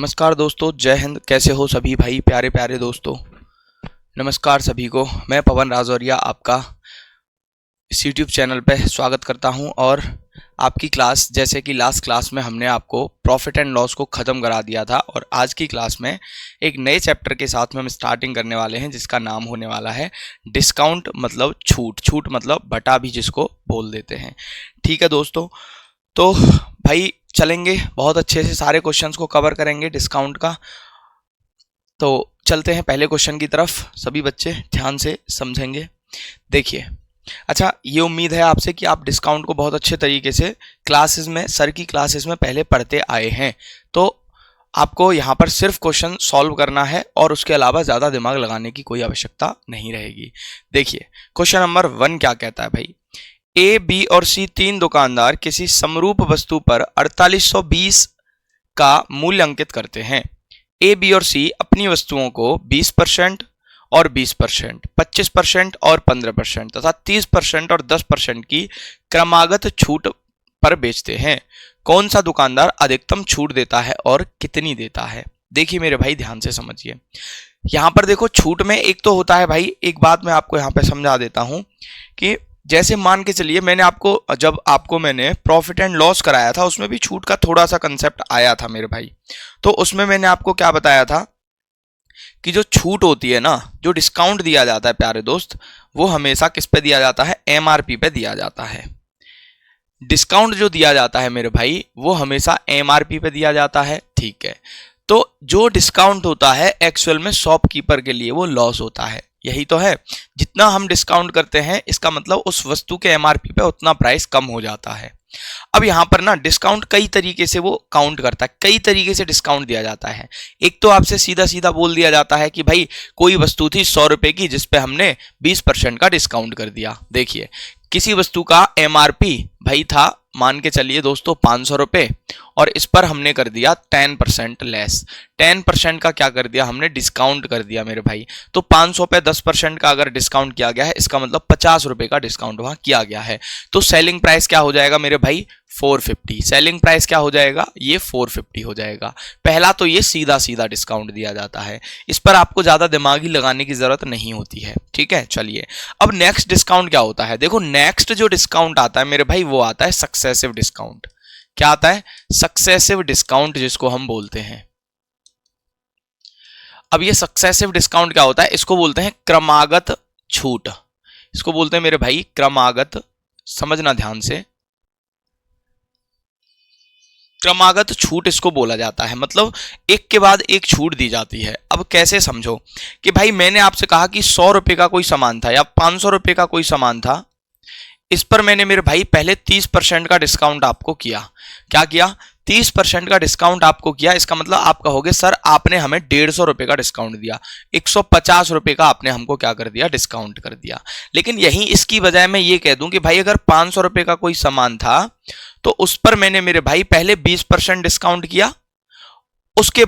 नमस्कार दोस्तों, जय हिंद। कैसे हो सभी भाई, प्यारे प्यारे दोस्तों। नमस्कार सभी को। मैं पवन राजौरिया आपका इस यूट्यूब चैनल पे स्वागत करता हूं और आपकी क्लास, जैसे कि लास्ट क्लास में हमने आपको प्रॉफिट एंड लॉस को ख़त्म करा दिया था और आज की क्लास में एक नए चैप्टर के साथ में हम स्टार्टिंग करने वाले हैं जिसका नाम होने वाला है डिस्काउंट, मतलब छूट। छूट मतलब बटा भी जिसको बोल देते हैं। ठीक है दोस्तों, तो भाई चलेंगे, बहुत अच्छे से सारे क्वेश्चंस को कवर करेंगे डिस्काउंट का। तो चलते हैं पहले क्वेश्चन की तरफ। सभी बच्चे ध्यान से समझेंगे। देखिए, अच्छा, ये उम्मीद है आपसे कि आप डिस्काउंट को बहुत अच्छे तरीके से क्लासेस में, सर की क्लासेस में पहले पढ़ते आए हैं। तो आपको यहाँ पर सिर्फ क्वेश्चन सॉल्व करना है और उसके अलावा ज़्यादा दिमाग लगाने की कोई आवश्यकता नहीं रहेगी। देखिए, क्वेश्चन नंबर 1 क्या कहता है भाई। ए, बी और सी तीन दुकानदार किसी समरूप वस्तु पर 4820 का मूल्य अंकित करते हैं। ए, बी और सी अपनी वस्तुओं को 20% और 20%, 25% और 15% तथा 30% और 10% की क्रमागत छूट पर बेचते हैं। कौन सा दुकानदार अधिकतम छूट देता है और कितनी देता है? देखिए मेरे भाई, ध्यान से समझिए। यहां पर देखो, छूट में एक तो होता है भाई, एक बात मैं आपको यहां पे समझा देता हूं कि जैसे मान के चलिए, जब आपको मैंने प्रॉफिट एंड लॉस कराया था उसमें भी छूट का थोड़ा सा कंसेप्ट आया था मेरे भाई। तो उसमें मैंने आपको क्या बताया था कि जो छूट होती है ना, जो डिस्काउंट दिया जाता है प्यारे दोस्त, वो हमेशा किस पे दिया जाता है? एमआरपी पे दिया जाता है। डिस्काउंट जो दिया जाता है मेरे भाई, वो हमेशा एमआरपी पे दिया जाता है। ठीक है, तो जो डिस्काउंट होता है एक्चुअल में शॉपकीपर के लिए वो लॉस होता है। यही तो है, जितना हम डिस्काउंट करते हैं इसका मतलब उस वस्तु के एमआरपी पे उतना प्राइस कम हो जाता है। अब यहां पर ना डिस्काउंट कई तरीके से वो काउंट करता है, कई तरीके से डिस्काउंट दिया जाता है। एक तो आपसे सीधा सीधा बोल दिया जाता है कि भाई कोई वस्तु थी 100 रुपए की जिसपे हमने 20% का डिस्काउंट कर दिया। देखिए, किसी वस्तु का एमआरपी भाई था, मान के चलिए दोस्तों 500 रुपए, और इस पर हमने कर दिया 10% लेस। 10% का क्या कर दिया हमने? डिस्काउंट कर दिया मेरे भाई। तो 500 पे 10% का अगर डिस्काउंट किया गया है, इसका मतलब 50 रुपए का डिस्काउंट वहां किया गया है। तो सेलिंग प्राइस क्या हो जाएगा मेरे भाई? 450। सेलिंग प्राइस क्या हो जाएगा? ये 450 हो जाएगा। पहला तो ये सीधा सीधा डिस्काउंट दिया जाता है, इस पर आपको ज्यादा दिमागी लगाने की जरूरत नहीं होती है। ठीक है, चलिए अब नेक्स्ट डिस्काउंट क्या होता है। देखो, नेक्स्ट जो डिस्काउंट आता है मेरे भाई, वो आता है सक्सेसिव डिस्काउंट। क्या आता है? सक्सेसिव डिस्काउंट, जिसको हम बोलते हैं। अब ये सक्सेसिव डिस्काउंट क्या होता है? इसको बोलते हैं क्रमागत छूट। इसको बोलते हैं मेरे भाई क्रमागत, समझना ध्यान से, क्रमागत छूट इसको बोला जाता है। मतलब एक के बाद एक छूट दी जाती है। अब कैसे समझो कि भाई मैंने आपसे कहा कि 100 रुपए का कोई सामान था या 500 रुपए का कोई सामान था, इस पर मैंने मेरे भाई पहले 30% का डिस्काउंट आपको किया। क्या किया? 30% का डिस्काउंट आपको किया। इसका मतलब आप कहोगे सर आपने हमें 150 रुपए का डिस्काउंट दिया, 150 रुपए का आपने हमको क्या कर दिया? डिस्काउंट कर दिया। लेकिन यही इसकी बजाय मैं ये कह दूं कि भाई अगर 500 रुपए का कोई सामान था तो उस पर मैंने मेरे भाई पहले 20% डिस्काउंट किया, उसके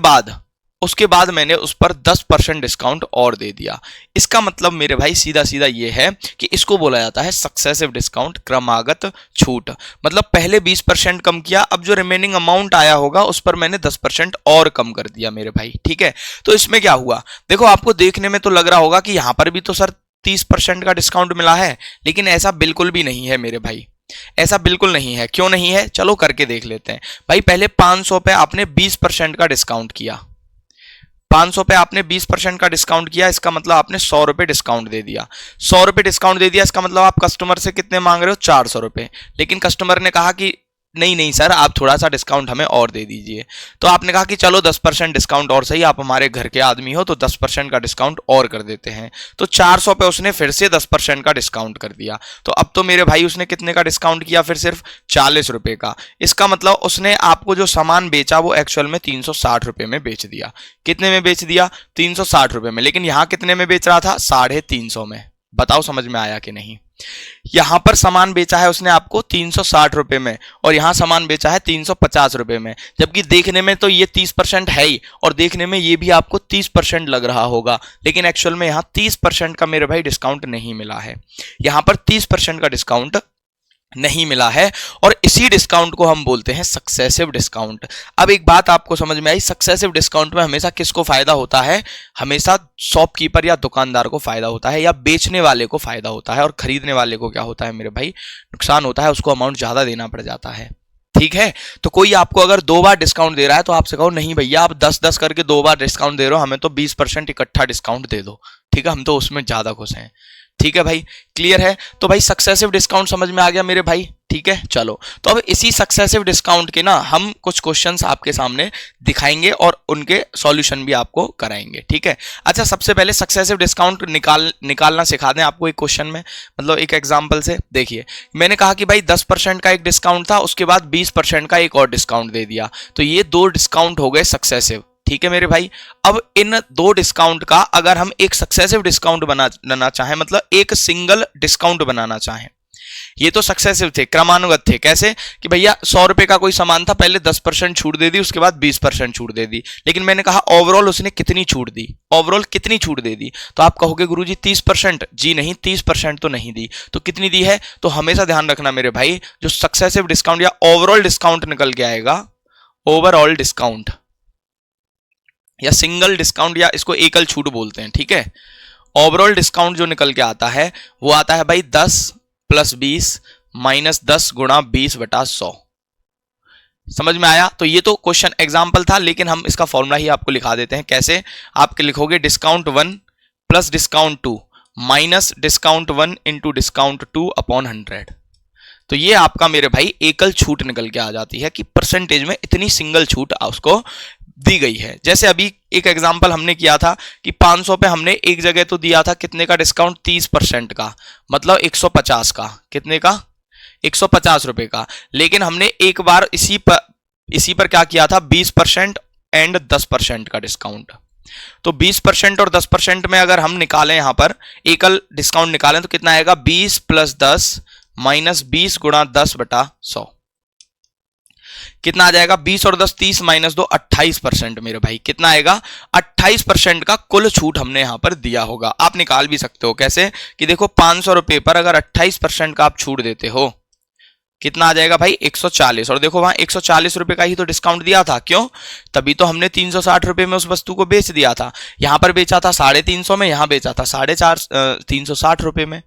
बाद मैंने उस पर 10% डिस्काउंट और दे दिया। इसका मतलब मेरे भाई सीधा सीधा ये है कि इसको बोला जाता है सक्सेसिव डिस्काउंट, क्रमागत छूट। मतलब पहले 20% कम किया, अब जो रिमेनिंग अमाउंट आया होगा उस पर मैंने 10% और कम कर दिया मेरे भाई। ठीक है, तो इसमें क्या हुआ? देखो, आपको देखने में तो लग रहा होगा कि यहां पर भी तो सर 30% का डिस्काउंट मिला है, लेकिन ऐसा बिल्कुल भी नहीं है मेरे भाई। ऐसा बिल्कुल नहीं है। क्यों नहीं है? चलो करके देख लेते हैं। भाई पहले 500 पे आपने 20% का डिस्काउंट किया, 500 पे आपने 20% का डिस्काउंट किया, इसका मतलब आपने 100 रुपए डिस्काउंट दे दिया। 100 रुपए डिस्काउंट दे दिया, इसका मतलब आप कस्टमर से कितने मांग रहे हो? 400 रुपए। लेकिन कस्टमर ने कहा कि नहीं नहीं सर, आप थोड़ा सा डिस्काउंट हमें और दे दीजिए। तो आपने कहा कि चलो 10% डिस्काउंट और सही, आप हमारे घर के आदमी हो तो 10% का डिस्काउंट और कर देते हैं। तो 400 पे उसने फिर से 10% का डिस्काउंट कर दिया। तो अब तो मेरे भाई उसने कितने का डिस्काउंट किया? फिर सिर्फ 40 रुपए का। इसका मतलब उसने आपको जो सामान बेचा वो एक्चुअल में 360 रुपए में बेच दिया। कितने में बेच दिया? 360 रुपए में। लेकिन यहां कितने में बेच रहा था? 350 में। बताओ समझ में आया कि नहीं? यहां पर सामान बेचा है उसने आपको 360 रुपए में और यहां सामान बेचा है 350 रुपए में। जबकि देखने में तो ये 30% है ही, और देखने में ये भी आपको 30% लग रहा होगा, लेकिन एक्चुअल में यहां 30% का मेरे भाई डिस्काउंट नहीं मिला है। यहां पर 30% का डिस्काउंट नहीं मिला है, और इसी डिस्काउंट को हम बोलते हैं सक्सेसिव डिस्काउंट। अब एक बात आपको समझ में आई, सक्सेसिव डिस्काउंट में हमेशा किसको फायदा होता है? हमेशा शॉपकीपर या दुकानदार को फायदा होता है, या बेचने वाले को फायदा होता है, और खरीदने वाले को क्या होता है मेरे भाई? नुकसान होता है, उसको अमाउंट ज्यादा देना पड़ जाता है। ठीक है, तो कोई आपको अगर 2 बार डिस्काउंट दे रहा है तो आपसे कहो नहीं भैया आप 10-10 करके 2 बार डिस्काउंट दे रहे हो, हमें तो 20% इकट्ठा डिस्काउंट दे दो। ठीक है, हम तो उसमें ज्यादा खुश हैं। ठीक है भाई, क्लियर है? तो भाई सक्सेसिव डिस्काउंट समझ में आ गया मेरे भाई। ठीक है, चलो तो अब इसी सक्सेसिव डिस्काउंट के ना हम कुछ क्वेश्चंस आपके सामने दिखाएंगे और उनके सॉल्यूशन भी आपको कराएंगे। ठीक है, अच्छा सबसे पहले सक्सेसिव डिस्काउंट निकालना सिखा दें आपको एक क्वेश्चन में, मतलब एक एग्जांपल से। देखिए, मैंने कहा कि भाई 10% का एक डिस्काउंट था, उसके बाद 20% का एक और डिस्काउंट दे दिया, तो ये 2 डिस्काउंट हो गए सक्सेसिव। ठीक है मेरे भाई, अब इन 2 डिस्काउंट का अगर हम एक सक्सेसिव डिस्काउंट बनाना चाहें, मतलब एक सिंगल डिस्काउंट बनाना चाहें, ये तो सक्सेसिव थे, क्रमानुगत थे। कैसे कि भैया 100 रुपए का कोई सामान था, पहले 10% छूट दे दी, उसके बाद 20% छूट दे दी, लेकिन मैंने कहा ओवरऑल उसने कितनी छूट दी? ओवरऑल कितनी छूट दे दी? तो आप कहोगे गुरुजी 30%। जी नहीं, 30% तो नहीं दी, तो कितनी दी है? तो हमेशा ध्यान रखना मेरे भाई, जो सक्सेसिव डिस्काउंट या ओवरऑल डिस्काउंट निकल के आएगा, ओवरऑल डिस्काउंट या सिंगल डिस्काउंट, या इसको एकल छूट बोलते हैं। ठीक है, ओवरऑल डिस्काउंट जो निकल के आता है वो आता है भाई 10 + 20 - 10 × 20/100। समझ में आया? तो ये तो क्वेश्चन एग्जांपल था, लेकिन हम इसका फॉर्मूला ही आपको लिखा देते हैं। कैसे? आप लिखोगे discount 1 + discount 2 - discount 1 × discount 2 upon 100। तो ये आपका मेरे भाई एकल छूट निकल के आ जाती है कि परसेंटेज में इतनी सिंगल छूट उसको दी गई है। जैसे अभी एक एग्जांपल हमने किया था कि 500 पे हमने एक जगह तो दिया था कितने का डिस्काउंट? 30% का, मतलब 150 का। कितने का? 150 रुपए का। लेकिन हमने एक बार इसी पर क्या किया था? 20% एंड 10% का डिस्काउंट। तो 20% और 10% में अगर हम निकालें, यहां पर एकल डिस्काउंट निकालें तो कितना आएगा? 20 + 10 - 20 × 10/100। कितना आ जाएगा? 20 और 10 30 - 2 28% मेरे भाई। कितना आएगा? 28% का कुल छूट हमने यहां पर दिया होगा। आप निकाल भी सकते हो। कैसे? कि देखो 500 रुपए पर अगर 28% का आप छूट देते हो, कितना आ जाएगा भाई? 140। और देखो वहां 140 रुपए का ही तो डिस्काउंट दिया था। क्यों? तभी तो हमने 360 रुपए में उस वस्तु को बेच दिया था। यहां पर बेचा था 350 में, यहां बेचा था 360 रुपए में।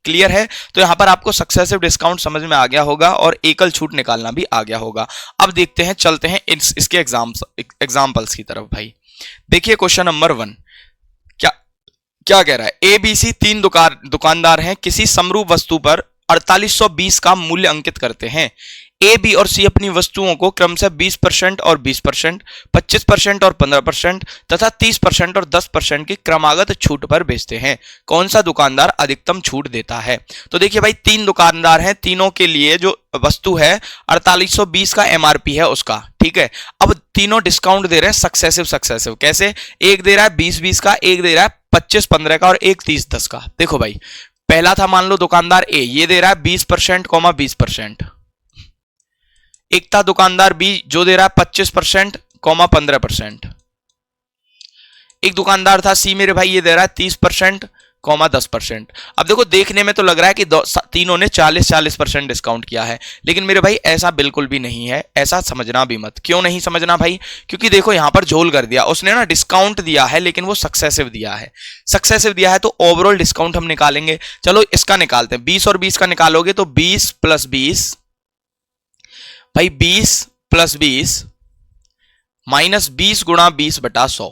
क्लियर है? तो यहां पर आपको सक्सेसिव डिस्काउंट समझ में आ गया होगा और एकल छूट निकालना भी आ गया होगा। अब देखते हैं, चलते हैं इसके एग्जाम्पल्स की तरफ। भाई देखिए क्वेश्चन नंबर 1 क्या कह रहा है? ABC 3 दुकानदार हैं, किसी समरूप वस्तु पर 4820 का मूल्य अंकित करते हैं। A, B और C अपनी वस्तुओं को क्रमशः 20% और 20%, 25% और 15% तथा 30% और 10% की क्रमागत छूट पर बेचते हैं। कौन सा दुकानदार अधिकतम छूट देता है? तो देखिए भाई 3 दुकानदार हैं, तीनों के लिए जो वस्तु है 4820 का MRP है उसका। ठीक है, अब तीनों डिस्काउंट दे रहे हैं सक्सेसिव। कैसे? एक दे रहा है 20-20 का, एक दे रहा है 25-15 का और एक 30-10 का। देखो भाई, पहला था मान लो दुकानदार A, ये दे रहा है 20%, 20%। एक था दुकानदार B जो दे रहा है 25%, 15%। एक दुकानदार था C मेरे भाई, ये दे रहा है 30%, 10%। अब देखो देखने में तो लग रहा है कि तीनों ने 40% डिस्काउंट किया है, लेकिन मेरे भाई ऐसा बिल्कुल भी नहीं है। ऐसा समझना भी मत। क्यों नहीं समझना भाई? क्योंकि देखो यहां पर झोल कर दिया उसने ना, डिस्काउंट दिया है लेकिन वो सक्सेसिव दिया है। सक्सेसिव दिया है तो ओवरऑल डिस्काउंट हम निकालेंगे। चलो इसका निकालते हैं। 20 और 20 का निकालोगे तो 20 + 20 भाई, 20 + 20 - 20 × 20/100।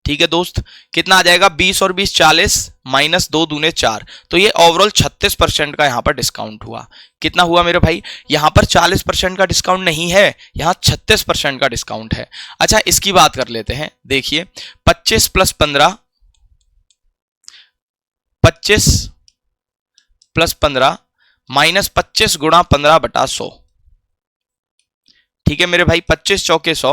ठीक है दोस्त, कितना आ जाएगा? 20 और 20 40 - 2 दूने 4। तो ये ओवरऑल 36% का यहां पर डिस्काउंट हुआ। कितना हुआ मेरे भाई? यहां पर 40% का डिस्काउंट नहीं है, यहां 36% का डिस्काउंट है। अच्छा इसकी बात कर लेते हैं। देखिए 25 + 15 25 + 15 - 25 × 15/100। ठीक है मेरे भाई, 25 चौके 100,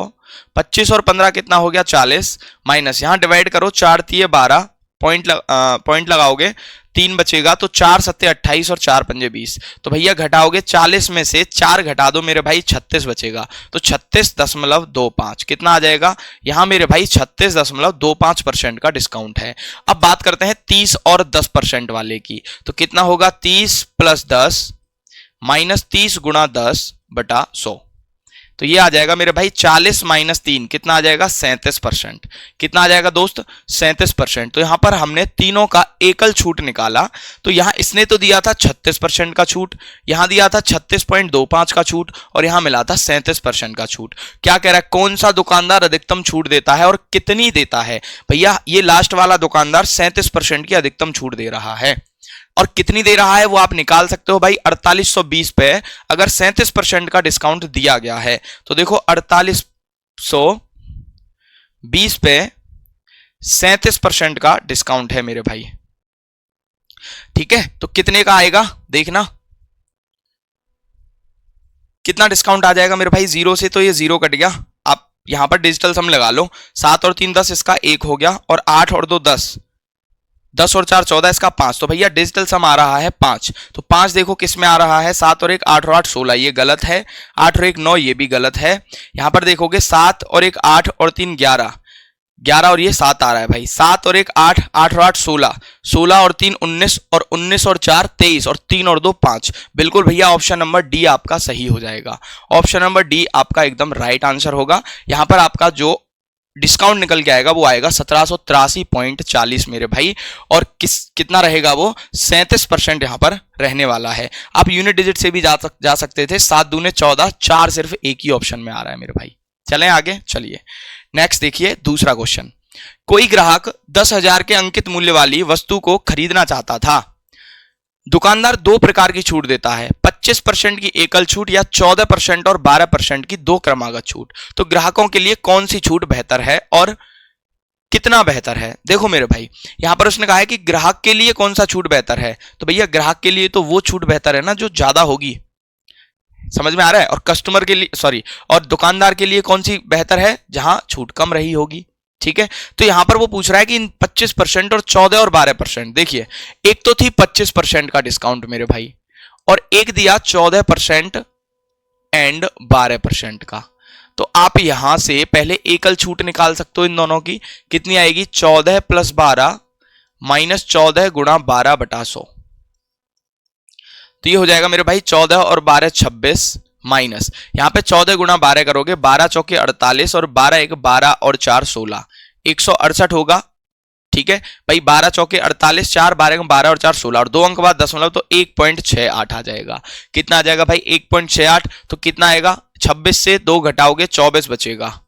25 और 15 कितना हो गया? 40, माइनस यहां डिवाइड करो, 4 × 3 = 12, पॉइंट लगाओगे 3 बचेगा, तो 4 × 7 = 28 और 4 × 5 = 20। तो भैया घटाओगे 40 में से 4 घटा दो मेरे भाई, 36 बचेगा। तो 36.25 कितना आ जाएगा? यहां मेरे भाई 36.25% का डिस्काउंट है। अब बात करते हैं 30 और 10% वाले की। तो कितना होगा? 30 + 10 -30 गुणा 10/100। तो ये आ जाएगा मेरे भाई 40 - 3 कितना आ जाएगा 37%। कितना आ जाएगा दोस्त 37%। तो यहां पर हमने तीनों का एकल छूट निकाला। तो यहां इसने तो दिया था 36% का छूट, यहां दिया था 36.25 का छूट और यहां मिला था 37% का छूट। क्या कह रहा है, कौन सा दुकानदार अधिकतम छूट देता है और कितनी देता है? भैया ये लास्ट वाला दुकानदार 37% की अधिकतम छूट दे रहा है। और कितनी दे रहा है वो आप निकाल सकते हो भाई 4820 पे। अगर 37% का डिस्काउंट दिया गया है तो देखो 4820 पे 37% का डिस्काउंट है मेरे भाई। ठीक है, तो कितने का आएगा देखना, कितना डिस्काउंट आ जाएगा मेरे भाई। 0 से तो ये 0 कट गया, आप यहां पर डिजिटल सम लगा लो। 7 और 3 10 इसका 1 हो गया, और 8 और 2 10, 10 और 4 14 इसका 5। तो भैया डिजिटल सम आ रहा है 5। तो 5 देखो किस में आ रहा है, 7 और 1 8 और 8 16, ये गलत है। 8 और 1 9, ये भी गलत है। यहां पर देखोगे 7 और 1 8 और 3 11, 11 और ये 7 आ रहा है भाई। 7 और 1 8, 8 और 8 16, 16 और 3 19, और 19 और 4 23, और 3 और 2 5। बिल्कुल भैया ऑप्शन नंबर डी आपका सही हो जाएगा। ऑप्शन नंबर डी आपका एकदम राइट आंसर होगा। यहां पर आपका जो डिस्काउंट निकल के आएगा वो आएगा 1783.40 मेरे भाई। और कितना रहेगा वो 37% यहां पर रहने वाला है। आप यूनिट डिजिट से भी जा सकते थे। 7 दूने 14, 4 सिर्फ एक ही ऑप्शन में आ रहा है मेरे भाई। चलें आगे, चलिए नेक्स्ट देखिए दूसरा क्वेश्चन। कोई ग्राहक 10,000 के अंकित मूल्य वाली वस्तु को खरीदना चाहता था। दुकानदार दो प्रकार की छूट देता है, 25% की एकल छूट या 14% और 12% की दो क्रमागत छूट। तो ग्राहकों के लिए कौन सी छूट बेहतर है और कितना बेहतर है? देखो मेरे भाई यहां पर उसने कहा है कि ग्राहक के लिए कौन सा छूट बेहतर है। तो भैया ग्राहक के लिए तो वो छूट बेहतर है ना जो ज्यादा होगी, समझ में आ रहा है। और कस्टमर के लिए और दुकानदार के लिए कौन सी बेहतर है, जहां छूट कम रही होगी। ठीक है, तो यहां पर वो पूछ रहा है कि इन 25% और 14 और 12%। देखिए एक तो थी 25% का डिस्काउंट मेरे भाई, और एक दिया 14% एंड 12% का। तो आप यहां से पहले एकल छूट निकाल सकते हो इन दोनों की। कितनी आएगी 14 + 12 - 14 गुणा 12/100। तो ये हो जाएगा मेरे भाई 14 और 12 26, माइनस यहां पे 14 गुणा 12 करोगे 12 चौके 48, और 12 1 12 और 4 16, 168 होगा। ठीक है भाई, 12 चौके 48, 4 12 12 और 4 16, और 2 अंक बाद दशमलव, तो 1.68 आ जाएगा। कितना आ जाएगा भाई 1.68। तो कितना आएगा 26 से 2 घटाओगे 24 बचेगा,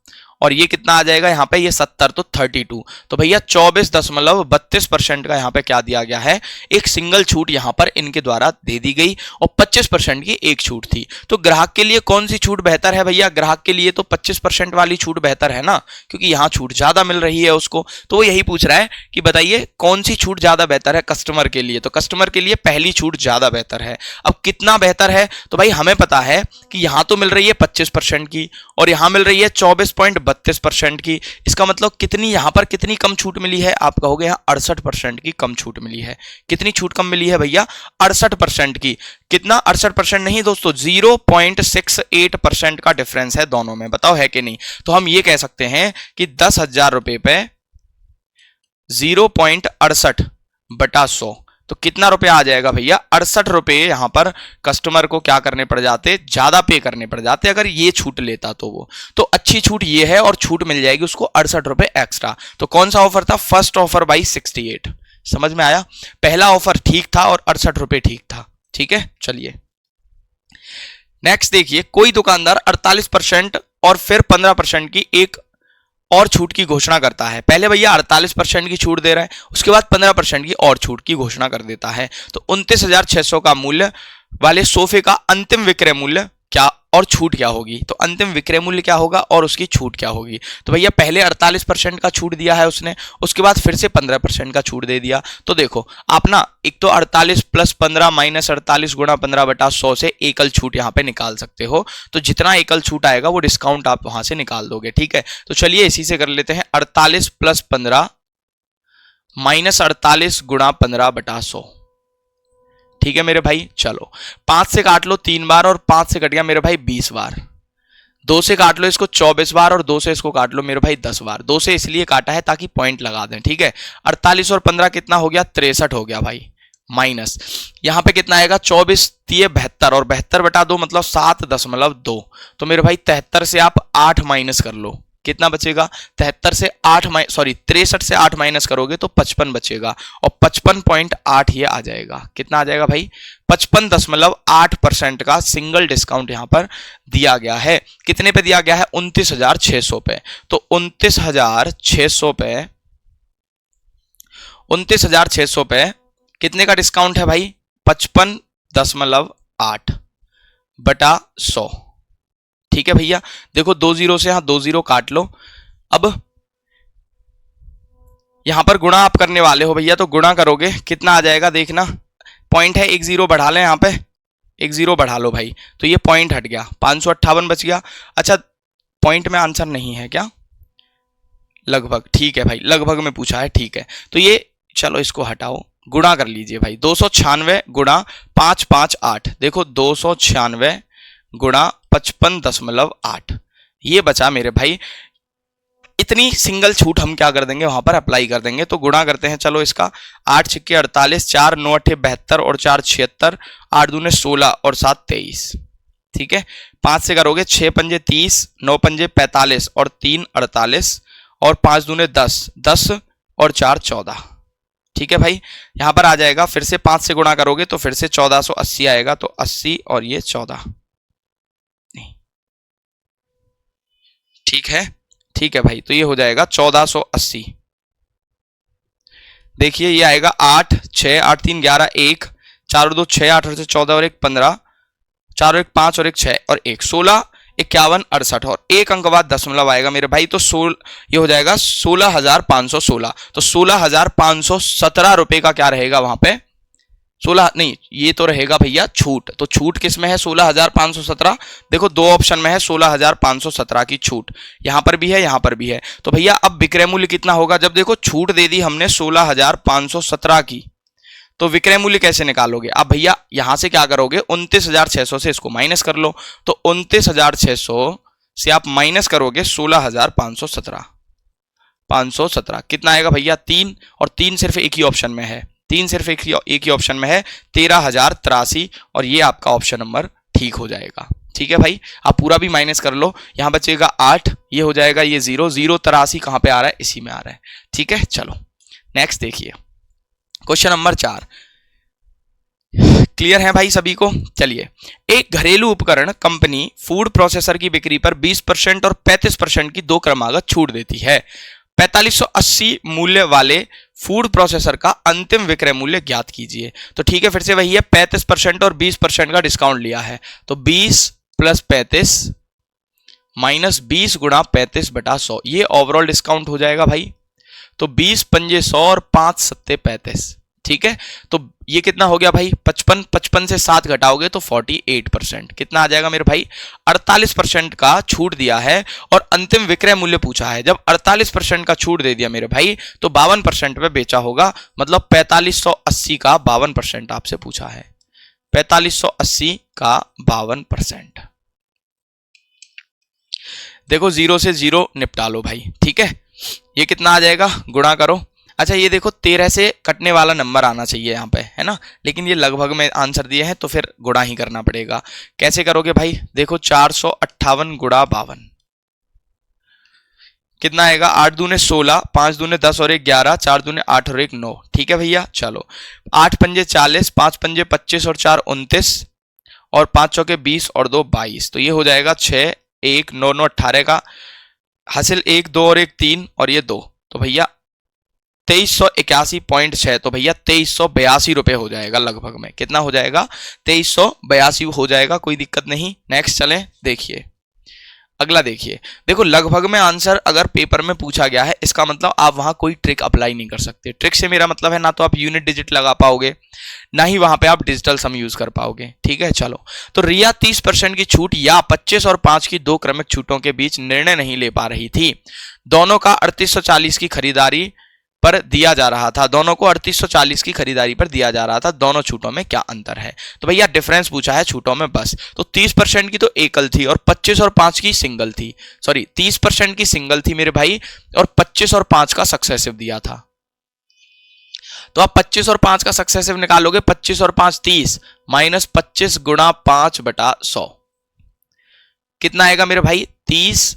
और ये कितना आ जाएगा यहाँ पे, ये 70, तो 32। तो भैया 24.32% का यहाँ पे क्या दिया गया है, एक सिंगल छूट यहाँ पर इनके द्वारा दे दी गई, और 25% की एक छूट थी। तो ग्राहक के लिए कौन सी छूट बेहतर है भैया? ग्राहक के लिए तो 25% वाली छूट बेहतर है ना, क्योंकि यहाँ छूट ज्यादा मिल रही है उसको। तो वो यही पूछ रहा है कि बताइए कौन सी छूट ज्यादा बेहतर है कस्टमर के लिए। तो कस्टमर के लिए पहली छूट ज्यादा बेहतर है। अब कितना बेहतर है, तो भाई हमें पता है कि यहां तो मिल रही है 25% की, और यहां मिल रही है 24.32% की। इसका मतलब कितनी यहां पर कितनी कम छूट मिली है? आप कहोगे यहां 68% की कम छूट मिली है। कितनी छूट कम मिली है भैया? 68% की। कितना? 68% नहीं दोस्तों, 0.68% का डिफरेंस है दोनों में। बताओ है कि नहीं? तो हम ये कह सकते हैं कि 10,000 रुपए पे 0.68/100, तो कितना रुपया आ जाएगा भैया? 68 रुपए यहां पर कस्टमर को क्या करने पड़ जाते, ज्यादा पे करने पड़ जाते अगर ये छूट लेता तो वो। तो अच्छी छूट ये है, और छूट मिल जाएगी उसको 68 रुपए एक्स्ट्रा। तो कौन सा ऑफर था? First offer by 68। समझ में आया? पहला ऑफर ठीक था और 68 रुपए ठीक था। ठीक है, चलिए नेक्स्ट देखिए। कोई दुकानदार 48% और फिर 15% की एक और छूट की घोषणा करता है। पहले भैया 48% की छूट दे रहा है, उसके बाद 15% की और छूट की घोषणा कर देता है। तो 29,600 का मूल्य वाले सोफे का अंतिम विक्रय मूल्य क्या और छूट क्या होगी? तो अंतिम विक्रय मूल्य क्या होगा और उसकी छूट क्या होगी? तो भैया पहले 48% का छूट दिया है उसने, उसके बाद फिर से 15% का छूट दे दिया। तो देखो आप ना, एक तो 48 + 15 - 48 गुणा 15/100 से एकल छूट यहां पे निकाल सकते हो। तो जितना एकल छूट आएगा वो डिस्काउंट आप वहां से निकाल दोगे। ठीक है, तो चलिए इसी से कर लेते हैं। 48 + 15 - 48 गुणा 15/100। ठीक है मेरे भाई, चलो 5 से काट लो 3 बार, और 5 से कट गया मेरे भाई 20 बार। 2 से काट लो इसको 24 बार, और 2 से इसको काट लो मेरे भाई 10 बार। 2 से इसलिए काटा है ताकि पॉइंट लगा दें। ठीक है, 48 और 15 कितना हो गया? 63 हो गया भाई। माइनस, यहां पे कितना आएगा 24 तिये 72 और 72 बटा 2 मतलब 7.2। तो मेरे भाई 73 से आप 8 माइनस कर लो, कितना बचेगा 73 से 8 63 से 8 माइनस करोगे तो 55 बचेगा और 55.8 ये आ जाएगा। कितना आ जाएगा भाई 55.8% का सिंगल डिस्काउंट यहां पर दिया गया है। कितने पे दिया गया है 29,600 पे। तो 29,600 पे 29,600 पे कितने का डिस्काउंट है भाई 55.8 बटा 100। ठीक है भैया, देखो 2 जीरो से यहां 2 जीरो काट लो। अब यहां पर गुणा आप करने वाले हो भैया, तो गुणा करोगे कितना आ जाएगा देखना, पॉइंट है 1 जीरो बढ़ा लें, यहां पे 1 जीरो बढ़ा लो भाई, तो ये पॉइंट हट गया 558 बच गया। अच्छा पॉइंट में आंसर नहीं है क्या, लगभग, ठीक है भाई लगभग में पूछा है, ठीक है। तो ये चलो इसको हटाओ, गुणा कर लीजिए भाई 296 गुणा 558, देखो 296 गुणा 55.8 ये बचा मेरे भाई। इतनी सिंगल छूट हम क्या कर देंगे वहां पर अप्लाई कर देंगे। तो गुणा करते हैं चलो इसका, 8 छिक्के 48, 4 9 8 72 और 4 76, 8 दूने 16 और 7 23। ठीक है, 5 से करोगे 6 पंजे 30, 9 पंजे 45 और 3 48 और 5 दूने 10, 10 और 4 14। ठीक है भाई, यहां पर आ जाएगा, फिर से 5 से गुणा करोगे तो फिर से 1480 आएगा, तो 80 और ये 14। ठीक है, ठीक है भाई, तो ये हो जाएगा 1480। देखिए ये आएगा 8 6 8 3 11 1 4 और 2 6 8 और 14 और 1 15 4 और 1 5 और 1 6 और 1 16 51 68 और एक अंक बाद दशमलव आएगा मेरे भाई, तो ये हो जाएगा 16,516। तो 16,517 रुपए का क्या रहेगा वहां पे, 16 नहीं ये तो रहेगा भैया छूट। तो छूट किस में है 16,517, देखो दो ऑप्शन में है 16,517 की छूट, यहां पर भी है यहां पर भी है। तो भैया अब विक्रय मूल्य कितना होगा, जब देखो छूट दे दी हमने 16,517 की, तो विक्रय मूल्य कैसे निकालोगे। अब भैया यहां से क्या करोगे 29,600 से इसको माइनस कर लो, तो 29,600 से आप माइनस करोगे 16,517 कितना आएगा भैया 3, और 3 सिर्फ एक ही ऑप्शन में है, 3 सिर्फ एक ही ऑप्शन में है 13,083, और ये आपका ऑप्शन नंबर ठीक हो जाएगा। ठीक है भाई, आप पूरा भी माइनस कर लो, यहां बचेगा 8, ये हो जाएगा ये 0 0 83 कहां पे आ रहा है, इसी में आ रहा है। ठीक है, चलो नेक्स्ट देखिए क्वेश्चन नंबर 4। क्लियर है भाई सभी को। चलिए, एक घरेलू उपकरण कंपनी फूड प्रोसेसर की बिक्री पर 20% और 35% की दो क्रमागत छूट देती है। 4580 मूल्य वाले फूड प्रोसेसर का अंतिम विक्रय मूल्य ज्ञात कीजिए। तो ठीक है, फिर से वही है, 35% और 20% का डिस्काउंट लिया है, तो 20 प्लस 35 माइनस 20 गुणा 35 बटा 100, ये ओवरऑल डिस्काउंट हो जाएगा भाई। तो 20 पंजे 100 और 5 सत्ते 35। ठीक है, तो ये कितना हो गया भाई 55, 55 से 7 घटाओगे तो 48%, कितना आ जाएगा मेरे भाई 48% का छूट दिया है, और अंतिम विक्रय मूल्य पूछा है। जब 48% का छूट दे दिया मेरे भाई तो 52% पे बेचा होगा, मतलब 4580 का 52% आपसे पूछा है, 4580 का 52%। देखो 0 से 0 निपटा लो भाई। ठीक है, ये कितना आ जाएगा, गुणा करो। अच्छा ये देखो 13 से कटने वाला नंबर आना चाहिए यहाँ पे, है ना, लेकिन ये लगभग में आंसर दिए हैं तो फिर गुणा ही करना पड़ेगा। कैसे करोगे भाई, देखो 458 गुणा 52 कितना आएगा, 8 दूने 16, 5 दूने 10 और 1 11, 4 दूने 8 और 1 9। ठीक है भैया, चलो 8 पंजे 40, 5 पंजे 25 और 4 29 और 5 चौके 20 और 2 22, तो ये हो जाएगा 6 1 9 9 18 का हासिल 1 2 और 1 3 और ये 2, तो भैया 2381.6, तो भैया 2382 रुपए हो जाएगा लगभग में। कितना हो जाएगा 2382 हो जाएगा, कोई दिक्कत नहीं। नेक्स्ट चलें, देखिए अगला देखिए। देखो लगभग में आंसर अगर पेपर में पूछा गया है, इसका मतलब आप वहां कोई ट्रिक अप्लाई नहीं कर सकते। ट्रिक से मेरा मतलब है ना तो आप यूनिट डिजिट लगा पाओगे, ना ही वहां पे आप डिजिटल सम यूज कर पाओगे। ठीक है, चलो तो रिया 30% की छूट या 25 और 5 की दो क्रमिक छूटों के बीच निर्णय नहीं ले पा रही थी। दोनों का 3840 की खरीदारी पर दिया जा रहा था, दोनों को 3840 की खरीदारी पर दिया जा रहा था, दोनों छूटों में क्या अंतर है। तो भैया डिफरेंस पूछा है छूटों में बस, तो 30% की तो एकल थी और 25 और 5 की सिंगल थी, सॉरी 30% की सिंगल थी मेरे भाई और 25 और 5 का सक्सेसिव दिया था। तो आप 25 और 5 का सक्सेसिव निकालोगे, 25 और 5 30, माइनस 25 गुणा 5/100 कितना आएगा मेरे भाई? 30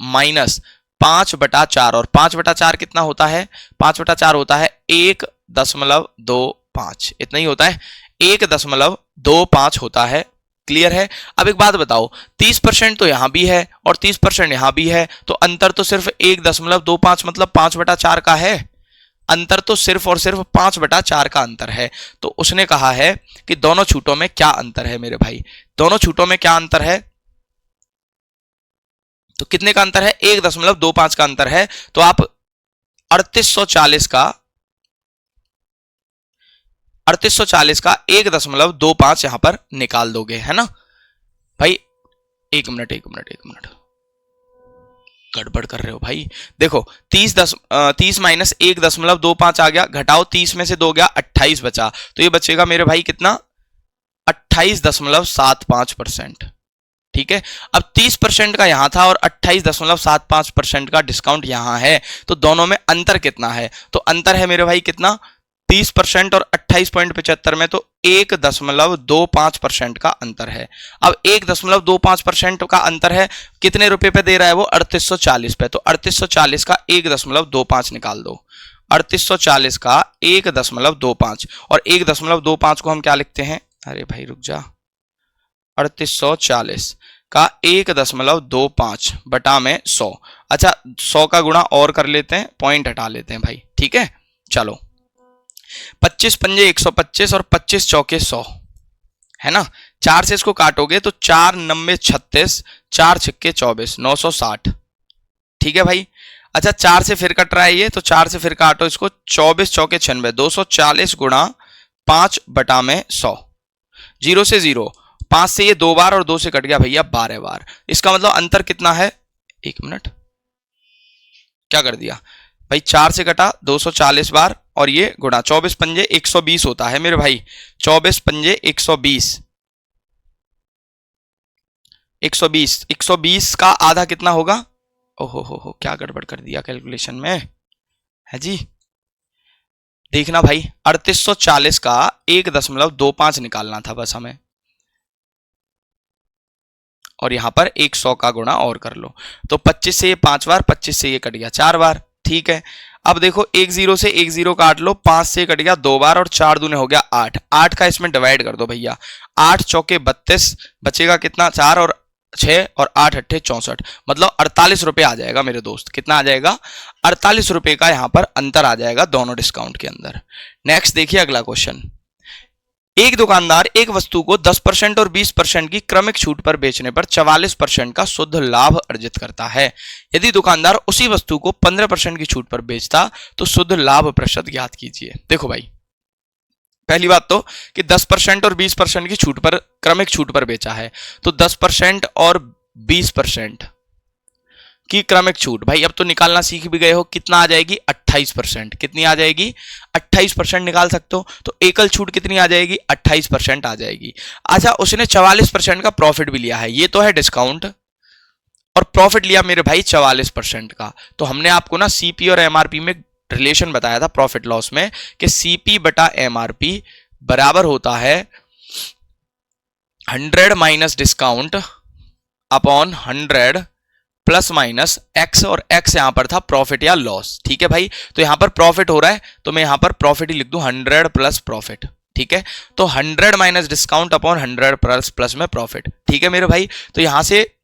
माइनस 5/4, और 5/4 कितना होता है? 5/4 होता है 1.25, इतना ही होता है, 1.25 होता है। क्लियर है? अब एक बात बताओ, 30% तो यहां भी है और 30% यहां भी है, तो अंतर तो सिर्फ 1.25 मतलब 5/4 का है। अंतर तो सिर्फ और सिर्फ 5/4 का अंतर है। तो उसने कहा है कि दोनों छूटों में क्या अंतर है मेरे भाई? दोनों छूटों में क्या अंतर है? तो कितने का अंतर है? 1.25 का अंतर है। तो आप 3840 का 1.25 यहां पर निकाल दोगे, है ना भाई? एक मिनट, गड़बड़ कर रहे हो भाई। देखो 30 माइनस 1.25 आ गया, घटाओ 30 में से 2 गया, 28 बचा, तो ये बचेगा मेरे भाई कितना? 28.75%। ठीक है, अब 30% का यहां था और 28.75% का डिस्काउंट यहां है, तो दोनों में अंतर कितना है? तो अंतर है मेरे भाई कितना? 30% और 28.75 में तो 1.25% का अंतर है। अब 1.25% का अंतर है, कितने रुपए पे दे रहा है वो? 3840 पे। तो 3840 का 1.25 निकाल दो। 3840 का 1.25, और 1.25 को हम क्या लिखते हैं? अरे भाई रुक जा, 3840 का 1.25 बटा में 100। अच्छा 100 का गुणा और कर लेते हैं, पॉइंट हटा लेते हैं भाई। ठीक है, चलो 25 पंजे 125 और 25 चौके 100, है ना? 4 से इसको काटोगे तो 4 9 36, 4 छक्के 24, 960। ठीक है भाई। अच्छा 4 से फिर कट रहा है ये, तो 4 से फिर काटो इसको, 24 चौके 96, 240 गुणा 5 बटा में 100। 0 से 0, 5 से ये 2 बार और 2 से कट गया भैया 12 बार। इसका मतलब अंतर कितना है? एक मिनट, क्या कर दिया भाई? 4 से कटा 240 बार और ये गुणा 24 पंजे 120 होता है मेरे भाई। 24 पंजे 120, 120 का आधा कितना होगा? ओहो हो, क्या गड़बड़ कर दिया कैलकुलेशन में, है जी? देखना भाई, 3840 का 1.25 निकालना था बस हमें, और यहां पर 100 का गुणा और कर लो, तो 25 से ये 5 बार, 25 से ये कट गया 4 बार। ठीक है, अब देखो 10 से 10 काट लो, 5 से कट गया 2 बार और 4 दूने हो गया 8। 8 का इसमें डिवाइड कर दो भैया, 8 चौके 32, बचेगा कितना? 4 और 6 और 8 अट्ठे 64, मतलब 48 रुपए आ जाएगा मेरे दोस्त। कितना आ जाएगा? 48 रुपए का यहां पर अंतर आ जाएगा दोनों डिस्काउंट के अंदर। नेक्स्ट देखिए अगला क्वेश्चन। एक दुकानदार एक वस्तु को 10% और 20% की क्रमिक छूट पर बेचने पर 44% का शुद्ध लाभ अर्जित करता है। यदि दुकानदार उसी वस्तु को 15% की छूट पर बेचता तो शुद्ध लाभ प्रतिशत ज्ञात कीजिए। देखो भाई, पहली बात तो कि 10% और 20% की छूट पर, क्रमिक छूट पर बेचा है, तो 10% और 20% की क्रमिक छूट, भाई अब तो निकालना सीख भी गए हो, कितना आ जाएगी? 28%। कितनी आ जाएगी? 28% निकाल सकते हो। तो एकल छूट कितनी आ जाएगी? 28% आ जाएगी। अच्छा उसने 44% का प्रॉफिट भी लिया है, ये तो है डिस्काउंट, और प्रॉफिट लिया मेरे भाई 44% का। तो हमने आपको ना सीपी और एमआरपी में रिलेशन बताया था प्रॉफिट लॉस में, कि सीपी बटा एमआरपी बराबर होता है 100 minus discount upon 100 plus minus x, और एक्स यहां पर था प्रॉफिट या लॉस। ठीक है भाई, तो यहां पर प्रॉफिट हो रहा है तो मैं यहां पर प्रॉफिट ही लिख दूं, 100 प्लस प्रॉफिट। ठीक है, तो 100 माइनस डिस्काउंट अपॉन 100 प्लस में प्रॉफिट। ठीक है मेरे भाई, तो यहां से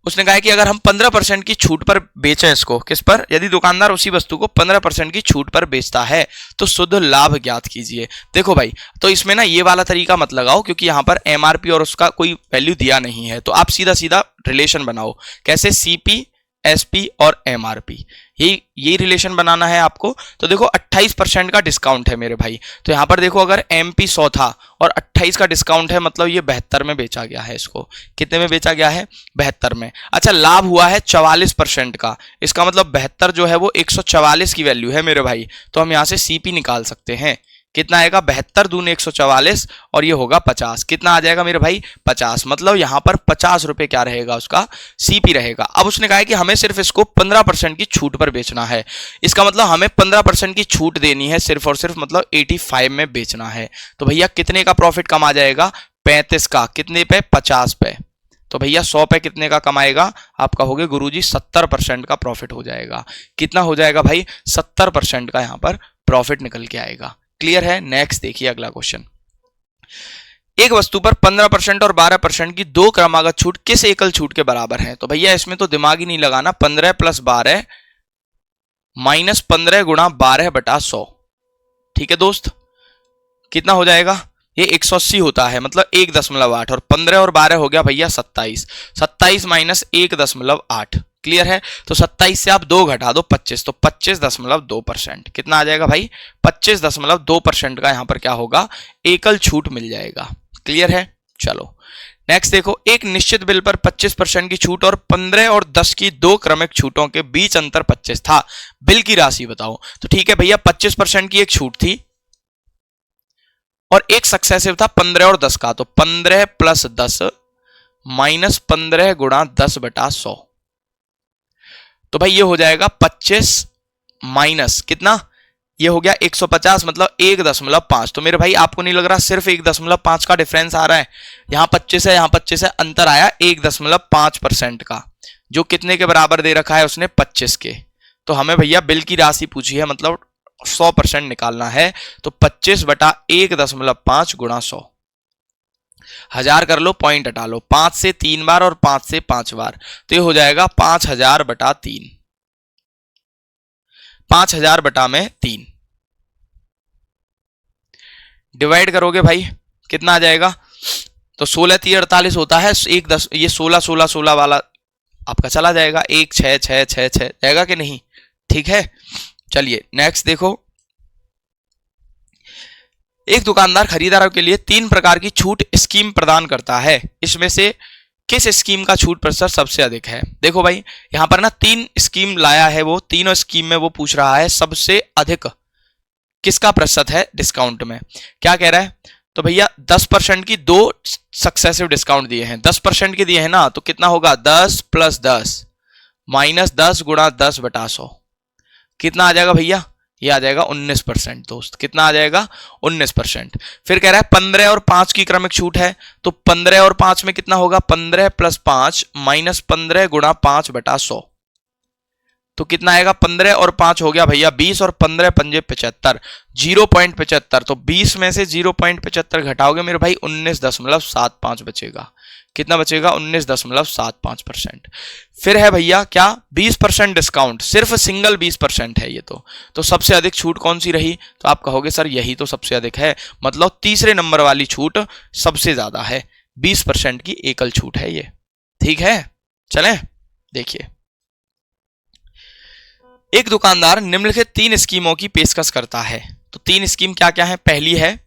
उसने कहा कि अगर हम 15% की छूट पर बेचें इसको, किस पर? यदि दुकानदार उसी वस्तु को 15% की छूट पर बेचता है तो शुद्ध लाभ ज्ञात कीजिए। देखो भाई, तो इसमें ना ये वाला तरीका मत लगाओ, क्योंकि यहां पर एमआरपी और उसका कोई वैल्यू दिया नहीं है, तो आप सीधा सीधा रिलेशन बनाओ। कैसे? सीपी, एसपी और एमआरपी, यही रिलेशन बनाना है आपको। तो देखो 28% का डिस्काउंट है मेरे भाई, तो यहां पर देखो अगर एमपी 100 था और 28 का डिस्काउंट है, मतलब ये 72 में बेचा गया है। इसको कितने में बेचा गया है? 72 में। अच्छा लाभ हुआ है 44% का, इसका मतलब 72 जो है वो 144 की वैल्यू है मेरे भाई, तो हम यहां से सीपी निकाल सकते हैं। कितना आएगा 72 दूनी 144 और ये होगा 50। कितना आ जाएगा मेरे भाई 50। मतलब यहां पर 50 रुपए क्या रहेगा उसका सीपी रहेगा। अब उसने कहा है कि हमें सिर्फ इसको 15% की छूट पर बेचना है। इसका मतलब हमें 15% की छूट देनी है सिर्फ और सिर्फ, मतलब 85 में बेचना है। तो भैया कितने का प्रॉफिट कम आ जाएगा 35 का। कितने पे 50 पे। तो भैया 100 पे कितने का कमाएगा आप कहोगे गुरुजी 70% का प्रॉफिट हो जाएगा। कितना हो जाएगा भाई 70% का यहां पर प्रॉफिट निकल के आएगा। क्लियर है। नेक्स्ट देखिए अगला क्वेश्चन। एक वस्तु पर 15% और 12% की दो क्रमागत छूट किस एकल छूट के बराबर है। तो भैया इसमें तो दिमाग ही नहीं लगाना। 15 + 12 माइनस 15 गुणा 12 बटा 100। ठीक है दोस्त, कितना हो जाएगा ये 180 होता है, मतलब 1.8 और 15 और 12 हो गया भैया 27। 27 माइनस 1.8। क्लियर है। तो 27 से आप 2 घटा दो 25, तो 25.2%। कितना आ जाएगा भाई 25.2% का यहां पर क्या होगा एकल छूट मिल जाएगा। क्लियर है। चलो नेक्स्ट देखो। एक निश्चित बिल पर 25% की छूट और 15 और 10 की दो क्रमिक छूटों के बीच अंतर 25 था। बिल की राशि बताओ। तो ठीक है भैया 25% की एक छूट थी और एक सक्सेसिव था 15 और 10 का। तो 15 + 10 माइनस 15 गुणा 10 बटा 100। तो भाई ये हो जाएगा 25 माइनस कितना, ये हो गया 150, मतलब 1.5। तो मेरे भाई आपको नहीं लग रहा सिर्फ 1.5 का डिफरेंस आ रहा है। यहां 25 है, यहां 25 है, अंतर आया 1.5% का, जो कितने के बराबर दे रखा है उसने 25 के। तो हमें भैया बिल की राशि पूछी है, मतलब 100% निकालना है। तो 25 बटा 1.5 गुणा 100। 1000 कर लो, पॉइंट हटा लो, 5 से 3 बार और 5 से 5 बार, तो ये हो जाएगा 5000 बटा 3। 5000 बटा में 3 डिवाइड करोगे भाई कितना आ जाएगा। तो 16 3 48 होता है। एक 10 ये 16 16 16 वाला आपका चला जाएगा। 1 6 6 6 6 जाएगा कि नहीं। ठीक है। चलिए नेक्स्ट देखो। एक दुकानदार खरीदारों के लिए 3 प्रकार की छूट स्कीम प्रदान करता है। इसमें से किस स्कीम का छूट प्रतिशत सबसे अधिक है। देखो भाई यहां पर ना 3 स्कीम लाया है, वो तीनों स्कीम में वो पूछ रहा है सबसे अधिक किसका प्रतिशत है डिस्काउंट में। क्या कह रहा है। तो भैया 10% की दो सक्सेसिव डिस्काउंट दिए हैं। 10% के दिए हैं ना, तो कितना होगा 10 + 10 माइनस 10 गुणा 10 बटा 100। कितना आ जाएगा भैया, ये आ जाएगा 19% दोस्त। कितना आ जाएगा 19%। फिर कह रहा है 15 और 5 की क्रमिक छूट है। तो 15 और 5 में कितना होगा 15 + 5 माइनस 15 गुणा 5 बटा 100। तो कितना आएगा 15 और 5 हो गया भैया 20 और 15 पंजे 75, 0.75। तो 20 में से 0.75 घटाओगे मेरे भाई 19.75 बचेगा। कितना बचेगा 19.75%। फिर है भैया क्या 20% डिस्काउंट, सिर्फ सिंगल 20% है ये। तो सबसे अधिक छूट कौन सी रही। तो आप कहोगे सर यही तो सबसे अधिक है, मतलब तीसरे नंबर वाली छूट सबसे ज्यादा है। 20% की एकल छूट है ये। ठीक है। चलें देखिए। एक दुकानदार निम्नलिखित 3 स्कीमों की पेशकश करता है। तो 3 स्कीम क्या क्या है। पहली है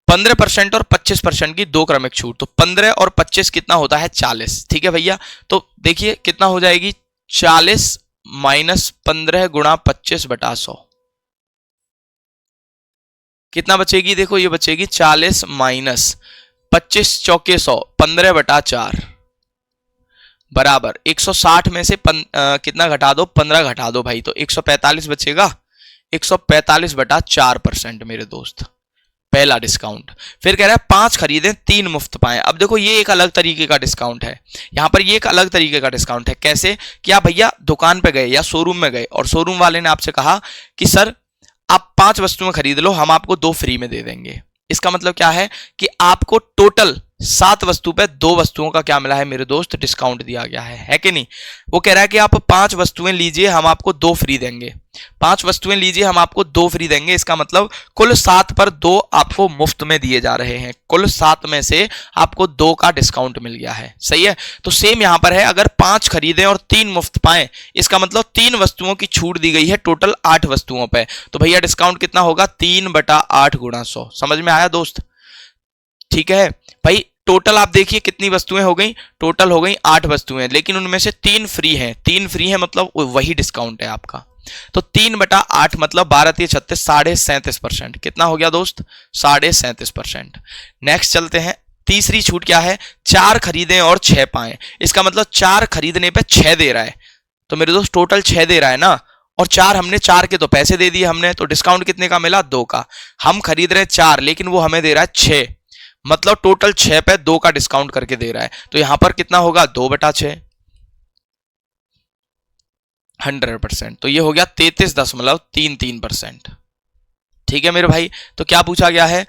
15% और 25% की दो क्रमिक छूट। तो 15 और 25 कितना होता है 40। ठीक है भैया। तो देखिए कितना हो जाएगी 40 माइनस 15 गुणा 25 बटा 100। कितना बचेगी, देखो ये बचेगी 40 माइनस 25 चौके 100, 15 बटा 4 बराबर 160 में से कितना घटा दो 15 घटा दो भाई, तो 145 बचेगा। 145 बटा 4% मेरे दोस्त, पहला डिस्काउंट। फिर कह रहा है 5 खरीदें 3 मुफ्त पाएं। अब देखो ये एक अलग तरीके का डिस्काउंट है। यहां पर ये एक अलग तरीके का डिस्काउंट है। कैसे कि आप भैया दुकान पे गए या शोरूम में गए और शोरूम वाले ने आपसे कहा कि सर आप 5 वस्तुएं खरीद लो, हम आपको 2 फ्री में दे देंगे। इसका मतलब क्या है कि आपको टोटल 7 वस्तु पे 2 वस्तुओं का क्या मिला है मेरे दोस्त डिस्काउंट दिया गया है कि नहीं। वो कह रहा है कि आप 5 वस्तुएं लीजिए हम आपको 2 फ्री देंगे। 5 वस्तुएं लीजिए हम आपको 2 फ्री देंगे। इसका मतलब कुल 7 पर 2 आपको मुफ्त में दिए जा रहे हैं। कुल 7 में से आपको 2 का डिस्काउंट मिल गया है। सही है। तो सेम यहां पर है, अगर 5 खरीदें और 3 मुफ्त पाएं, इसका मतलब 3 वस्तुओं की छूट दी गई है टोटल 8 वस्तुओं पर। तो भैया डिस्काउंट कितना होगा 3 बटा 8 गुणा 100। समझ में आया दोस्त। ठीक है भाई। टोटल आप देखिए कितनी वस्तुएं हो गई, टोटल हो गई 8 वस्तुएं, लेकिन उनमें से 3 फ्री हैं। 3 फ्री है मतलब वही डिस्काउंट है आपका। तो 3/8 मतलब 12×36 37%। कितना हो गया दोस्त? 37%। नेक्स्ट चलते हैं, तीसरी छूट क्या है? 4 खरीदें और 6 पाएं। इसका मतलब 4 खरीदने पे 6 दे रहा है, तो मेरे दोस्त टोटल 6 दे रहा है ना, और 4 हमने 4 के तो पैसे दे दिए हमने, तो डिस्काउंट कितने का मिला? 2 का। हम खरीद रहे हैं 4 लेकिन वो हमें दे रहा है 6, मतलब टोटल 6 पे 2 का डिस्काउंट करके दे रहा है। तो यहां पर कितना होगा? 2/6, 100%। तो ये हो गया 33.33%। ठीक है मेरे भाई। तो क्या पूछा गया है?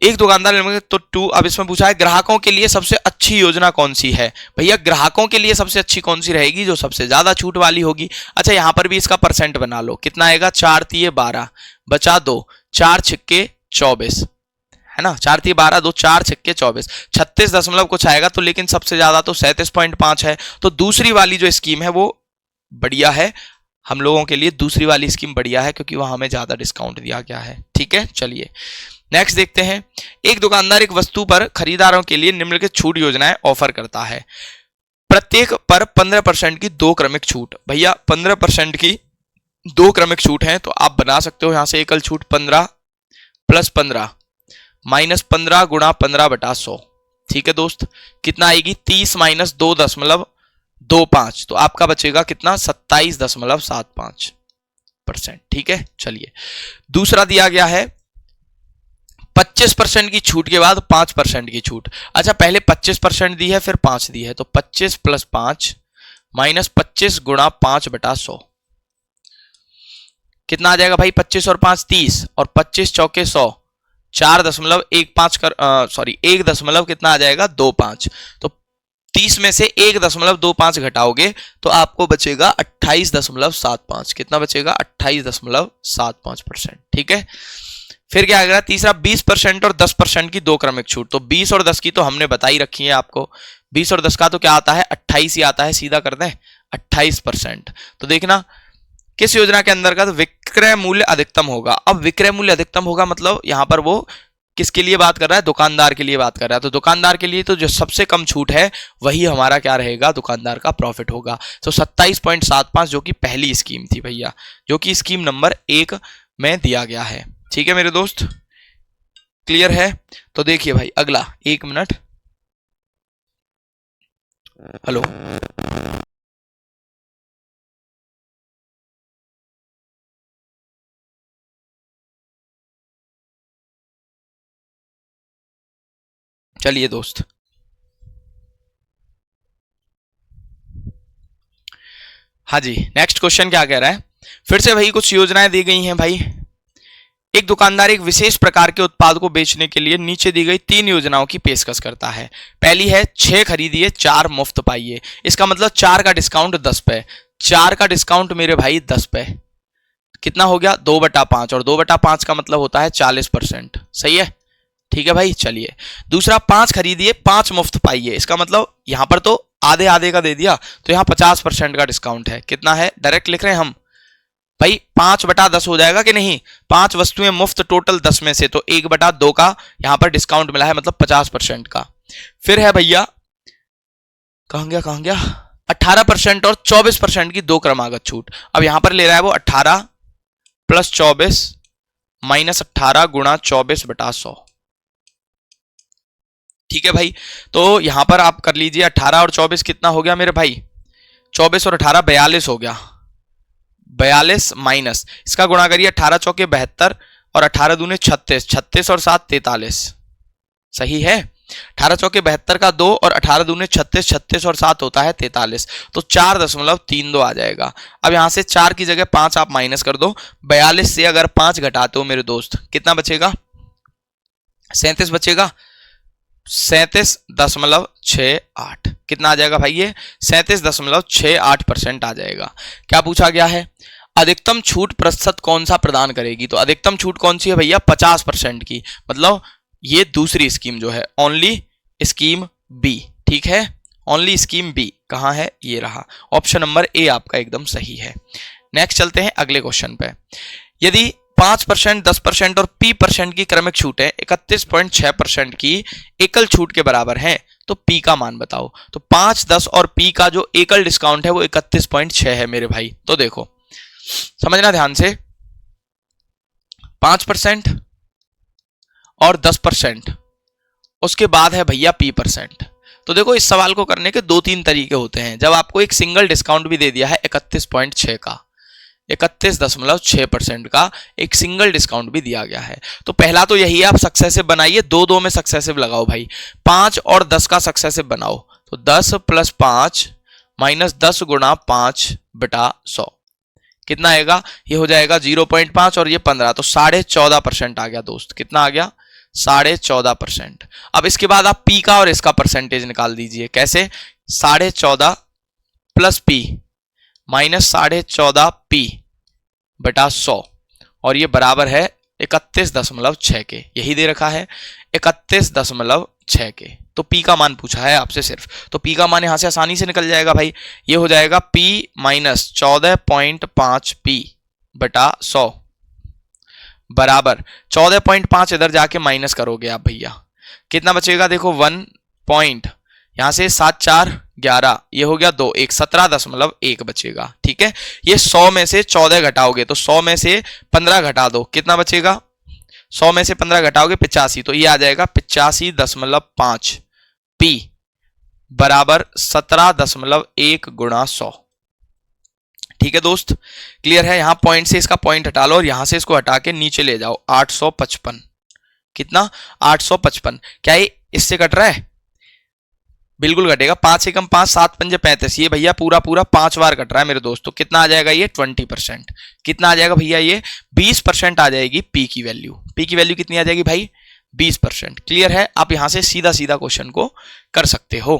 एक दुकानदार तो 2। अब इसमें पूछा है ग्राहकों के लिए सबसे अच्छी योजना कौन सी है। भैया ग्राहकों के लिए सबसे अच्छी कौन सी रहेगी? जो सबसे ज्यादा छूट वाली होगी। अच्छा यहां पर भी इसका परसेंट बना लो, कितना आएगा? 4×3=12, बचा 2, 4×6=24, है ना, 4×3=12, 2 4×6=24, 36 दशमलव कुछ आएगा। तो लेकिन सबसे ज्यादा तो 37.5 है। तो दूसरी वाली जो स्कीम है वो बढ़िया है हम लोगों के लिए, दूसरी वाली स्कीम बढ़िया है क्योंकि वहां हमें ज्यादा डिस्काउंट दिया गया है। ठीक है, चलिए नेक्स्ट देखते हैं। एक दुकानदार एक वस्तु पर खरीदारों के लिए निम्नलिखित छूट योजनाएं ऑफर करता है। प्रत्येक पर 15% की 2 क्रमिक छूट। भैया 15% की 2 क्रमिक छूट है, तो आप बना सकते हो यहां से एकल छूट 15 + 15 -15 × 15/100। ठीक है दोस्त, कितना आएगी? 30 - 2.25, तो आपका बचेगा कितना? 27.75%। ठीक है, चलिए दूसरा दिया गया है 25% की छूट के बाद 5% की छूट। अच्छा पहले 25% दी है फिर 5 दी है, तो 25 + 5 -25 × 5/100 कितना आ जाएगा भाई? 25 और 5 30, और 25 चौके 100, 4.15 कर 1 दशमलव कितना आ जाएगा? 25। तो 30 में से 1.25 घटाओगे तो आपको बचेगा 28.75। कितना बचेगा? 28.75%। ठीक है, फिर क्या आएगा? तीसरा 20% और 10% की 2 क्रमिक छूट। तो 20 और 10 की तो हमने बताई रखी है आपको, 20 और 10 का तो क्या आता है? 28 ही आता है, सीधा कर दें 28%। तो देखना किस योजना के अंतर्गत विक्रय मूल्य अधिकतम होगा। अब विक्रय मूल्य अधिकतम होगा मतलब यहां पर वो किसके लिए बात कर रहा है? दुकानदार के लिए बात कर रहा है। तो दुकानदार के लिए तो जो सबसे कम छूट है वही हमारा क्या रहेगा? दुकानदार का प्रॉफिट होगा। तो 27.75 जो कि पहली स्कीम थी भैया, जो कि स्कीम नंबर 1 में दिया गया है। ठीक है मेरे दोस्त, क्लियर है? तो देखिए भाई अगला, 1 मिनट, हेलो, चलिए दोस्त, हाँ जी नेक्स्ट क्वेश्चन क्या कह रहा है? फिर से भाई कुछ योजनाएं दी गई हैं भाई। एक दुकानदार एक विशेष प्रकार के उत्पाद को बेचने के लिए नीचे दी गई 3 योजनाओं की पेशकश करता है। पहली है 6 खरीदिए 4 मुफ्त पाइए। इसका मतलब 4 का डिस्काउंट 10 पे, 4 का डिस्काउंट मेरे भाई 10 पे, कितना हो गया? 2/5, और 2/5 का मतलब होता है 40%। सही है, ठीक है भाई। चलिए दूसरा 5 खरीदिए 5 मुफ्त पाइए। इसका मतलब यहां पर तो आधे आधे का दे दिया, तो यहां 50% का डिस्काउंट है। कितना है? डायरेक्ट लिख रहे हैं हम भाई, 5/10 हो जाएगा कि नहीं? 5 वस्तुएं मुफ्त, टोटल 10 में से, तो 1/2 का यहां पर डिस्काउंट मिला है, मतलब 50% का। फिर है भैया, कहां गया 18% और 24% की 2 क्रमागत छूट। अब यहां पर ले रहा है वो 18 + 24 -18 × 24/100। ठीक है भाई, तो यहां पर आप कर लीजिए 18 और 24 कितना हो गया मेरे भाई? 24 और 18 42 हो गया, 42 माइनस इसका गुणा करिए, 18 चौके 72 और 18 दूने 36, 36 और 7 43। सही है, 18 चौके 72 का 2 और 18 दूने 36, 36 और 7 होता है 43। तो 4.32 आ जाएगा। अब यहां से 4 की जगह 5 आप माइनस कर दो, 42 से अगर 5 घटाते हो मेरे दोस्त कितना बचेगा? 37 बचेगा, 37.68। कितना आ जाएगा भाई? ये 37.68% आ जाएगा। क्या पूछा गया है? अधिकतम छूट प्रतिशत कौन सा प्रदान करेगी? तो अधिकतम छूट कौन सी है भैया? 50% की, मतलब ये दूसरी स्कीम जो है, ओनली स्कीम बी। ठीक है, ओनली स्कीम बी कहां है? ये रहा, ऑप्शन नंबर ए आपका एकदम सही है। नेक्स्ट चलते हैं अगले क्वेश्चन पे। यदि 5%, 10% और P% की क्रमिक छूटें 31.6% की एकल छूट के बराबर हैं, तो तो पी का मान बताओ। तो 5, 10 और पी का जो एकल डिस्काउंट है वो 31.6 है मेरे भाई। तो देखो समझना ध्यान से, 5% और 10%, उसके बाद है भैया पी परसेंट। तो देखो इस सवाल को करने के 2-3 तरीके होते हैं। जब आपको एक सिंगल डिस्काउंट भी दे दिया है 31.6 का, 31.6% का एक सिंगल डिस्काउंट भी दिया गया है, तो पहला तो यही है, आप सक्सेसिव बनाइए, दो में सक्सेसिव लगाओ भाई। 5 और 10 का सक्सेसिव बनाओ, तो 10 + 5 - 10 × 5 बटा 100 कितना आएगा? ये हो जाएगा 0.5 और ये 15, तो 14.5% आ गया दोस्त। कितना आ गया? 14.5%। अब इसके बाद आप पी का और इसका परसेंटेज निकाल दीजिए। कैसे? 14.5 + पी - 14.5p बटा 100, और ये बराबर है 31.6 के। यही दे रखा है 31.6 के। तो पी का मान पूछा है आपसे सिर्फ, तो पी का मान यहां से आसानी से निकल जाएगा भाई। ये हो जाएगा p - 14.5p बटा 100 बराबर 14.5 इधर जाके माइनस करोगे आप भैया, कितना बचेगा? देखो 1 पॉइंट, यहां से 7 4 11, ये हो गया 2 1 17.1 बचेगा। ठीक है, ये 100 में से 14 घटाओगे तो 100 में से 15 घटा दो, कितना बचेगा? 100 में से 15 घटाओगे 85, तो ये आ जाएगा 85.5 पी बराबर 17.1 × 100। ठीक है दोस्त, क्लियर है? यहां पॉइंट से इसका पॉइंट हटा लो और यहां से इसको हटा के नीचे ले जाओ। 855, कितना? 855। क्या ये इससे कट रहा है? बिल्कुल घटेगा। 5 से कम 5, 7 पंजे 35, ये भैया पूरा 5 बार कट रहा है मेरे दोस्तों। कितना आ जाएगा ये? 20%। कितना आ जाएगा भैया? ये 20% आ जाएगी पी की वैल्यू। पी की वैल्यू कितनी आ जाएगी भाई? 20%। क्लियर है? आप यहां से सीधा सीधा क्वेश्चन को कर सकते हो।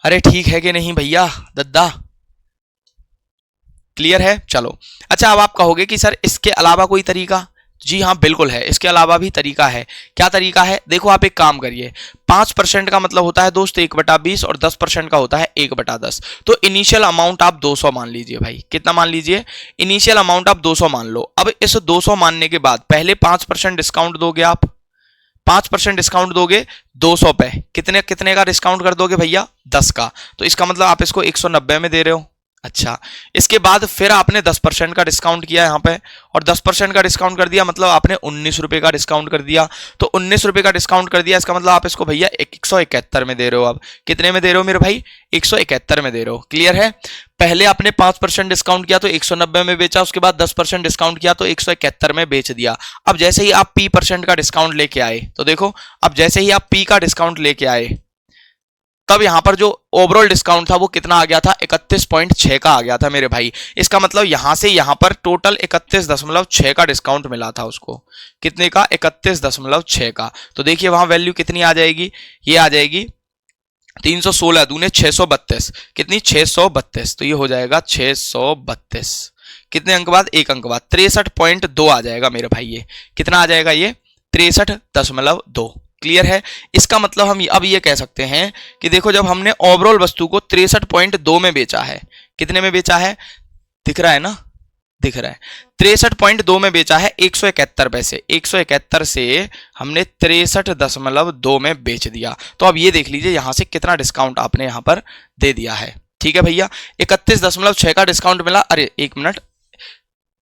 अरे ठीक है कि नहीं भैया दद्दा? क्लियर है? चलो अच्छा, अब आप कहोगे कि सर इसके अलावा कोई तरीका? जी हाँ बिल्कुल है, इसके अलावा भी तरीका है। क्या तरीका है? देखो आप एक काम करिए, 5% का मतलब होता है दोस्त 1/20 और 10% का होता है 1/10। तो इनिशियल अमाउंट आप 200 मान लीजिए भाई। कितना मान लीजिए? इनिशियल अमाउंट आप 200 मान लो। अब इस 200 मानने के बाद पहले 5% डिस्काउंट दोगे आप, 5% डिस्काउंट दोगे 200 पे। कितने कितने का डिस्काउंट कर दोगे भैया? 10 का। तो इसका मतलब आप इसको 190 में दे रहे हो। अच्छा, इसके बाद फिर आपने 10% का डिस्काउंट किया यहाँ पे, और 10% का डिस्काउंट कर दिया, मतलब आपने 19 रुपए का डिस्काउंट कर दिया। तो 19 रुपए का डिस्काउंट कर दिया, इसका मतलब आप इसको भैया 171 में दे रहे हो। अब कितने में दे रहे हो मेरे भाई? 171 में दे रहे हो। क्लियर है? पहले आपने 5% डिस्काउंट किया तो 190 में बेचा, उसके बाद 10% डिस्काउंट किया तो 171 में बेच दिया। अब जैसे ही आप p% का डिस्काउंट लेके आए, तो देखो अब जैसे ही आप p का डिस्काउंट लेके आए, तब यहां पर जो ओवरऑल डिस्काउंट था वो कितना आ गया था? 31.6 का आ गया था मेरे भाई। इसका मतलब यहां से यहां पर टोटल 31.6 का डिस्काउंट मिला था उसको। कितने का? 31.6 का। तो देखिए वहां वैल्यू कितनी आ जाएगी? ये आ जाएगी 316 दूने 632। कितनी? 632। तो ये हो जाएगा 632। कितने अंक बाद? 1 अंक बाद 63.2 आ जाएगा मेरे भाई। ये कितना आ जाएगा? ये 63.2। क्लियर है? इसका मतलब हम अब ये कह सकते हैं कि देखो जब हमने ओवरऑल वस्तु को 63.2 में बेचा है, कितने में बेचा है? दिख रहा है ना? दिख रहा है। 63.2 में बेचा है 171 पैसे। 171 से हमने 63.2 में बेच दिया। तो अब ये देख लीजिए यहां से कितना डिस्काउंट आपने यहां पर दे दिया है। ठीक है भैया, 31.6 का डिस्काउंट मिला। अरे एक मिनट,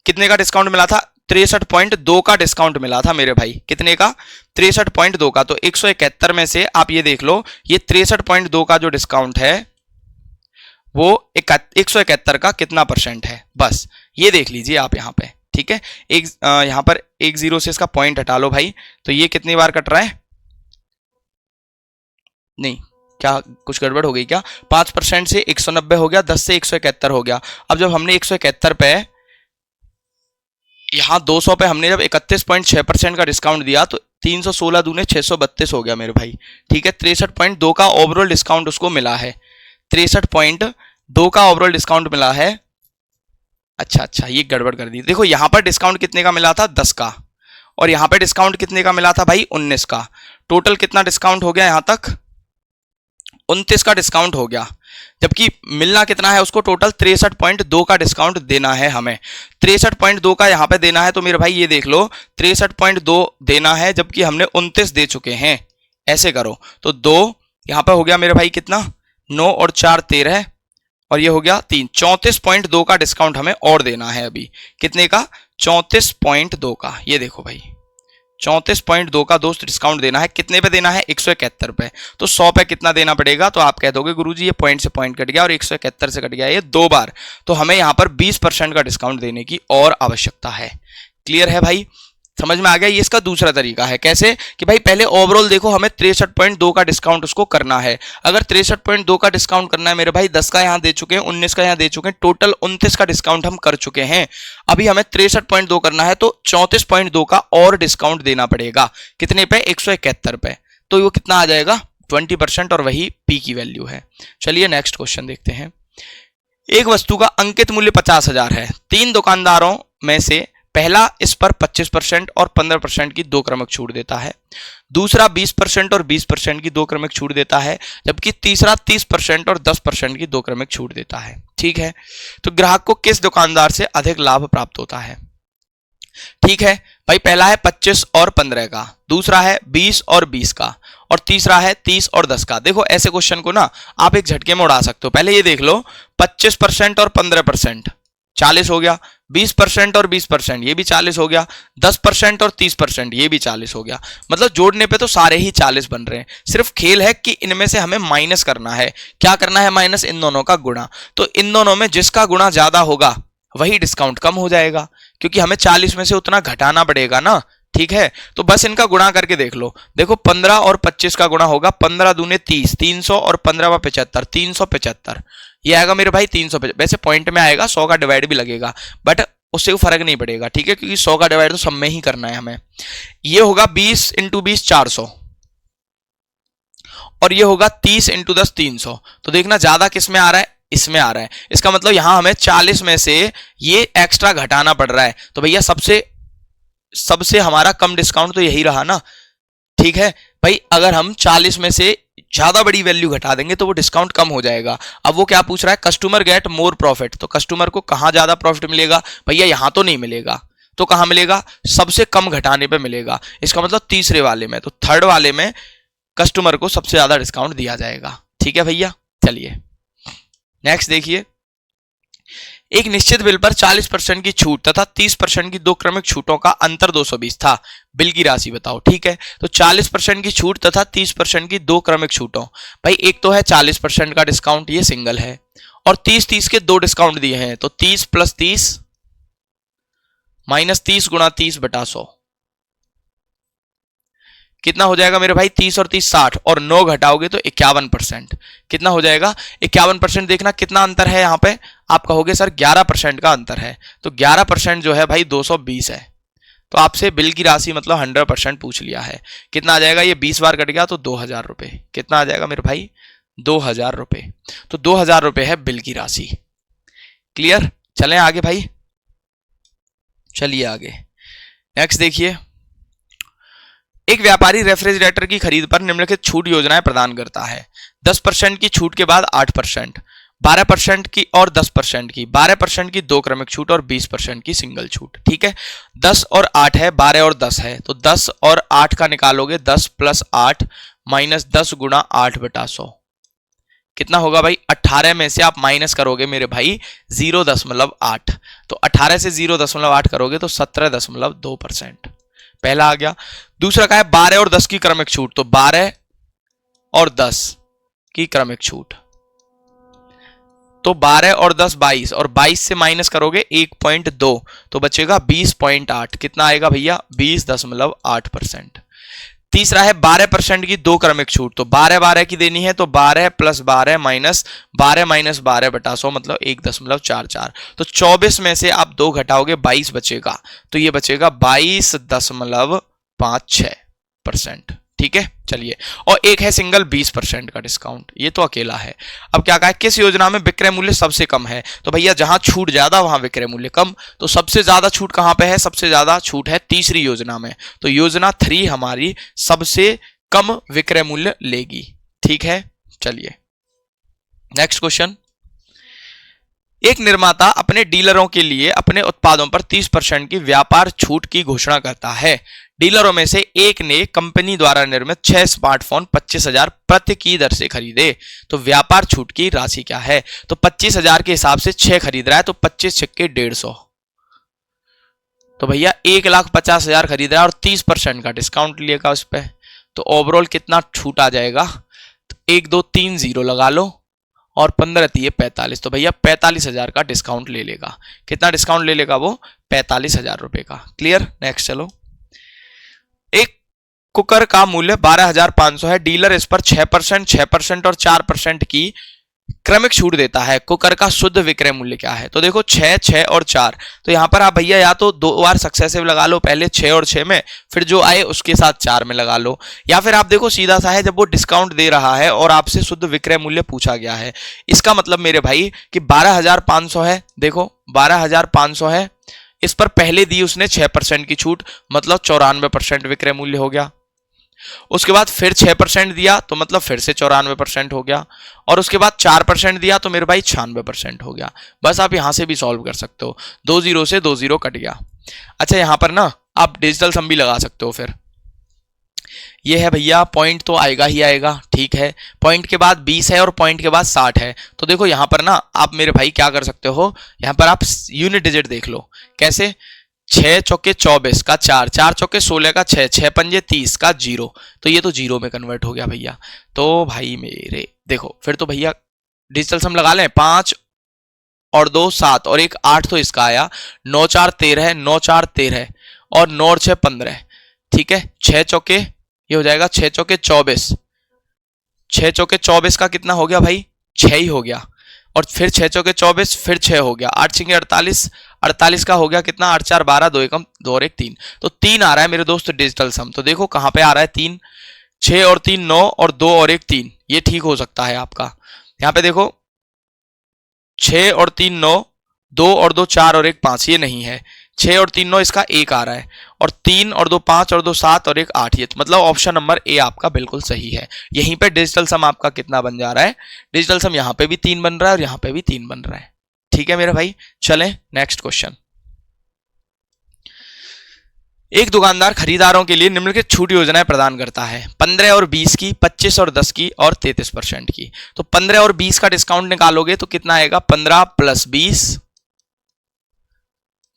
कितने का डिस्काउंट मिला था? 63.2 का डिस्काउंट मिला था मेरे भाई। कितने का? 63.2 का। तो 171 में से आप ये देख लो, ये 63.2 का जो डिस्काउंट है वो 171 का कितना परसेंट है, बस ये देख लीजिए आप यहाँ पे। ठीक है, यहाँ पर 10 से इसका पॉइंट हटा लो भाई, तो ये कितनी बार कट रहा है? नहीं, क्या कुछ गड़बड़ हो गई क्या? 5% से 190 हो गया, 10 से 171 हो गया। अब जब हमने 171 पे, यहाँ 200 पे हमने जब 31.6% का डिस्काउंट दिया तो 316 दूने 632 हो गया मेरे भाई। ठीक है, 63.2 का ओवरऑल डिस्काउंट उसको मिला है। 63.2 का ओवरऑल डिस्काउंट मिला है। अच्छा, ये गड़बड़ कर दी। देखो यहाँ पर डिस्काउंट कितने का मिला था? 10 का, और यहाँ पे डिस्काउंट कितने का मिला था भाई? 19 का। टोटल कितना डिस्काउंट हो गया यहाँ तक? 29 का डिस्काउंट हो गया, जबकि मिलना कितना है उसको? टोटल 63.2 का डिस्काउंट देना है हमें। 63.2 का यहाँ पे देना है, तो मेरे भाई ये देख लो 63.2 देना है, जबकि हमने 29 दे चुके हैं। ऐसे करो तो 2 यहाँ पे हो गया मेरे भाई कितना, 9 और 4 13, और ये हो गया 3, 34.2 का डिस्काउंट हमें और देना है अभी। कितने का, 34.2 का। ये देखो भाई 34.2 का दोस्त डिस्काउंट देना है। कितने पे देना है, 171 पे। तो 100 पे कितना देना पड़ेगा, तो आप कह दोगे गुरुजी ये पॉइंट से पॉइंट कट गया और 171 से कट गया ये 2 बार, तो हमें यहाँ पर 20% का डिस्काउंट देने की और आवश्यकता है। क्लियर है भाई, समझ में आ गया। ये इसका दूसरा तरीका है। कैसे कि भाई पहले ओवरऑल देखो हमें 63.2 का डिस्काउंट उसको करना है। अगर 63.2 का डिस्काउंट करना है मेरे भाई, 10 का यहाँ दे चुके हैं, 19 का यहाँ दे चुके हैं, टोटल 29 का डिस्काउंट हम कर चुके हैं। अभी हमें 63.2 करना है तो 34.2 का और डिस्काउंट देना पड़ेगा। कितने पे, 171 पे। तो वो कितना आ जाएगा, 20%, और वही पी की वैल्यू है। चलिए नेक्स्ट क्वेश्चन देखते हैं। एक वस्तु का अंकित मूल्य 50,000 है। 3 दुकानदारों में से पहला इस पर 25% और 15% की 2 क्रमिक छूट देता है, दूसरा 20% और 20% की 2 क्रमिक छूट देता है, जबकि तीसरा 30% और 10% की 2 क्रमिक छूट देता है। ठीक है, तो ग्राहक को किस दुकानदार से अधिक लाभ प्राप्त होता है। ठीक है भाई, पहला है 25 और 15 का, दूसरा है 20 और 20 का, और तीसरा है 30 और 10 का। देखो ऐसे क्वेश्चन को ना आप एक झटके में उड़ा सकते हो। पहले ये देख लो, 25% और 15% 40 हो गया, 20% और 20% ये भी 40 हो गया, 10% और 30% ये भी 40 हो गया। मतलब जोड़ने पे तो सारे ही 40 बन रहे हैं। सिर्फ खेल है कि इनमें से हमें माइनस करना है। क्या करना है, माइनस इन दोनों का गुणा। तो इन दोनों में जिसका गुणा ज्यादा होगा वही डिस्काउंट कम हो जाएगा, क्योंकि हमें 40 में से उतना घटाना पड़ेगा ना। ठीक है, तो बस इनका गुणा करके देख लो। देखो 15 और 25 का गुणा होगा, 15 दूने 30, 300, और 15 व 75, 375। ये आएगा मेरे भाई 350। वैसे पॉइंट में आएगा, 100 का डिवाइड भी लगेगा, बट उससे फर्क नहीं पड़ेगा। ठीक है, क्योंकि 100 का डिवाइड तो सब में ही करना है हमें। ये होगा 20 × 20 400, और ये होगा 30 × 10 300। तो देखना ज्यादा किस में आ रहा है, इसमें आ रहा है। इसका मतलब यहां हमें 40 में से ये एक्स्ट्रा घटाना पड़ रहा है। तो भैया सबसे हमारा कम डिस्काउंट तो यही रहा ना। ठीक है भाई, अगर हम 40 में से ज्यादा बड़ी वैल्यू घटा देंगे तो वो डिस्काउंट कम हो जाएगा। अब वो क्या पूछ रहा है, कस्टमर गेट मोर प्रॉफिट। तो कस्टमर को कहां ज्यादा प्रॉफिट मिलेगा, भैया यहां तो नहीं मिलेगा, तो कहां मिलेगा, सबसे कम घटाने पे मिलेगा। इसका मतलब तीसरे वाले में, तो थर्ड वाले में कस्टमर को सबसे ज्यादा डिस्काउंट दिया जाएगा। ठीक है भैया, चलिए नेक्स्ट देखिए। एक निश्चित बिल पर 40% की छूट तथा 30% की 2 क्रमिक छूटों का अंतर 220 था। बिल की राशि बताओ। ठीक है, तो 40% की छूट तथा 30% की 2 क्रमिक छूटों, भाई एक तो है 40% का डिस्काउंट, ये सिंगल है, और 30 के 2 डिस्काउंट दिए हैं। तो 30 + 30 - 30 × 30/100 कितना हो जाएगा मेरे भाई, 30 और 30 60, और 9 घटाओगे तो 51%। कितना हो जाएगा, 51%। देखना कितना अंतर है यहाँ पे, आप कहोगे सर 11% का अंतर है। तो 11% जो है भाई 220 है। तो आपसे बिल की राशि मतलब 100% पूछ लिया है। कितना आ जाएगा, ये 20 बार कट गया तो 2000 रुपए। कितना आ जाएगा मेरे भाई, 2000 रुपए। तो 2000 रुपए है बिल की राशि। क्लियर, चलें आगे भाई, चलिए आगे नेक्स्ट देखिए। एक व्यापारी रेफ्रिजरेटर की खरीद पर निम्नलिखित छूट योजनाएं प्रदान करता है। 10% की छूट के बाद 8%, 12% की और 10% की, 12% की 2 क्रमिक छूट और 20% की सिंगल छूट। ठीक है, 10 और 8 है, 12 और 10 है, तो 10 और 8 का निकालोगे, 10 + 8 - 10 × 8/100 कितना होगा भाई, 18 में से आप माइनस करोगे मेरे भाई 0.8, तो 18 से 0.8 करोगे तो 17.2%। पहला आ गया। दूसरा का है 12 और 10 की क्रमिक छूट, तो 12 और 10 की क्रमिक छूट, तो 12 और 10 22, और 22 से माइनस करोगे 1.2 तो बचेगा 20.8। कितना आएगा भैया, 20.8%। तीसरा है 12% की 2 क्रमिक छूट, तो 12 की देनी है, तो 12 + 12 - 12 - 12/100 मतलब 1.44। तो 24 में से आप 2 घटाओगे 22 बचेगा, तो ये बचेगा 22.56%। ठीक है, चलिए। और एक है सिंगल 20% का डिस्काउंट, ये तो अकेला है। अब क्या कहा है, किस योजना में विक्रय मूल्य सबसे कम है। तो भैया जहां छूट ज्यादा वहां विक्रय मूल्य कम। तो सबसे ज्यादा छूट कहां पे है, सबसे ज्यादा छूट है तीसरी योजना में। तो योजना 3 हमारी सबसे कम विक्रय मूल्य लेगी। ठीक है, चलिए नेक्स्ट क्वेश्चन। एक निर्माता अपने डीलरों के लिए अपने उत्पादों पर 30% की व्यापार छूट की घोषणा करता है। डीलरों में से एक ने कंपनी द्वारा निर्मित 6 स्मार्टफोन 25,000 प्रति की दर से खरीदे, तो व्यापार छूट की राशि क्या है? तो 25,000 के हिसाब से 6 खरीद रहा है, तो 25 छक्के 150, तो भैया 1,50,000 खरीद रहा है और 30% का डिस्काउंट लिएगा उस पर, तो ओवरऑल कितना छूट आ जाएगा? तो 1 2 3 0 लगा लो और 15 3 45, तो भैया 45,000 का डिस्काउंट ले लेगा। कितना डिस्काउंट ले लेगा वो? 45,000 रुपए का। क्लियर? नेक्स्ट चलो। एक कुकर का मूल्य 12,500 है, डीलर इस पर 6%, 6% और 4% की क्रमिक छूट देता है। कुकर का शुद्ध विक्रय मूल्य क्या है? तो देखो 6, 6 और 4, तो यहां पर आप भैया या तो 2 बार सक्सेसिव लगा लो, पहले 6 और 6 में, फिर जो आए उसके साथ 4 में लगा लो, या फिर आप देखो सीधा सा है, जब वो डिस्काउंट दे रहा है और आपसे शुद्ध विक्रय मूल्य पूछा गया है, इसका मतलब मेरे भाई कि 12,500 है, देखो 12,500 है, इस पर पहले दी उसने 6% की छूट, मतलब 94% विक्रय मूल्य हो गया। उसके बाद फिर 6% दिया, तो मतलब फिर से 94% हो गया, और उसके बाद 4% दिया, तो मेरे भाई 96% हो गया। बस आप यहां से भी सॉल्व कर सकते हो, 2 0 से 2 0 कट गया। अच्छा, यहां पर ना आप डिजिटल सम भी लगा सकते हो। फिर ये है भैया, पॉइंट तो आएगा ही आएगा, ठीक है, पॉइंट के बाद 20 है और पॉइंट के बाद 60 है, तो देखो यहां पर ना आप मेरे भाई क्या कर सकते हो, यहां पर आप यूनिट डिजिट देख लो। कैसे? 6 चौके 24 का 4, 4 चौके 16 का 6, 6 पंजे 30 का 0, तो ये तो 0 में कन्वर्ट हो गया भैया। तो भाई मेरे देखो, फिर तो भैया डिजिटल सम लगा लें, 5 और 2 7 और 1 8, तो इसका आया 9 4 13, 9 4 13 और 9 और 6 15, ठीक है। 6 चौके ये हो जाएगा 6 चौके 24, 6 चौके 24 का कितना हो गया भाई? 6 ही हो गया, और फिर 6 चौके 24, फिर 6 हो गया, 8 6 48, 48 का हो गया कितना? 8 4 12, 2 1 2 और 1 3, तो 3 आ रहा है मेरे दोस्त डिजिटल सम। तो देखो कहां पे आ रहा है 3, 6 और 3 9 और 2 और 1 3, ये ठीक हो सकता है आपका। यहां पे देखो 6 और 3 9, 2 और 2 4 और 1 5, ये नहीं है। 6 और 3 9, इसका 1 आ रहा है, और 3 और 2 5 और 2 7 और 1 8, ये तो मतलब ऑप्शन नंबर ए आपका बिल्कुल सही है। यहीं पे डिजिटल सम आपका कितना बन जा रहा है? डिजिटल सम यहां पे भी 3 बन रहा है और यहां पे भी 3 बन रहा है, ठीक है मेरे भाई। चलें नेक्स्ट क्वेश्चन। एक दुकानदार खरीदारों के लिए निम्नलिखित छूट योजनाएं प्रदान करता है, 15 और 20 की, 25 और 10 की और 33% की। तो 15 और 20 का डिस्काउंट निकालोगे तो कितना आएगा? 15 प्लस 20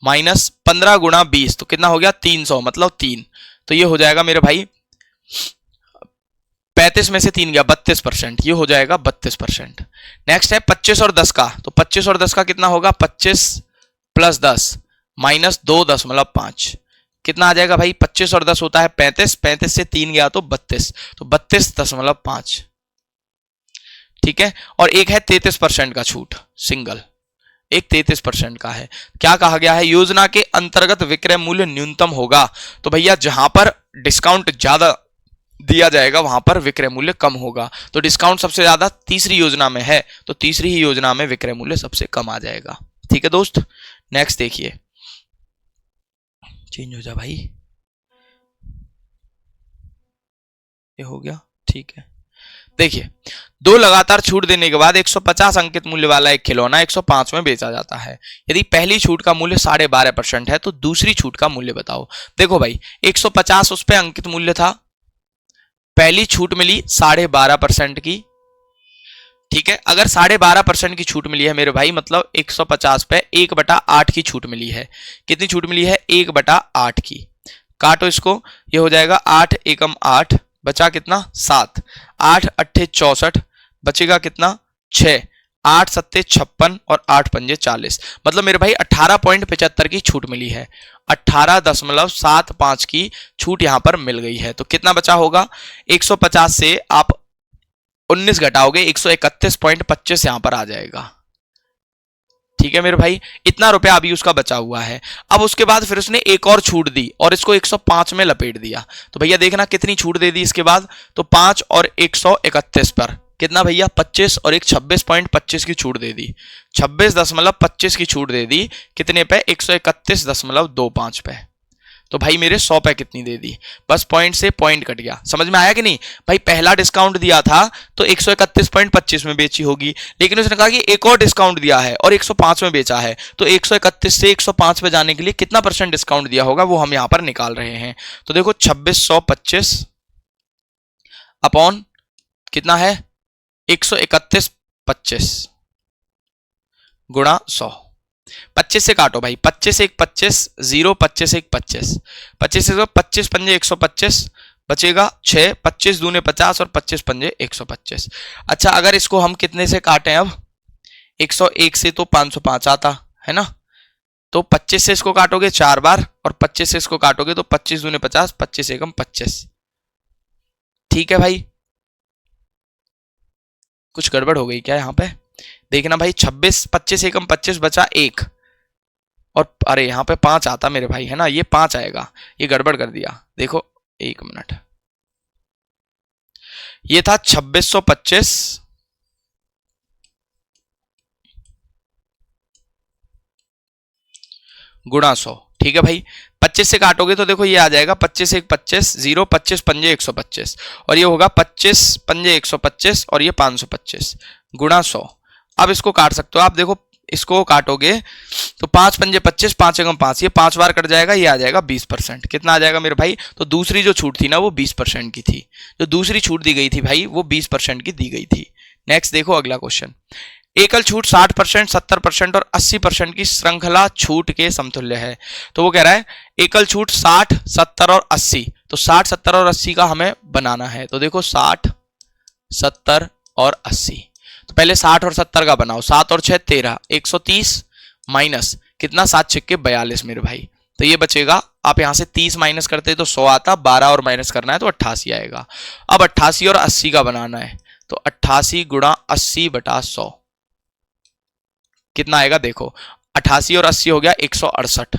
माइनस 15 गुणा 20, तो कितना हो गया? 300, मतलब 3, तो ये हो जाएगा मेरे भाई 35 में से 3 गया 32%, ये हो जाएगा 32%। नेक्स्ट है 25 और 10 का, तो 25 और 10 का कितना होगा? 25 प्लस 10 माइनस 2.5, कितना आ जाएगा भाई? 25 और 10 होता है 35, 35 से 3 गया तो 32, तो 32.5, ठीक है। और एक है 33% का छूट, सिंगल, एक 33% का है। क्या कहा गया है? योजना के अंतर्गत विक्रय मूल्य न्यूनतम होगा, तो भैया जहां पर डिस्काउंट ज्यादा दिया जाएगा वहां पर विक्रय मूल्य कम होगा, तो डिस्काउंट सबसे ज्यादा तीसरी योजना में है, तो तीसरी ही योजना में विक्रय मूल्य सबसे कम आ जाएगा, ठीक है दोस्त। नेक्स्ट देखिए, चेंज हो जा भाई, ये हो गया, ठीक है। देखिए, 2 लगातार छूट देने के बाद 150 अंकित मूल्य वाला एक खिलौना 105 में बेचा जाता है। यदि पहली छूट का मूल्य 12.5% है तो दूसरी छूट का मूल्य बताओ। देखो भाई 150 उस पे अंकित मूल्य था, पहली छूट मिली 12.5% की, ठीक है। अगर 12.5% की छूट मिली है मेरे भाई, मतलब 150 पे 1/8 की छूट मिली है। कितनी छूट मिली है? 1/8 की। काटो इसको, ये हो जाएगा 8 एकम 8, बचा कितना? 7, 8 अट्ठे 64, बचेगा कितना? 6, 8 सत्ते 56 और 8 पंजे 40, मतलब मेरे भाई 18.75 की छूट मिली है। 18.75 की छूट यहां पर मिल गई है, तो कितना बचा होगा? 150 से आप 19 घटाओगे, 131.25 यहां पर आ जाएगा, ठीक है मेरे भाई। इतना रुपया अभी उसका बचा हुआ है। अब उसके बाद फिर उसने एक और छूट दी और इसको 105 में लपेट दिया, तो भैया देखना कितनी छूट दे दी इसके बाद, तो 5 और 131 पर कितना भैया? 25 और एक 26.25 की छूट दे दी, 26.25 की छूट दे दी, कितने पे? 131.25 पे। तो भाई मेरे 100 पे कितनी दे दी, बस पॉइंट से पॉइंट कट गया। समझ में आया कि नहीं भाई? पहला डिस्काउंट दिया था तो 131.25 में बेची होगी, लेकिन उसने कहा कि एक और डिस्काउंट दिया है और 105 में बेचा है, तो 131 से 105 पे जाने के लिए कितना परसेंट डिस्काउंट दिया होगा वो हम यहां पर निकाल रहे हैं। तो देखो 2625 अपॉन कितना है 131.25 गुणा 100। 25 से काटो भाई, 25 एक 25, 0 25 एक 25, 25 से 25 पंजे 125 बचेगा 6, 25 दूने 50 और 25 पंजे 125। अच्छा अगर इसको हम कितने से काटें, अब 101 से तो 505 आता है ना, तो 25 से इसको काटोगे 4 बार और 25 से इसको काटोगे तो 25 दूने 50, 25 एकम 25। ठीक है भाई, कुछ गड़बड़ हो गई क्या यहाँ पे? देखना भाई 26 25 एकम 25 बचा 1 और अरे यहाँ पे 5 आता मेरे भाई, है ना, ये 5 आएगा, ये गड़बड़ कर दिया। देखो 1 मिनट, ये था 2625 गुणा 100। ठीक है भाई, 25 से काटोगे तो देखो ये आ जाएगा 25 एक 25, 0 25 पंजे 125 और ये होगा 25 पंजे 125 और ये 525 गुणा 100। अब इसको काट सकते हो आप, देखो इसको काटोगे तो 5 पंजे 25, 5 एकम 5, ये 5 बार कट जाएगा, ये आ जाएगा 20%। कितना आ जाएगा मेरे भाई? तो दूसरी जो छूट थी ना वो 20% की थी, जो दूसरी छूट दी गई थी भाई वो 20% की दी गई थी। नेक्स्ट देखो अगला क्वेश्चन, एकल छूट 60%, 70% और 80% की श्रृंखला छूट के समतुल्य है। तो वो कह रहा है एकल छूट 60, 70 और 80, तो 60, 70 और 80 का हमें बनाना है। तो देखो 60, 70 और 80, तो पहले 60 और 70 का बनाओ, 7 और 6 13, 130 माइनस कितना 7 छिक्के 42 मेरे भाई, तो ये बचेगा, आप यहां से 30 माइनस करते तो 100 आता, 12 और माइनस करना है तो 88 आएगा। अब 88 और 80 का बनाना है, तो 88 गुणा 80 बटा 100 कितना आएगा? देखो 88 और 80 हो गया 168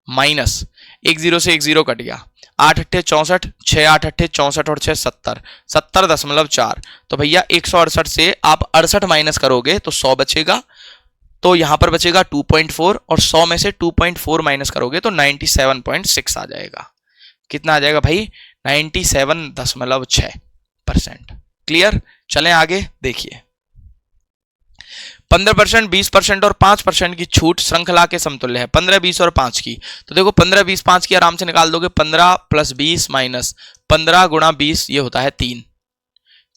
माइनस 1 0 से 1 0 कट गया, 8 अट्ठे 64, 6 8 अट्ठे 64 और 6 70, 70.4। तो भैया 168 से आप 68 माइनस करोगे तो 100 बचेगा, तो यहां पर बचेगा 2.4 और 100 में से 2.4 माइनस करोगे तो 97.6 आ जाएगा। कितना आ जाएगा भाई? 97.6%। क्लियर? चलें आगे, देखिए 15%, 20% और 5% की छूट श्रृंखला के समतुल्य है, 15 20 और 5 की। तो देखो 15 20 5 की आराम से निकाल दोगे, 15 प्लस 20 माइनस 15 गुणा 20 ये होता है 3,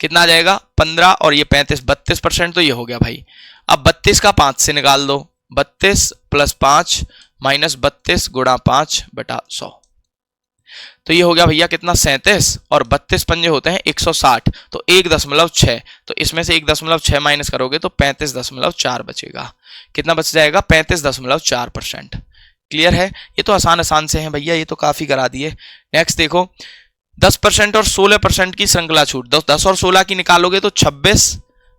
कितना आ जाएगा? 15 और ये 35, 32%, तो ये हो गया भाई। अब 32 का 5 से निकाल दो, 32 प्लस 5 माइनस 32 गुणा 5 बटा 100, तो ये हो गया भैया कितना? 37 और 32 पंजे होते हैं 160, तो 1.6, तो इसमें से 1.6 माइनस करोगे तो 35.4 बचेगा। कितना बच जाएगा? 35.4%। क्लियर है? ये तो आसान आसान से है भैया, ये तो काफी करा दिए। नेक्स्ट देखो 10% और 16% की श्रृंखला छूट, 10 और 16 की निकालोगे तो 26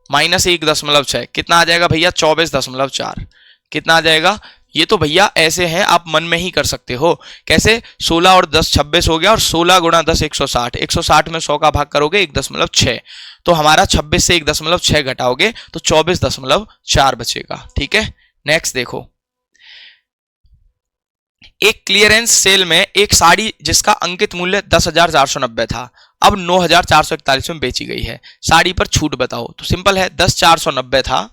माइनस 1.6 कितना आ जाएगा भैया? 24.4। कितना आ जाएगा? ये तो भैया ऐसे हैं, आप मन में ही कर सकते हो। कैसे? 16 और 10 26 हो गया, और 16 गुणा 10 160, 160 में 100 का भाग करोगे 1.6, तो हमारा 26 से 1.6 घटाओगे तो 24.4 बचेगा। ठीक है, नेक्स्ट देखो, एक क्लियरेंस सेल में एक साड़ी जिसका अंकित मूल्य 10,490 था, अब 9,441 में बेची गई है, साड़ी पर छूट बताओ। तो सिंपल है, 10,490 था,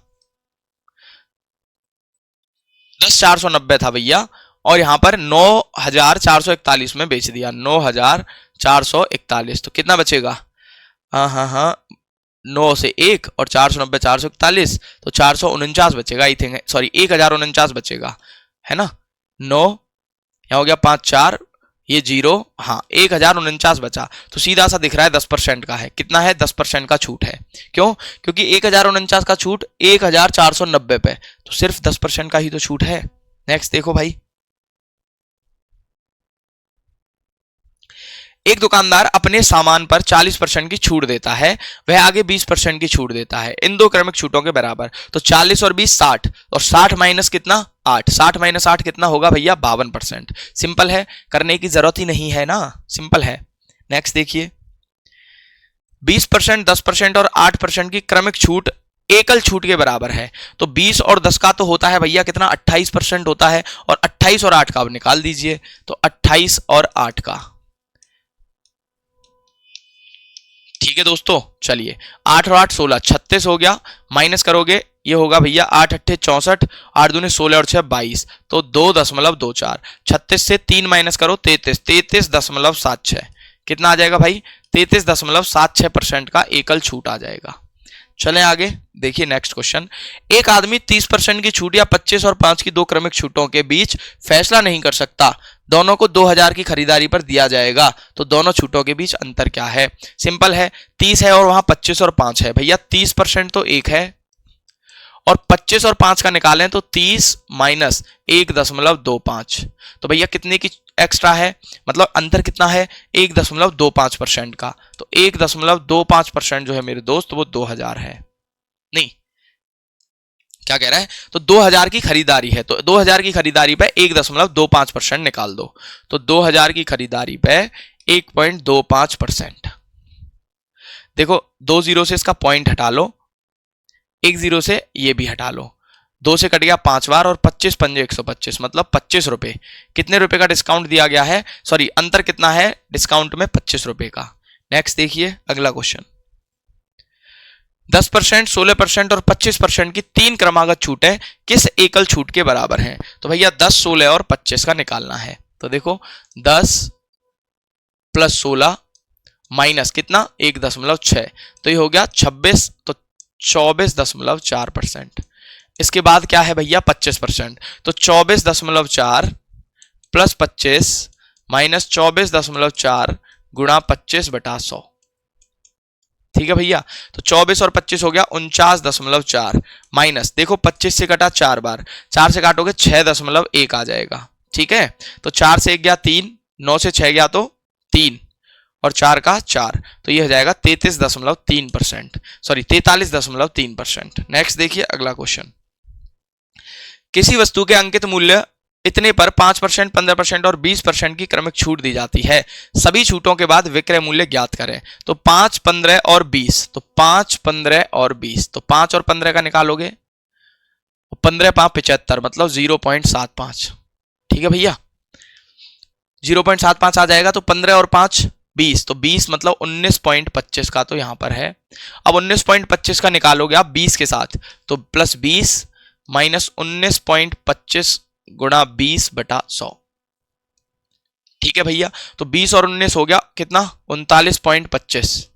10,490 था भैया, और यहां पर 9,441 में बेच दिया, 9,441, तो कितना बचेगा? हाँ 9 से 1 और 490 441, तो 449 बचेगा, आई थिंक, सॉरी 1,049 बचेगा, है ना। 9 यहाँ हो गया 5 4, ये 0, हाँ 1,049 बचा, तो सीधा सा दिख रहा है 10% का है। कितना है? 10% का छूट है। क्यों? क्योंकि 1,049 का छूट 1,490 पे, तो सिर्फ 10% का ही तो छूट है। नेक्स्ट देखो भाई, एक दुकानदार अपने सामान पर 40% की छूट देता है, वह आगे 20% की छूट देता है, इन दो क्रमिक छूटों के बराबर। तो 40 और 20 60, और 60 माइनस कितना? 8, 60 माइनस 8 कितना होगा भैया? 52%। सिंपल है, करने की जरूरत ही नहीं है ना, सिंपल है। नेक्स्ट देखिए, 20%, 10% और 8% की क्रमिक छूट एकल छूट के बराबर है। तो 20 और 10 का तो होता है भैया कितना, 28% होता है, और 28 और 8 का अब निकाल दीजिए, तो 28 और 8 का, ठीक है दोस्तों। चलिए 8 और 8 16, 36 हो गया, माइनस करोगे ये होगा भैया 8 अट्ठे 64, 8 दूने 16 और 6 22, तो 2.24। 36 से 3 माइनस करो 33, 33.76, कितना आ जाएगा भाई, 33.76% का एकल छूट आ जाएगा। चलें आगे, देखिए नेक्स्ट क्वेश्चन। एक आदमी 30% की छूट या 25 और 5 की दो क्रमिक छूटों के बीच फैसला नहीं कर सकता, दोनों को 2000 की खरीदारी पर दिया जाएगा, तो दोनों छूटों के बीच अंतर क्या है। सिंपल है, 30 है और वहां 25 और 5 है भैया, 30% तो एक है, और 25 और 5 का निकालें तो 30 माइनस 1.25, तो भैया कितने की एक्स्ट्रा है, मतलब अंतर कितना है, 1.25% का, तो 1.25% जो है मेरे दोस्त वो 2000 है। नहीं, क्या कह रहा है, तो 2000 की खरीदारी है, तो 2000 की खरीदारी पे 1.25% निकाल दो, तो 2000 की खरीदारी पे 1.25%। देखो 2 जीरो से इसका पॉइंट हटा लो, 1 जीरो से ये भी हटा लो, 2 से कट गया 5 बार, और 25 पंजे 125, मतलब 25 रुपए। कितने रुपए का डिस्काउंट दिया गया है, सॉरी अंतर कितना है डिस्काउंट में, 25 रुपए का। नेक्स्ट देखिए अगला क्वेश्चन। 10%, 16% और 25% की 3 क्रमागत छूटें किस एकल छूट के बराबर हैं। तो भैया 10, 16 और 25 का निकालना है। तो देखो 10 प्लस 16 माइनस कितना 1.6, तो ये हो गया 26, तो 24.4%। इसके बाद क्या है भैया 25%, तो 24.4 प्लस 25 माइनस 24.4 गुणा 25/100, ठीक है भैया। तो 24 और 25 हो गया 49.4, माइनस देखो 25 से कटा 4 बार, 4 से काटोगे 6.1 आ जाएगा, ठीक है। तो 4 से 1 गया 3, 9 से 6 गया तो 3, और 4 का 4, तो ये हो जाएगा 33.3%, सॉरी 43.3%। नेक्स्ट देखिए अगला क्वेश्चन। किसी वस्तु के अंकित मूल्य इतने पर 5%, 15% और 20% की क्रमिक छूट दी जाती है, सभी छूटों के बाद विक्रय मूल्य ज्ञात करें। तो 5, 15 और 20, तो 5, 15 और 20, तो 5 और 15 का निकालोगे, 15 5 75, मतलब 0.75, ठीक है भैया, 0.75 आ जाएगा। तो 15 और 5 20, तो 20 मतलब 19.25 का तो यहां पर है। अब 19.25 का निकालोगे आप 20 के साथ, तो प्लस 20 माइनस 19.25 गुणा 20/100, ठीक है भैया। तो 20 और 19 हो गया कितना 39.25,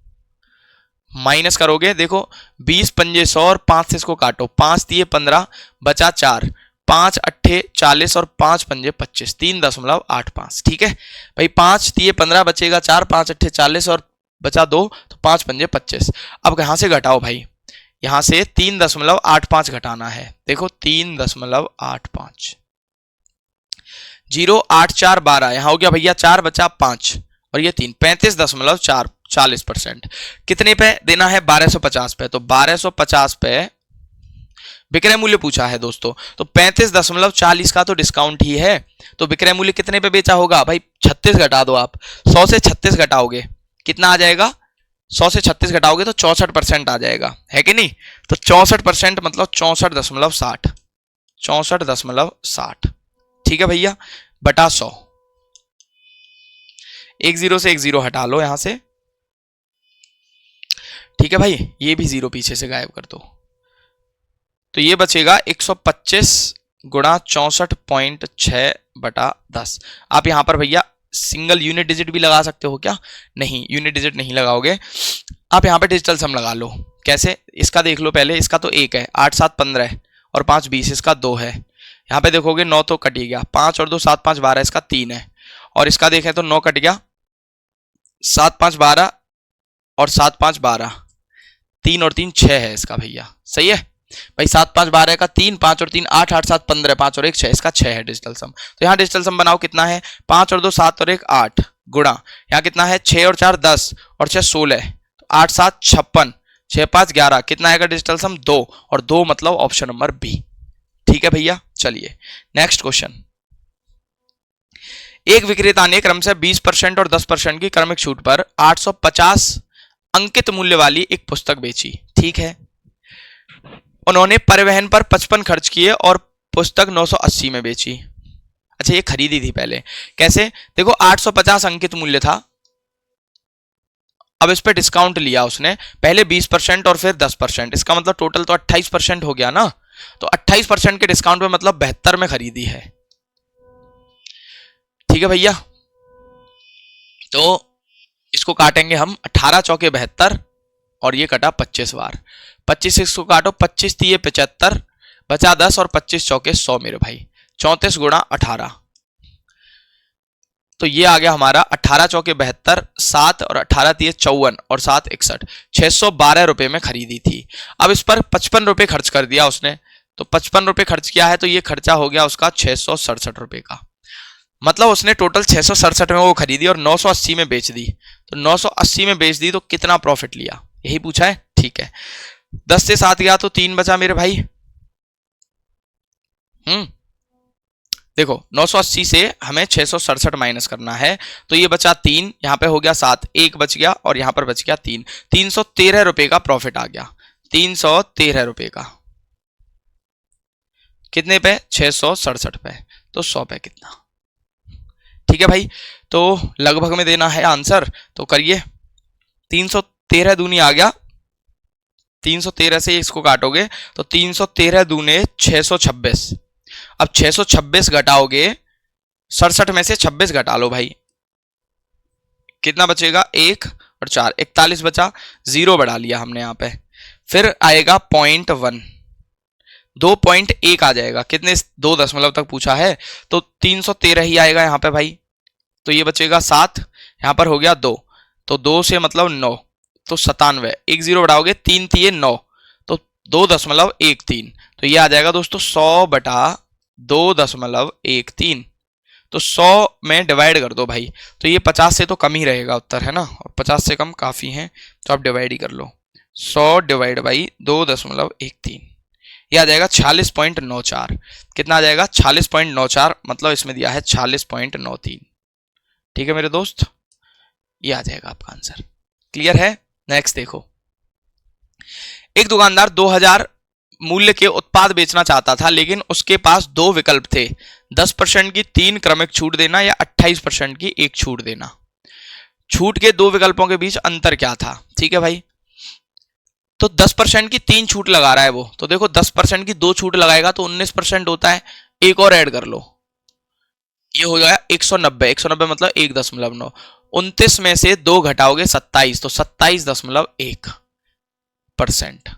माइनस करोगे देखो 20 पंजे 100 और 5 से इसको काटो, 5 दिए 15 बचा 4, 5 अट्ठे 40 और 5 पंजे 25, 3.85, ठीक है भाई। 5 दिए 15 बचेगा 4, 5 अट्ठे 40 और बचा 2, तो 5 पंजे 25। अब यहां से घटाओ भाई, यहां से 3.85 घटाना है, देखो 3.85, 0 8 4 12, यहां हो गया भैया 4 बचा 5 और ये 3, 35.4, 40%। कितने पे देना है 1250 पे, तो 1250 पे विक्रय मूल्य पूछा है दोस्तों, तो 35.40 का तो डिस्काउंट ही है, तो विक्रय मूल्य कितने पे बेचा होगा भाई, 36 घटा दो आप, 100 से 36 घटाओगे कितना आ जाएगा, 100 से 36 घटाओगे तो 64% आ जाएगा, है कि नहीं। तो 64% मतलब 64.60, 64.60, ठीक है भैया, बटा 100। 1 0 से 1 0 हटा लो यहां से, ठीक है भाई, ये भी 0 पीछे से गायब कर दो, तो ये बचेगा 125 गुणा 64.6/10। आप यहां पर भैया सिंगल यूनिट डिजिट भी लगा सकते हो क्या, नहीं यूनिट डिजिट नहीं लगाओगे, आप यहां पे डिजिटल सम लगा लो। कैसे, इसका देख लो पहले, इसका तो 1 है, 8 7 15 और 5 20, इसका 2 है, यहां पे देखोगे 9 तो कट ही गया, 5 और 2 7 5 12, इसका 3 है, और इसका देखें तो 9 कट गया, 7 5 12 और 7 5 12, 3 और 3 6 है इसका भैया, सही है भाई। 7 5 12 का 3, 5 और 3 8, 8 7 15, 5 और 1 6, इसका 6 है डिजिटल सम। तो यहाँ डिजिटल सम बनाओ, कितना है 5 और 2 7 और 1 8 गुणा, यहाँ कितना है 6 और 4 10 और 6 16, 8 7 56, 6 5 11, कितना आएगा डिजिटल सम 2, और 2 मतलब ऑप्शन नंबर बी, ठीक है भैया। चलिए नेक्स्ट क्वेश्चन। एक विक्रेता ने क्रमशः 20% और 10% की क्रमिक छूट पर 850 अंकित मूल्य वाली एक पुस्तक बेची, ठीक है। उन्होंने परिवहन पर 55 खर्च किए और पुस्तक 980 में बेची। अच्छा, ये खरीदी थी पहले। कैसे? देखो 850 अंकित मूल्य था, अब इस पे डिस्काउंट लिया उसने, पहले 20% और फिर 10%, इसका मतलब टोटल तो 28% हो गया ना। तो 28% के डिस्काउंट पे मतलब 72 में खरीदी है। ठीक है भैया, तो इसको काटेंगे हम, 18 चौके 72 और ये कटा 25 बार, 25 इसको काटो, 25 दिए 75, बचा 10 और 25 चौके 100 मेरे भाई, 34 गुणा 18, तो ये आ गया हमारा 18 चौके 72, 7 और 18 दिए 54 और 7 61, 612 रुपए में खरीदी थी। अब इस पर 55 रुपए खर्च कर दिया उसने, तो 55 रुपए खर्च किया है तो ये खर्चा हो गया उसका 667 रुपए का। मतलब उसने टोटल 667 में वो खरीदी और 980 में बेच दी। तो 980 में बेच दी तो कितना प्रॉफिट लिया, यही पूछा है। ठीक है, 10 से 7 गया तो 3 बचा मेरे भाई। देखो 980 से हमें 667 माइनस करना है, तो ये बचा 3, यहां पे हो गया 7, 1 बच गया और यहां पर बच गया 3, 313 रुपए का प्रॉफिट आ गया। 313 रुपए का कितने पे? 667 पे, तो 100 पे कितना। ठीक है भाई, तो लगभग में देना है आंसर, तो करिए। 313 दूनी आ गया, 313 से इसको काटोगे तो 313 दूने 626। अब 626 घटाओगे 67 में से 26 घटा लो भाई, कितना बचेगा? 1 और 4, 41 बचा, 0 बढ़ा लिया हमने यहाँ पे। फिर आएगा 0.1, 2.1 आ जाएगा, कितने 2 दशमलव तक पूछा है तो 313 ही आएगा यहाँ पे भाई। तो ये बचेगा 7, यहाँ पर हो गया 2, तो 2 से मतलब 9, तो 97, 1 0 बढ़ाओगे 3 3 9, तो 2.13, तो ये आ जाएगा दोस्तों 100 बटा 2.13, तो 100 में डिवाइड कर दो भाई, तो ये 50 से तो कम ही रहेगा उत्तर, है ना, और 50 से कम काफी है, तो आप डिवाइड ही कर लो। 100 डिवाइड बाई 2.13, ये आ जाएगा 46.94। कितना आ जाएगा? 46.94, मतलब इसमें दिया है 46.93। ठीक है मेरे दोस्त, ये आ जाएगा आपका आंसर। क्लियर है? नेक्स्ट देखो, एक दुकानदार 2000 मूल्य के उत्पाद बेचना चाहता था, लेकिन उसके पास 2 विकल्प थे, 10% की 3 क्रमिक छूट देना या 28% की 1 छूट देना। छूट के 2 विकल्पों के बीच अंतर क्या था? ठीक है भाई, तो 10% की 3 छूट लगा रहा है वो, तो देखो 10% की 2 छूट लगाएगा तो 19% होता है, एक और ऐड कर लो, ये हो गया 190, 190 मतलब 1.9, 29 में से 2 घटाओगे 27, तो 27.1%।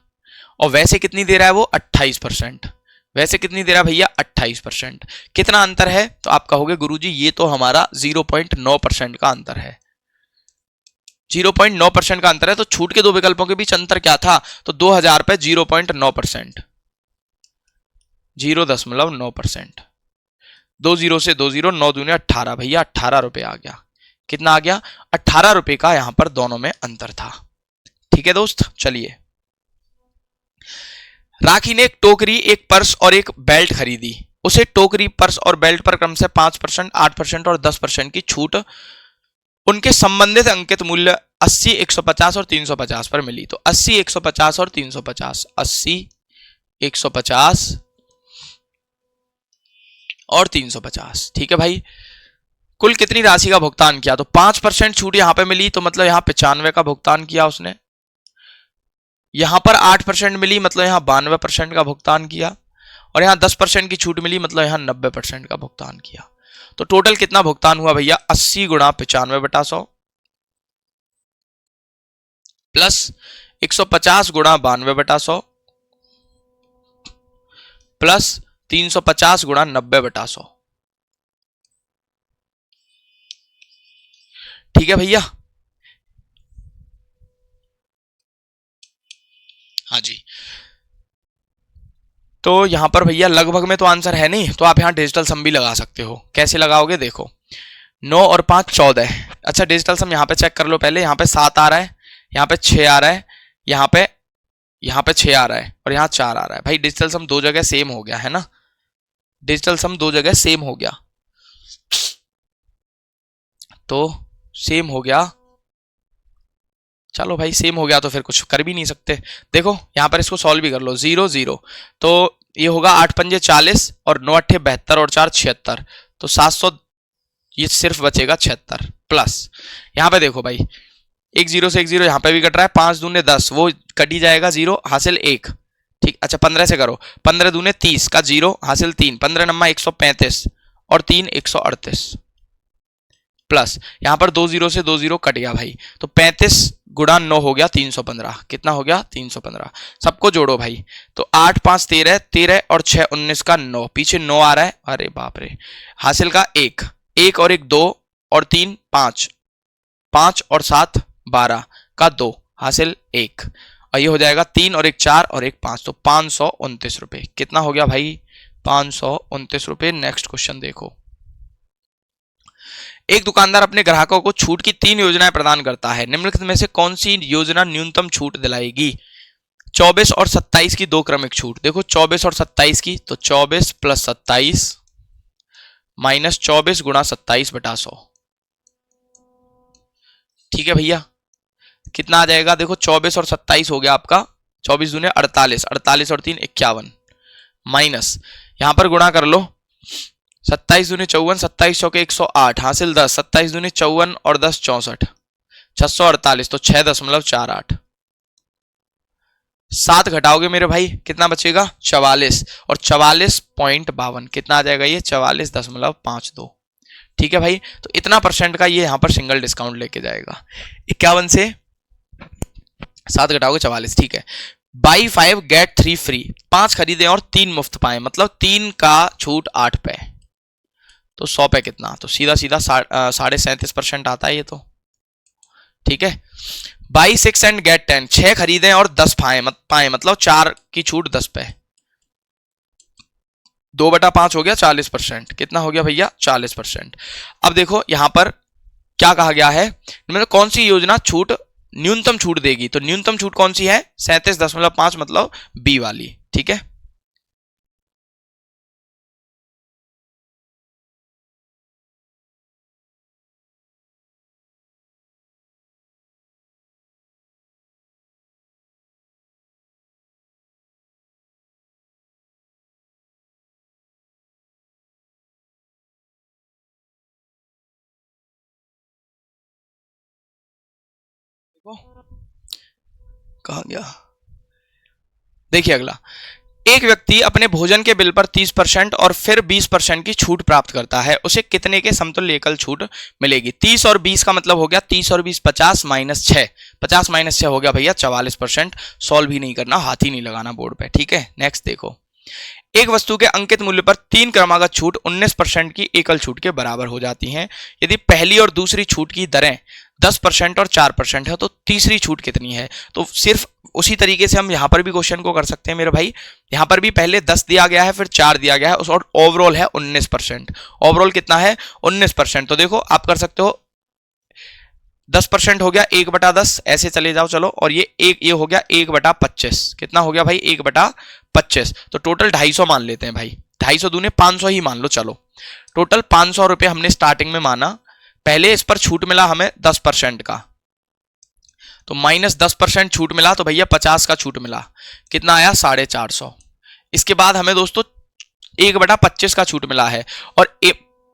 और वैसे कितनी दे रहा है वो? 28%। वैसे कितनी दे रहा है भैया? 28%। कितना अंतर है? तो आप कहोगे गुरुजी ये तो हमारा 0.9% का अंतर है। 0.9% का अंतर है, तो छूट के 2 विकल्पों के बीच अंतर क्या था? तो 2000 पे 0.9%, 0.9%, 2 0 से 2 0, 9 दूने 18, भैया 18 रुपए आ गया। कितना आ गया? 18 रुपए का यहां पर दोनों में अंतर था। ठीक है दोस्त, चलिए। राखी ने एक टोकरी, एक पर्स और एक बेल्ट खरीदी। उसे टोकरी, पर्स और बेल्ट पर क्रम से 5%, 8% और 10% की छूट उनके संबंधित अंकित मूल्य 80, 150 और 350 पर मिली। तो 80, 150 और 350, 80, 150 और 350। ठीक है भाई, कुल कितनी राशि का भुगतान किया? तो 5% छूट यहां पे मिली, तो मतलब यहां 95 का भुगतान किया उसने। यहां पर 8% मिली, मतलब यहां 92% का भुगतान किया, और यहां 10% की छूट मिली, मतलब यहां 90% का भुगतान किया। तो टोटल कितना भुगतान हुआ भैया? 80 गुणा 95/100 प्लस 150 गुणा 92/100 प्लस 350 गुणा 90/100। ठीक है भैया, हाँ जी। तो यहां पर भैया लगभग में तो आंसर है नहीं, तो आप यहां डिजिटल सम भी लगा सकते हो। कैसे लगाओगे? देखो 9 और 5 14। अच्छा, डिजिटल सम यहां पे चेक कर लो पहले। यहां पे 7 आ रहा है, यहां पे 6 आ रहा है, यहां पे 6 आ रहा है और यहां 4 आ रहा है। भाई डिजिटल सम 2 जगह सेम हो गया है ना, डिजिटल सम 2 जगह सेम हो गया, तो सेम हो गया चलो भाई सेम हो गया तो फिर कुछ कर भी नहीं सकते। देखो यहाँ पर इसको सॉल्व भी कर लो, 0 0 तो ये होगा 8 पंजे 40 और 9 अट्ठे 72 और 4 76, तो 700, ये सिर्फ बचेगा 76 प्लस। यहाँ पे देखो भाई एक जीरो से एक जीरो यहाँ पे भी कट रहा है, 5 दूने 10 वो कटी जाएगा, जीरो हासिल 1, ठीक। अच्छा 15 से करो, 15 दूने 30 का जीरो हासिल 3, 15 नम्मा 135 और 3 138 प्लस यहाँ पर 2 जीरो से 2 जीरो कट गया भाई, तो 35 गुणा 9 हो गया 315। कितना हो गया 315। सबको जोड़ो भाई, तो 8 5 13, 13 और 6 19 का 9, पीछे 9 आ रहा है, अरे बाप रे, हासिल का 1 1 और 1 2 और 3 5, 5 और 7 12 का 2 हासिल 1, और ये हो जाएगा 3 और 1 4 और 1 5, तो 529 रुपए। कितना हो गया भाई 529 रुपए। नेक्स्ट क्वेश्चन देखो, एक दुकानदार अपने ग्राहकों को छूट की 3 योजनाएं प्रदान करता है, निम्नलिखित में से कौन सी योजना न्यूनतम छूट दिलाएगी? 24 और 27 की 2 क्रमिक छूट। देखो 24 और 27 की, तो 24 प्लस 27 माइनस 24 गुणा 27 बटा 100, ठीक है भैया। कितना आ जाएगा, देखो 24 और 27 हो गया आपका, 24 दूने 48, 48 और 3 51, माइनस यहां पर गुणा कर लो, 27 दूने 54, 27 चौके 108 हासिल 10, 27 दूने 54 और 10 64, 648, तो 6.48। 7 घटाओगे मेरे भाई कितना बचेगा 44, और 44.52, कितना आ जाएगा ये 44.52, ठीक है भाई। तो इतना परसेंट का ये यहां पर सिंगल डिस्काउंट लेके जाएगा। 51 से 7 घटाओगे 44, ठीक है। बाई 5 गेट 3 फ्री, 5 खरीदे और 3 मुफ्त पाए, मतलब 3 का छूट 8 पे, तो 100 पे कितना, तो सीधा सीधा 37.5% आता है ये तो, ठीक है। बाई 6 एंड गेट 10, 6 खरीदे और 10 पाए मतलब 4 की छूट 10 पे, 2/5 हो गया 40%, कितना हो गया भैया 40%। अब देखो यहां पर क्या कहा गया है, मतलब कौन सी योजना छूट न्यूनतम छूट देगी, तो न्यूनतम छूट कौन सी है 37.5, मतलब बी वाली, ठीक है। कहा गया, देखिए अगला, एक व्यक्ति अपने भोजन के बिल पर 30% और फिर 20% की छूट प्राप्त करता है, उसे कितने के समतुल्य एकल छूट मिलेगी? 30 और 20 का मतलब हो गया 30 और 20 50 माइनस 6, 50 माइनस 6 हो गया भैया 44%। सॉल्व ही नहीं करना, हाथ ही नहीं लगाना बोर्ड पे, ठीक है। नेक्स्ट देखो, एक वस्तु के अंकित मूल्य पर 3 क्रमागत छूट 19% की एकल छूट के बराबर हो जाती हैं। यदि पहली और दूसरी छूट की दरें 10% और 4% है, तो तीसरी छूट कितनी है? तो सिर्फ उसी तरीके से हम यहां पर भी क्वेश्चन को कर सकते हैं मेरे भाई। यहां पर भी पहले 10 दिया गया है, फिर 4 दिया गया है, और ओवरऑल है 19%। ओवरऑल कितना है 19%, तो देखो आप कर सकते हो 10% हो गया 1/10, ऐसे चले जाओ चलो, और ये हो गया 1/25, कितना हो गया भाई 1/25, तो टोटल 250 मान लेते हैं भाई, 250 दूने 500 ही मान लो, चलो टोटल 500 रुपए हमने स्टार्टिंग में माना। पहले इस पर छूट मिला हमें 10% का, तो माइनस 10% छूट मिला, तो भैया 50 का छूट मिला, कितना आया 450। इसके बाद हमें दोस्तों 1/25 का छूट मिला है, और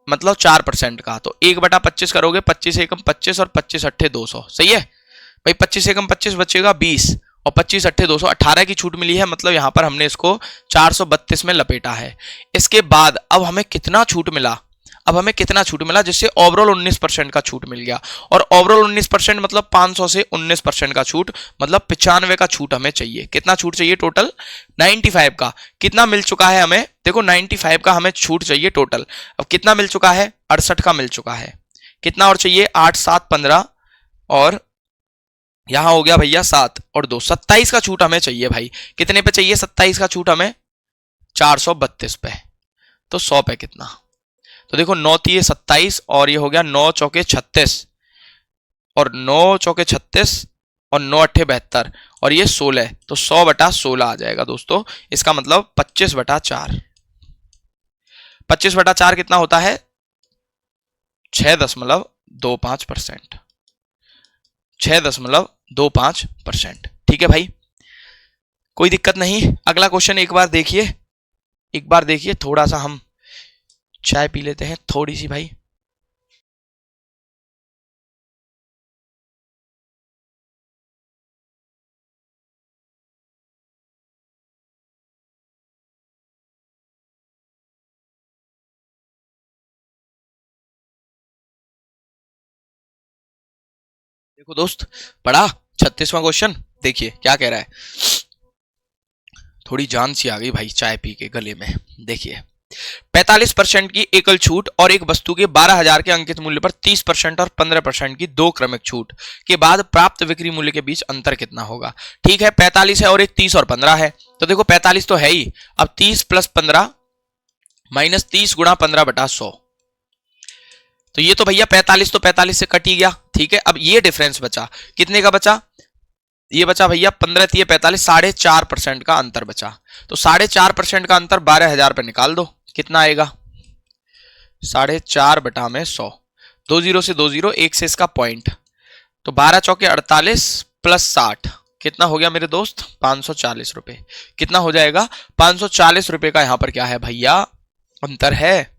मतलब 4% का, तो 1/25 करोगे, 25 एकम 25 और 25 अट्ठे 200, सही है भाई। 25 एकम 25 बचेगा 20, और 25 अट्ठे 200, 18 की छूट मिली है, मतलब यहां पर हमने इसको 432 में लपेटा है। इसके बाद अब हमें कितना छूट मिला, अब हमें कितना छूट मिला, जिससे ओवरऑल 19% का छूट मिल गया, और ओवरऑल 19% मतलब 500 से 19% का छूट, मतलब 95 का छूट हमें चाहिए। कितना छूट चाहिए टोटल 95 का, कितना मिल चुका है हमें, देखो 95 का हमें छूट चाहिए टोटल। अब कितना मिल चुका है 68 का मिल चुका है, कितना और चाहिए 8 7 15, और यहां हो गया भैया 7 और 2 27 का छूट हमें चाहिए भाई। कितने पे चाहिए 27 का छूट हमें 432 पे, तो 100 पे कितना, तो देखो 9 3 27, और ये हो गया 9 चौके 36, और 9 चौके 36 और 9 अट्ठे 72, और ये 16, तो 100/16 आ जाएगा दोस्तों। इसका मतलब 25/4, 25/4 कितना होता है 6.25%, 6.25%। ठीक है भाई, कोई दिक्कत नहीं। अगला क्वेश्चन एक बार देखिए, थोड़ा सा हम चाय पी लेते हैं थोड़ी सी भाई। देखो दोस्त, पढ़ा 36वां क्वेश्चन, देखिए क्या कह रहा है। थोड़ी जान सी आ गई भाई चाय पी के गले में। देखिए, 45% की एकल छूट और एक वस्तु के 12,000 के अंकित मूल्य पर 30% और 15% की दो क्रमिक छूट के बाद प्राप्त बिक्री मूल्य के बीच अंतर कितना होगा। ठीक है, 45 है और एक 30 और 15 है, तो देखो 45 तो है ही, अब 30 प्लस 15 माइनस 30 गुणा 15 बटा 100, तो ये तो भैया 45 तो 45 से कट ही गया। ठीक है, अब ये डिफरेंस बचा, कितने का बचा, ये बचा भैया 15 3 45, 4.5% का अंतर बचा। तो 4.5% का अंतर 12,000 पे निकाल दो, कितना आएगा 4.5 बटा में 100, 2 जीरो से 2 जीरो, एक से इसका पॉइंट, तो 12 चौके 48 प्लस 60 कितना हो गया मेरे दोस्त 540 रुपए। कितना हो जाएगा 540 रुपए का यहां पर क्या है भैया, अंतर है।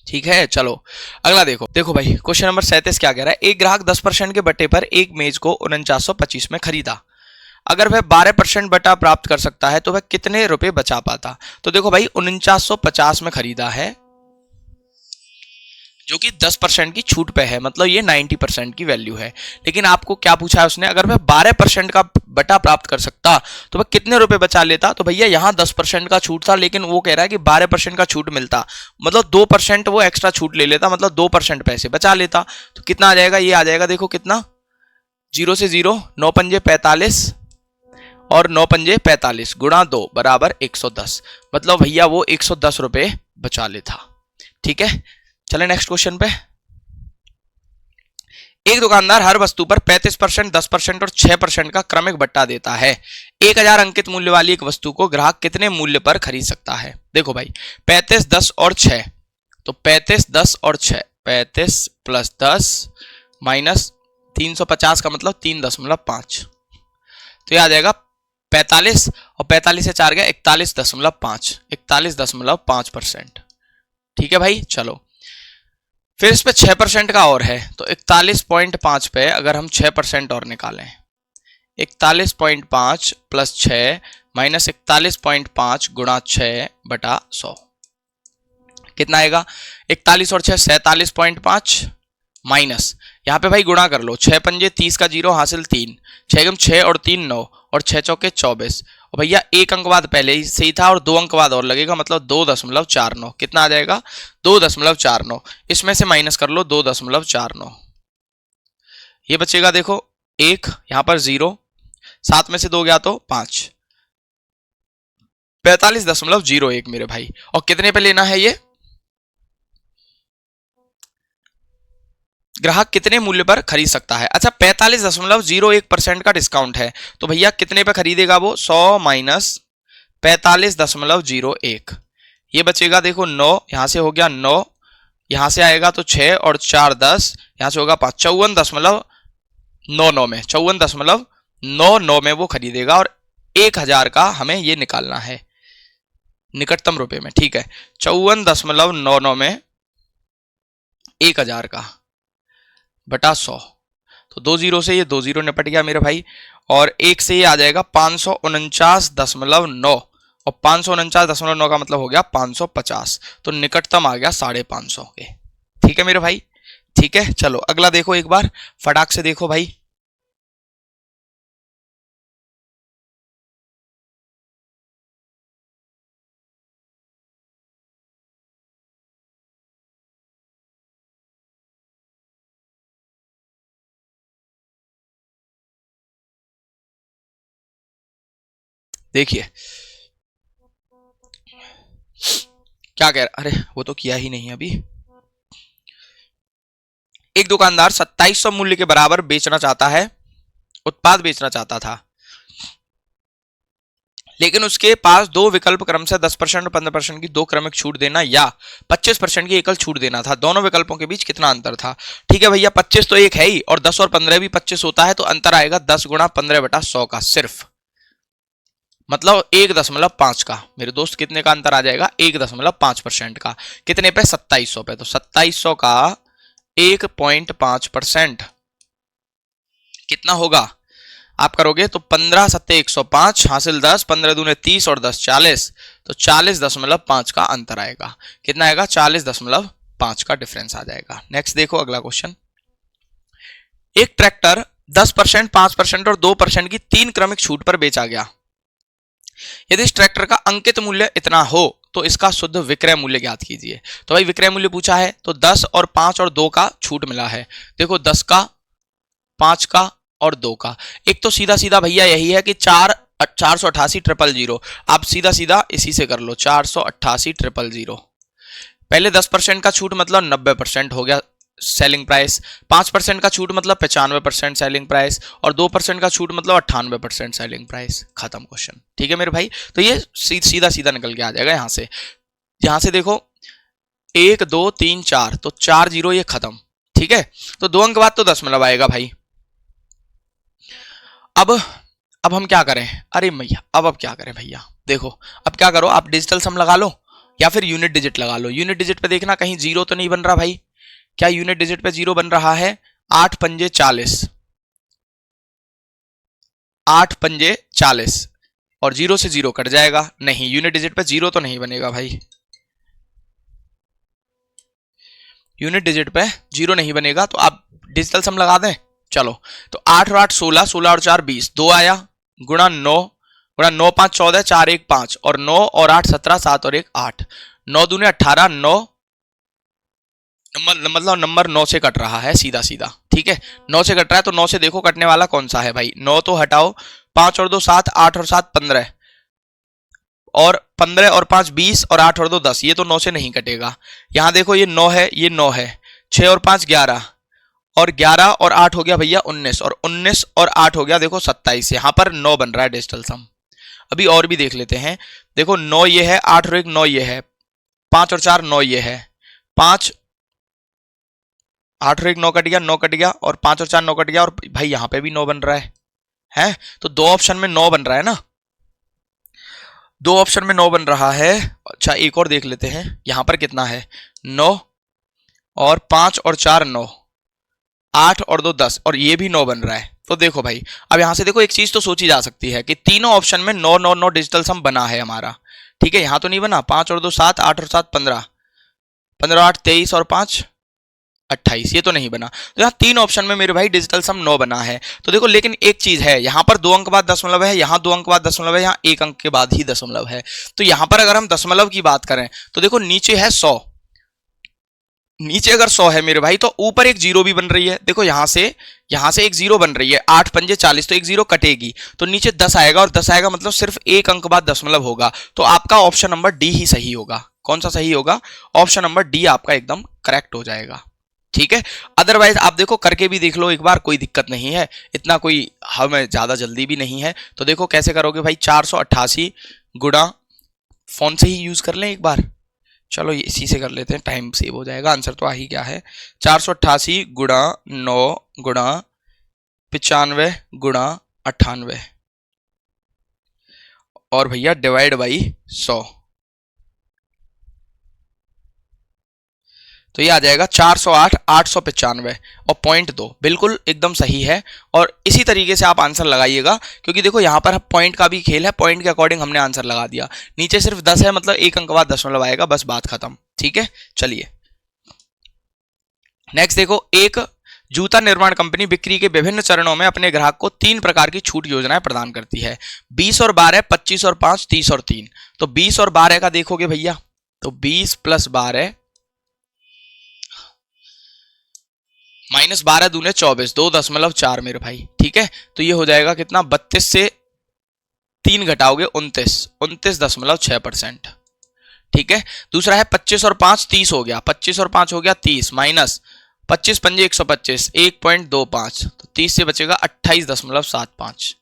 ठीक है, चलो अगला देखो भाई, क्वेश्चन नंबर 37 क्या कह रहा है। एक ग्राहक 10% के बट्टे पर एक मेज को 4925 में खरीदा, अगर वह 12% बटा प्राप्त कर सकता है तो वह कितने रुपए बचा पाता। तो देखो भाई 4950 में खरीदा है, जो कि 10% की छूट पे है, मतलब ये 90% की वैल्यू है। लेकिन आपको क्या पूछा है उसने, अगर वह 12% का बटा प्राप्त कर सकता तो वह कितने रुपए बचा लेता। तो भैया यहाँ 10% का छूट था, लेकिन वो कह रहा है कि 12% का छूट मिलता, मतलब 2% वो एक्स्ट्रा छूट ले लेता, मतलब 2% पैसे बचा लेता। तो कितना आ जाएगा, ये आ जाएगा देखो कितना, 0 से 0, 9 पंजे 45 और 9 पंजे 45 गुणा 2 बराबर 110, मतलब भैया वो 110 रुपए बचा लेता। ठीक है, चले नेक्स्ट क्वेश्चन पे। एक दुकानदार हर वस्तु पर 35%, 10% और 6% का क्रमिक बट्टा देता है। 1000 अंकित मूल्य वाली एक वस्तु को ग्राहक कितने मूल्य पर खरीद सकता है। देखो भाई 35, 10 और 6, तो 35, 10 और 6, 35 प्लस 10 माइनस 350 का मतलब 3.5, तो यह आ जाएगा 45 और 45 से 4 गया 41.5, 41.5%। ठीक है भाई, चलो फिर इस पे 6% का और है, तो 41.5 पे अगर हम 6% और निकालें, 41.5 प्लस 6 माइनस 41.5 गुणा 6 बटा 100, कितना आएगा 41 और 6 47.5 माइनस, यहाँ पे भाई गुणा कर लो, 6 पंजे 30 का 0 हासिल 3, 6 6 और 3 9 और 6 चौके 24, और भैया एक अंक बाद पहले ही सही था और 2 अंक बाद और लगेगा, मतलब 2.49, कितना आ जाएगा 2.49, इसमें से माइनस कर लो 2.49, ये बचेगा देखो 1, यहां पर 0, 7 में से 2 गया तो 5, 45.01 मेरे भाई। और कितने पे लेना है ये, ग्राहक कितने मूल्य पर खरीद सकता है। अच्छा 45.01% का डिस्काउंट है, तो भैया कितने पे खरीदेगा वो, 100 माइनस 45.01, ये बचेगा देखो 9, यहां से हो गया 9, यहां से आएगा तो 6 और 4 10, यहां से होगा 5, 54.99 में, 54.99 में वो खरीदेगा, और 1000 का हमें ये निकालना है निकटतम रुपए में। ठीक है, 54.99 में 1000 का बटा 100, तो 2 जीरो से ये 2 जीरो निपट गया मेरे भाई, और एक से ये आ जाएगा 549.9, और 549.9 का मतलब हो गया 550, तो निकटतम आ गया 550 के। ठीक है मेरे भाई, ठीक है, चलो अगला देखो एक बार फटाक से देखो भाई। देखिए क्या कह रहा, अरे वो तो किया ही नहीं अभी। एक दुकानदार 2700 मूल्य के बराबर बेचना चाहता है, उत्पाद बेचना चाहता था, लेकिन उसके पास दो विकल्प क्रम से 10% और 15% की दो क्रमिक छूट देना या 25% की एकल छूट देना था। दोनों विकल्पों के बीच कितना अंतर था? ठीक है भैया, 25 तो एक है ही और 10 और 15 भी 25 होता है, तो अंतर आएगा 10 गुणा 15/100 का, सिर्फ मतलब 1.5 का। मेरे दोस्त कितने का अंतर आ जाएगा? 1.5% का। कितने पे? 2700 पे। तो 2700 का 1.5% कितना होगा? आप करोगे तो 15 सत्ते 105, हासिल 10, 15 दूने 30 और 10 40, तो 40.5 का अंतर आएगा। कितना आएगा? 40.5 का डिफरेंस आ जाएगा। नेक्स्ट देखो अगला क्वेश्चन। एक ट्रैक्टर 10%, 5% और 2% की 3 क्रमिक छूट पर बेचा गया। यदि इस ट्रैक्टर का अंकित मूल्य इतना हो तो इसका शुद्ध विक्रय मूल्य ज्ञात कीजिए। तो भाई विक्रय मूल्य पूछा है, तो 10 और 5 और 2 का छूट मिला है। देखो 10 का, 5 का और 2 का। एक तो सीधा सीधा भैया यही है कि 488,000। आप सीधा सीधा इसी से कर लो, 488,000। पहले 10% का छूट मतलब 90% हो गया सेलिंग प्राइस, 5% का छूट मतलब 95% सेलिंग प्राइस और 2% का छूट मतलब 98% सेलिंग प्राइस। खत्म क्वेश्चन। ठीक है मेरे भाई, तो ये सीधा सीधा निकल के आ जाएगा यहां से देखो 1 2 3 4, तो 4 0 ये खत्म। ठीक है, तो 2 अंक बाद तो 10 मतलब आएगा भाई। अब हम क्या करें? अरे भैया अब क्या करें भैया? देखो अब क्या करो, आप डिजिटल सम लगा लो या फिर यूनिट डिजिट लगा लो। यूनिट डिजिट पे देखना कहीं जीरो तो नहीं बन रहा भाई। क्या यूनिट डिजिट पे जीरो बन रहा है? 8 पंजे 40, 8 पंजे 40 और जीरो से जीरो कट जाएगा। नहीं, यूनिट डिजिट पे जीरो तो नहीं बनेगा भाई, यूनिट डिजिट पे जीरो नहीं बनेगा। तो आप डिजिटल सम लगा दें। चलो तो 8 और 8 16, 16 और 4 20, 2 आया गुणा 9, गुणा 9 5 14, 4 1 5 और 9 और 8 17, 7 और 1 8, 9 दूने 18, 9 मतलब नंबर 9 से कट रहा है सीधा सीधा। ठीक है, 9 से कट रहा है, तो 9 से देखो कटने वाला कौन सा है भाई? 9 तो हटाओ, 5 और 2 7, 8 और 7 15 और 15 और 5 20 और 8 और 2 10, ये तो 9 से नहीं कटेगा। यहां देखो ये 9 है, ये 9 है, 6 और 5 11 और 11 और 8 हो गया भैया 19 और 19 और 8 हो गया देखो 27। यहां पर 9 बन रहा है डिजिटल सम। अभी और भी देख लेते हैं। देखो 9 ये है, 8 और 1 9 ये है, 5 और 4 9 ये है, 5 8 और 1 9 कट गया, 9 कट गया और 5 और 4 9 कट गया और भाई यहां पे भी 9 बन रहा है? तो दो ऑप्शन में 9 बन रहा है ना, दो ऑप्शन में 9 बन रहा है। अच्छा एक और देख लेते हैं, यहां पर कितना है? 9 और 5 और 4 9, 8 और 2 10 और ये भी 9 बन रहा है। तो देखो भाई अब यहां से देखो एक चीज तो सोची जा सकती है कि तीनों ऑप्शन में 9 9 9 डिजिटल सम बना है हमारा। ठीक है, यहां तो नहीं बना। 5 और 2 7, 8 और 7 15, 15 8 23 और 5 28, ये तो नहीं बना। तो यहाँ तीन ऑप्शन में मेरे भाई डिजिटल सम 9 बना है। तो देखो लेकिन एक चीज है, यहाँ पर 2 अंक बाद दशमलव है, यहाँ 2 अंक बाद दशमलव है, यहाँ 1 अंक के बाद ही दशमलव है। तो यहाँ पर अगर हम दशमलव की बात करें तो देखो नीचे है 100, नीचे अगर 100 है मेरे भाई तो ऊपर एक जीरो भी बन रही है। देखो यहां से एक जीरो बन रही है, 8 पंजे 40, तो एक जीरो कटेगी तो नीचे 10 आएगा और 10 आएगा मतलब सिर्फ 1 अंक बाद दशमलव होगा। तो आपका ऑप्शन नंबर डी ही सही होगा। कौन सा सही होगा? ऑप्शन नंबर डी आपका एकदम करेक्ट हो जाएगा। ठीक है, अदरवाइज आप देखो करके भी देख लो एक बार, कोई दिक्कत नहीं है, इतना कोई हमें ज्यादा जल्दी भी नहीं है। तो देखो कैसे करोगे भाई, 488 गुणा, फोन से ही यूज कर लें एक बार, चलो ये इसी से कर लेते हैं, टाइम सेव हो जाएगा। आंसर तो आ ही क्या है, 488 गुणा 9 गुणा 95 गुणा 98 और भैया डिवाइड बाई 100, तो ये आ जाएगा 408 895 और 0.2 बिल्कुल एकदम सही है। और इसी तरीके से आप आंसर लगाइएगा, क्योंकि देखो यहाँ पर पॉइंट का भी खेल है, पॉइंट के अकॉर्डिंग हमने आंसर लगा दिया। नीचे सिर्फ 10 है मतलब 1 अंक बाद दशमलव आएगा, बस बात खत्म। ठीक है, चलिए नेक्स्ट देखो। एक जूता निर्माण कंपनी बिक्री के विभिन्न चरणों में अपने ग्राहक को 3 प्रकार की छूट योजनाएं प्रदान करती है, 20 और 12, 25 और 5, 30 और 3। तो 20 और 12 का देखोगे भैया, तो 20 प्लस 12 माइनस 12 दूने 24, 2.4 मेरे भाई। ठीक है, तो ये हो जाएगा कितना, 32 से 3 घटाओगे 29, 29.6%। ठीक है, दूसरा है 25 और 5 30 हो गया, 25 और 5 हो गया 30, माइनस 25 पंजे 125, 1.25, तो 30 से बचेगा 28.75।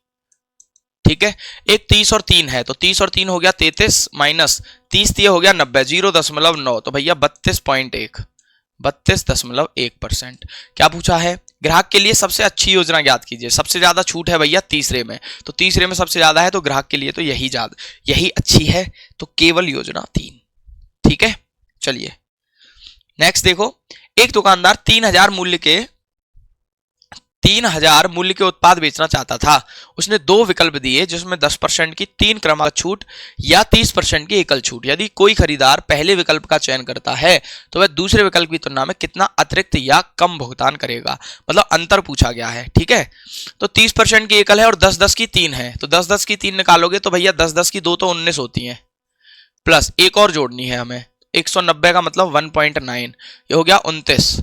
ठीक है, एक 30 और 3 है, तो 30 और 3 हो गया 33 माइनस 30 दिए हो गया 90, 0.9, तो भैया 32.1, 32.1%। क्या पूछा है? ग्राहक के लिए सबसे अच्छी योजना ज्ञात कीजिए। सबसे ज्यादा छूट है भैया तीसरे में, तो तीसरे में सबसे ज्यादा है, तो ग्राहक के लिए तो यही अच्छी है, तो केवल योजना 3। ठीक है, चलिए नेक्स्ट देखो। एक दुकानदार 3000 मूल्य के उत्पाद बेचना चाहता था। उसने 2 विकल्प दिए जिसमें 10% की 3 क्रमागत छूट या 30% की एकल छूट। यदि कोई खरीदार पहले विकल्प का चयन करता है तो वह दूसरे विकल्प की तुलना में कितना अतिरिक्त या कम भुगतान करेगा, मतलब अंतर पूछा गया है। ठीक है, तो 30% की एकल है और 10-10 की 3 है, तो 10-10 की 3 निकालोगे तो भैया 10-10 की 2 तो 19 होती है, प्लस एक और जोड़नी है हमें 190 का मतलब 1.9, ये हो गया 29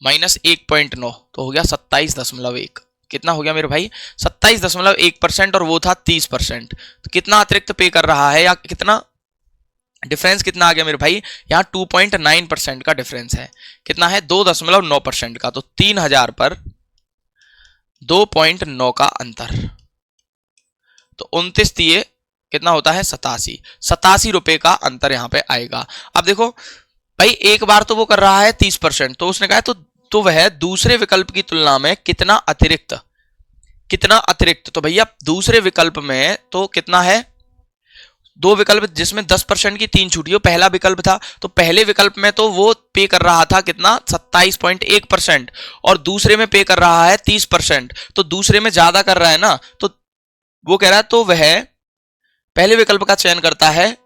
माइनस 1.9, तो हो गया 27.1। कितना हो गया मेरे भाई? 27.1%, और वो था 30%। तो कितना अतिरिक्त पे कर रहा है, या कितना डिफरेंस कितना आ गया मेरे भाई? यहाँ 2.9% का डिफरेंस है। कितना है? 2.9% का, तो 3000 पर 2.9 का अंतर, तो 29 दिए कितना होता है? 87 रुपए का अंतर यहाँ पे आएगा। अब देखो भाई, एक बार तो वो कर रहा है 30%, तो उसने कहा तो वह दूसरे विकल्प की तुलना में कितना अतिरिक्त, तो भैया दूसरे विकल्प में तो कितना है? 2 विकल्प जिसमें 10% की 3 छूटी हो, पहला विकल्प था, तो पहले विकल्प में तो वो पे कर रहा था कितना? 27.1%, और दूसरे में पे कर रहा है 30%, तो दूसरे में ज्यादा कर रहा है ना, तो वो कह रहा है तो वह पहले विकल्प का चयन करता है।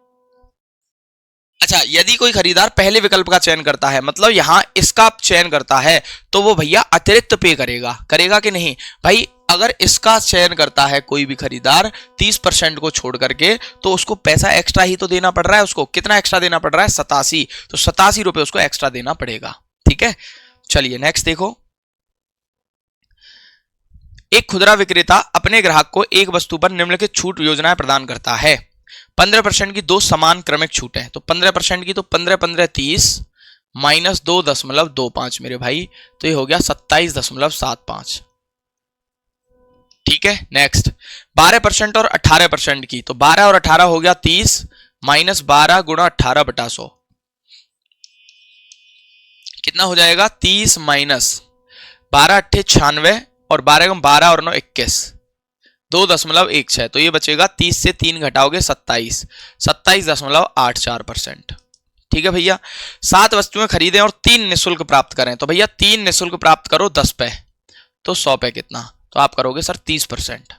अच्छा, यदि कोई खरीदार पहले विकल्प का चयन करता है, मतलब यहां इसका चयन करता है, तो वो भैया अतिरिक्त पे करेगा कि नहीं भाई? अगर इसका चयन करता है कोई भी खरीदार 30% को छोड़ करके, तो उसको पैसा एक्स्ट्रा ही तो देना पड़ रहा है। उसको कितना एक्स्ट्रा देना पड़ रहा है? 87, तो 87 रुपए उसको एक्स्ट्रा देना पड़ेगा। ठीक है, चलिए नेक्स्ट देखो। एक खुदरा विक्रेता अपने ग्राहक को एक वस्तु पर निम्नलिखित छूट योजनाएं प्रदान करता है। 15% की 2 समान क्रमिक छूट है, तो 15% की तो 15-15-30 माइनस 2.25 मेरे भाई, तो ये हो गया 27.75। ठीक है, नेक्स्ट 12% और 18% की, तो 12 और 18 हो गया 30 माइनस 12 गुणा 18/100, कितना हो जाएगा? 30 माइनस 12 अट्ठे 96, और 12 और 9 21, 2.16, तो ये बचेगा 30 से 3 घटाओगे 27.84%। ठीक है भैया, 7 वस्तुएं खरीदें और 3 निःशुल्क प्राप्त करें, तो भैया 3 निःशुल्क प्राप्त करो 10 पे, तो 100 पे कितना? तो आप करोगे सर 30%।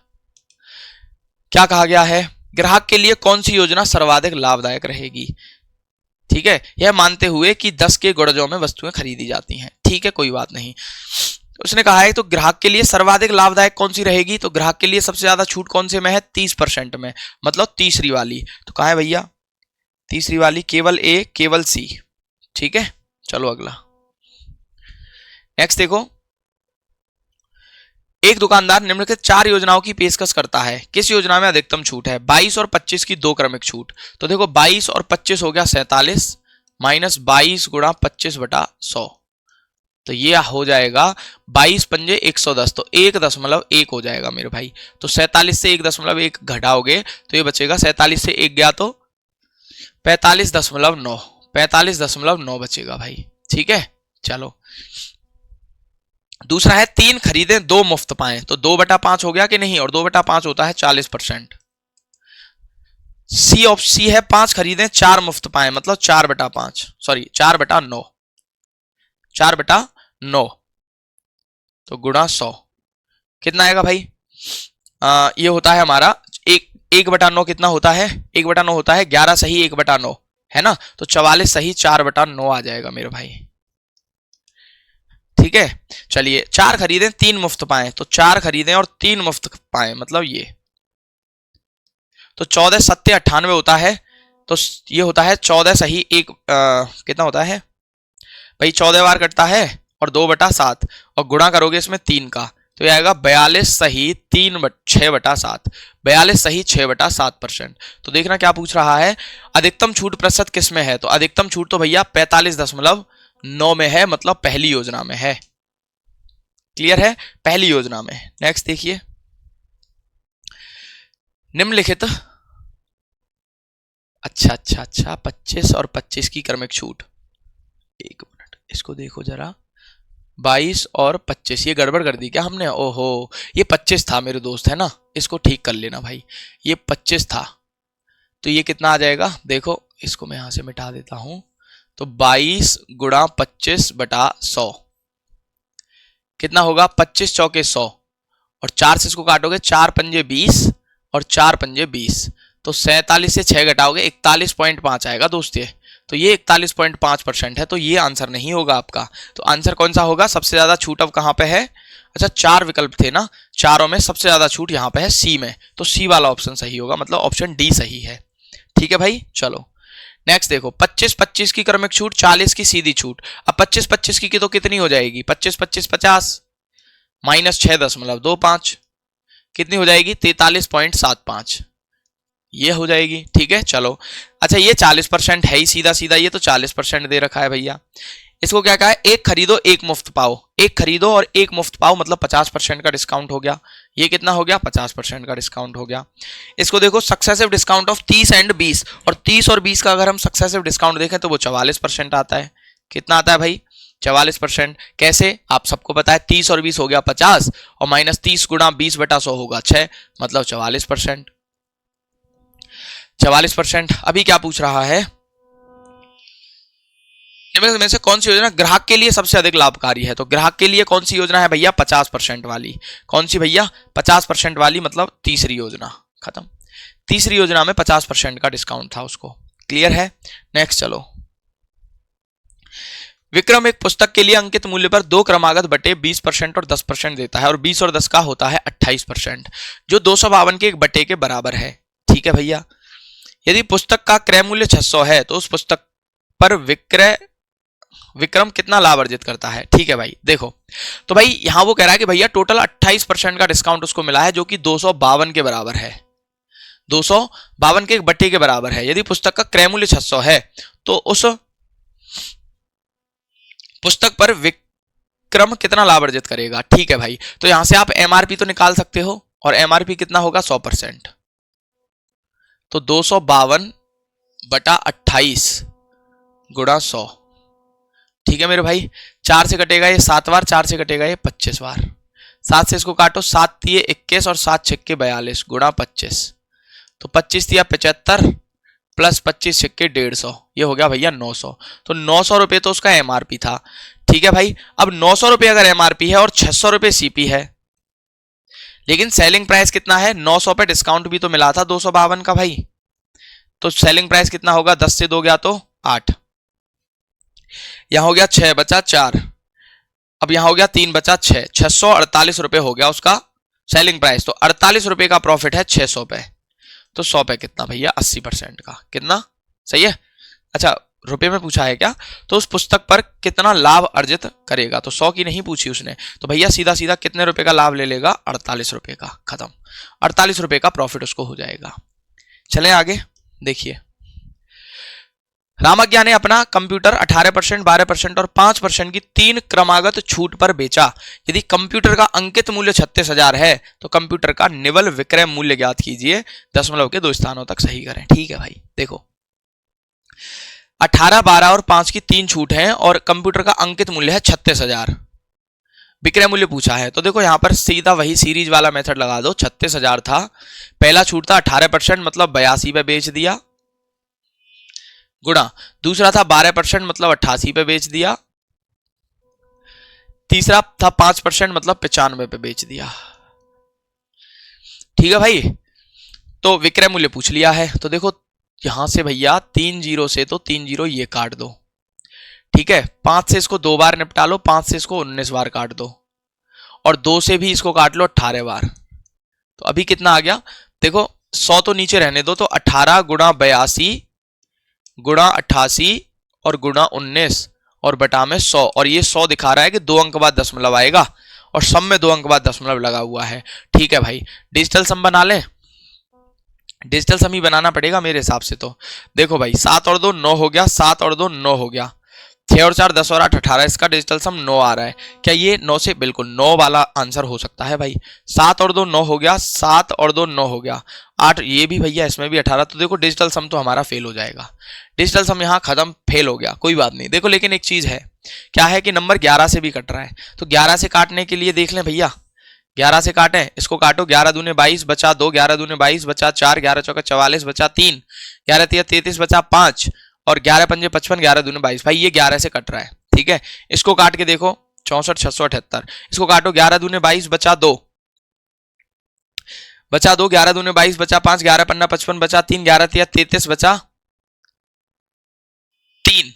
क्या कहा गया है? ग्राहक के लिए कौन सी योजना सर्वाधिक लाभदायक रहेगी? ठीक है, यह मानते हुए कि 10 के गुणजों में वस्तुएं खरीदी जाती हैं। ठीक है, कोई बात नहीं। उसने कहा है तो ग्राहक के लिए सर्वाधिक लाभदायक कौन सी रहेगी? तो ग्राहक के लिए सबसे ज्यादा छूट कौन से में है? 30% में, मतलब तीसरी वाली। तो कहा है भैया तीसरी वाली, केवल ए केवल सी। ठीक है, चलो अगला नेक्स्ट देखो। एक दुकानदार निम्नलिखित 4 योजनाओं की पेशकश करता है। किस योजना में अधिकतम छूट है? 22 और 25 की 2 क्रमिक छूट, तो देखो 22 और 25 हो गया 47 माइनस 22 गुणा 25/100, तो ये हो जाएगा 22 पंजे 110, तो 1.1 हो जाएगा मेरे भाई। तो 47 से 1.1 घटाओगे तो ये बचेगा, 47 से 1 गया तो 45.9 बचेगा भाई। ठीक है, चलो दूसरा है 3 खरीदें 2 मुफ्त पाएं, तो 2/5 हो गया कि नहीं? और 2/5 होता है 40%। सी है 5 खरीदें 4 मुफ्त पाएं, मतलब 4/5, सॉरी 4/9, 4/9, तो गुणा 100 कितना आएगा भाई? ये होता है हमारा 1/9 कितना होता है? 1/9 होता है 11 सही 1/9 है ना, तो 44 सही 4/9 आ जाएगा मेरे भाई। ठीक है, चलिए 4 खरीदें 3 मुफ्त पाएं, तो 4 खरीदें और 3 मुफ्त पाएं, मतलब ये, तो 14 सत्ते 98 होता है, तो ये होता है 14 सही कितना होता है भाई? 14 बार कटता है और 2/7, और गुणा करोगे इसमें 3 का, तो ये आएगा 42 सही 6/7, 42 सही 6/7%। तो देखना क्या पूछ रहा है, अधिकतम छूट प्रतिशत किस में है? तो अधिकतम छूट तो भैया 45.9 में है, मतलब पहली योजना में है। क्लियर है? पहली योजना में। नेक्स्ट देखिए, निम्नलिखित, अच्छा अच्छा अच्छा, 25 और 25 की क्रमिक छूट, एक मिनट इसको देखो जरा, 22 और 25, ये गड़बड़ कर दी क्या हमने? ओहो, ये 25 था मेरे दोस्त, है ना, इसको ठीक कर लेना भाई, ये 25 था, तो ये कितना आ जाएगा? देखो इसको मैं यहां से मिटा देता हूं, तो 22 गुणा 25 बटा 100 कितना होगा? 25 चौके 100, और 4 से इसको काटोगे, 4 पंजे 20 और 4 पंजे 20, तो 47 से 6 घटाओगे 41.5 आएगा दोस्त ये, तो ये 41.5% है, तो ये आंसर नहीं होगा आपका। तो आंसर कौन सा होगा? सबसे ज्यादा छूट अब कहां पे है? अच्छा 4 विकल्प थे ना, चारों में सबसे ज्यादा छूट यहाँ पे है सी में, तो सी वाला ऑप्शन सही होगा, मतलब ऑप्शन डी सही है। ठीक है भाई, चलो नेक्स्ट देखो, 25-25 की क्रमिक छूट, 40 की सीधी छूट। अब 25-25 की तो कितनी हो जाएगी? 25-25 50 माइनस 6.25 कितनी हो जाएगी? 43.75 ये हो जाएगी। ठीक है चलो, अच्छा ये 40% है ही सीधा सीधा, ये तो 40% दे रखा है भैया। इसको क्या कहा है? एक खरीदो एक मुफ्त पाओ, एक खरीदो और एक मुफ्त पाओ, मतलब 50% का डिस्काउंट हो गया। ये कितना हो गया? 50% का डिस्काउंट हो गया। इसको देखो, सक्सेसिव डिस्काउंट ऑफ 30 एंड 20, और 30 और 20 का अगर हम सक्सेसिव डिस्काउंट देखें तो वो 44% आता है। कितना आता है भाई? 44%। कैसे? आप सबको पता है 30 और 20 हो गया 50, और माइनस 30 गुणा 20 बटा 100 होगा 6, मतलब 44%। 44%। अभी क्या पूछ रहा है? में से कौन सी योजना ग्राहक के लिए सबसे अधिक लाभकारी है? तो ग्राहक के लिए कौन सी योजना है भैया? 50% वाली। कौन सी भैया? 50% वाली, मतलब तीसरी योजना। खत्म, तीसरी योजना में 50% का डिस्काउंट था उसको। क्लियर है? नेक्स्ट चलो, विक्रम एक पुस्तक के लिए अंकित मूल्य पर 2 क्रमागत बटे 20% और 10% देता है, और 20 और 10 का होता है 28%, जो 252 के एक बटे के बराबर है। ठीक है भैया, यदि पुस्तक का क्रय मूल्य 600 है तो उस पुस्तक पर विक्रम कितना लाभ अर्जित करता है? ठीक है भाई, देखो तो भाई यहां वो कह रहा है कि भैया टोटल 28% का डिस्काउंट उसको मिला है, जो कि 252 के बराबर है, 252 के एक बट्टे के बराबर है। यदि पुस्तक का क्रय मूल्य 600 है तो उस पुस्तक पर विक्रम कितना लाभ अर्जित करेगा? ठीक है भाई, तो यहां से आप एमआरपी तो निकाल सकते हो, और एमआरपी कितना होगा? 100%, तो 252 बटा 28 गुणा 100। ठीक है मेरे भाई, 4 से कटेगा ये 7 बार, 4 से कटेगा ये 25 बार, 7 से इसको काटो, 7 तिये 21 और 7 छक्के 42 गुणा 25, तो 25 तिया 75 प्लस 25 छक्के 150, ये हो गया भैया 900। तो 900 रुपए तो उसका एमआरपी था। ठीक है भाई, अब 900 रुपए अगर एमआरपी है और 600 रुपए सीपी है, लेकिन सेलिंग प्राइस कितना है? 900 पे डिस्काउंट भी तो मिला था 252 का भाई, तो सेलिंग प्राइस कितना होगा? 10 से 2 गया तो 8, यहां हो गया 6 बचा 4, अब यहां हो गया 3 बचा 6, 648 रुपए हो गया उसका सेलिंग प्राइस, तो 48 रुपए का प्रॉफिट है 600 पे, तो 100 पे कितना भैया? 80% का, कितना? सही है। अच्छा रुपए में पूछा है क्या? तो उस पुस्तक पर कितना लाभ अर्जित करेगा, तो 100 की नहीं पूछी उसने, तो भैया सीधा सीधा कितने रुपए का लाभ ले लेगा? 48 रुपए का। खत्म, 48 रुपए का प्रॉफिट उसको हो जाएगा। चलें आगे, देखिए रामज्ञा ने अपना कंप्यूटर 18%, 12% और 5% की 3 क्रमागत छूट पर बेचा। यदि कंप्यूटर का अंकित मूल्य 36,000 है तो कंप्यूटर का निवल विक्रय मूल्य ज्ञात कीजिए, दशमलव के 2 स्थानों तक सही करें। ठीक है भाई, देखो 18, 12 और 5 की 3 छूट है, और कंप्यूटर का अंकित मूल्य है 36,000, विक्रय मूल्य पूछा है, तो देखो यहां पर सीधा वही सीरीज वाला मेथड लगा दो। 36,000 था, पहला छूट था 18%, मतलब 82 पे बेच दिया, गुणा दूसरा था 12%, मतलब 88 पे बेच दिया, तीसरा था 5%, मतलब 95 पे बेच दिया। ठीक है भाई, तो विक्रय मूल्य पूछ लिया है, तो देखो यहां से भैया 3 जीरो से तो 3 जीरो ये काट दो। ठीक है, 5 से इसको 2 बार निपटा लो, 5 से इसको 19 बार काट दो, और 2 से भी इसको काट लो 18 बार, तो अभी कितना आ गया? देखो 100 तो नीचे रहने दो, तो 18 गुणा 82 गुणा 88 और गुणा 19 और बटा में 100, और ये 100 दिखा रहा है कि 2 अंक बाद दशमलव आएगा, और सम में 2 अंक बाद दशमलव लगा हुआ है। ठीक है भाई, डिजिटल सम बना लें, डिजिटल सम ही बनाना पड़ेगा मेरे हिसाब से। तो देखो भाई 7 और 2 9 हो गया, 7 और 2 9 हो गया, 6 और 4 10 और 8 18, इसका डिजिटल सम 9 आ रहा है। क्या ये 9 से? बिल्कुल 9 वाला आंसर हो सकता है भाई। 7 और 2 9 हो गया, 7 और 2 9 हो गया, 8, ये भी भैया इसमें भी 18। तो देखो डिजिटल सम तो हमारा फेल हो जाएगा, डिजिटल सम यहाँ खत्म, फेल हो गया, कोई बात नहीं। देखो लेकिन एक चीज है, क्या है कि नंबर 11 से भी कट रहा है, तो 11 से काटने के लिए देख लें भैया, 11 से काटें, इसको काटो, 11 दूने 22 बचा 2, 11 दूने 22 बचा 4, 11 चौका 44 बचा 3, 11 तिया 33 बचा 5, और 11 पंजे 55, 11 दूने 22। भाई ये 11 से कट रहा है, ठीक है। इसको काट के देखो, 64 678, इसको काटो, 11 दूने 22 बचा 2, 11 दूने 22 बचा 5, 11 पन्ना 55 बचा 3, 11 तिया 33 बचा 3,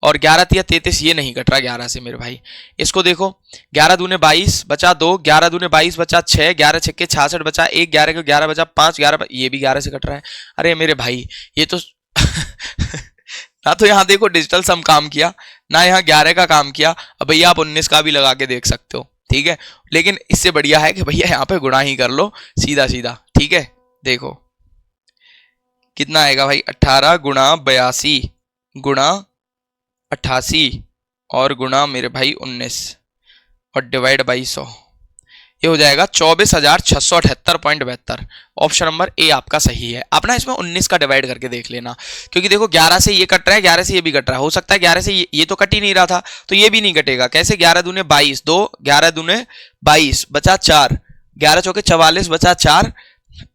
और 11 तिया 33, ये नहीं कट रहा 11 से मेरे भाई। इसको देखो, 11 दूने 22 बचा 2, 11 दूने 22 बचा 6, 11 छक्के 66 बचा 1, 11 को 11 बचा 5, 11, ये भी 11 से कट रहा है। अरे मेरे भाई ये तो ना तो यहाँ देखो डिजिटल सम काम किया, ना यहाँ 11 का काम किया। अब भैया आप 19 का भी लगा के देख सकते हो, ठीक है। लेकिन इससे बढ़िया है कि भैया यहाँ पे गुणा ही कर लो सीधा सीधा, ठीक है। देखो कितना आएगा भाई, 18 गुणा 82 गुणा 88 और गुणा मेरे भाई 19 और डिवाइड बाई 100, ये हो जाएगा 24,678.72। ऑप्शन नंबर ए आपका सही है। आप ना इसमें 19 का डिवाइड करके देख लेना, क्योंकि देखो 11 से ये कट रहा है, 11 से ये भी कट रहा है, हो सकता है 11 से ये तो कट ही नहीं रहा था, तो ये भी नहीं कटेगा। कैसे, 11 दूने 22 2, 11 दूने 22 बचा 4, 11 चौके 44 बचा 4,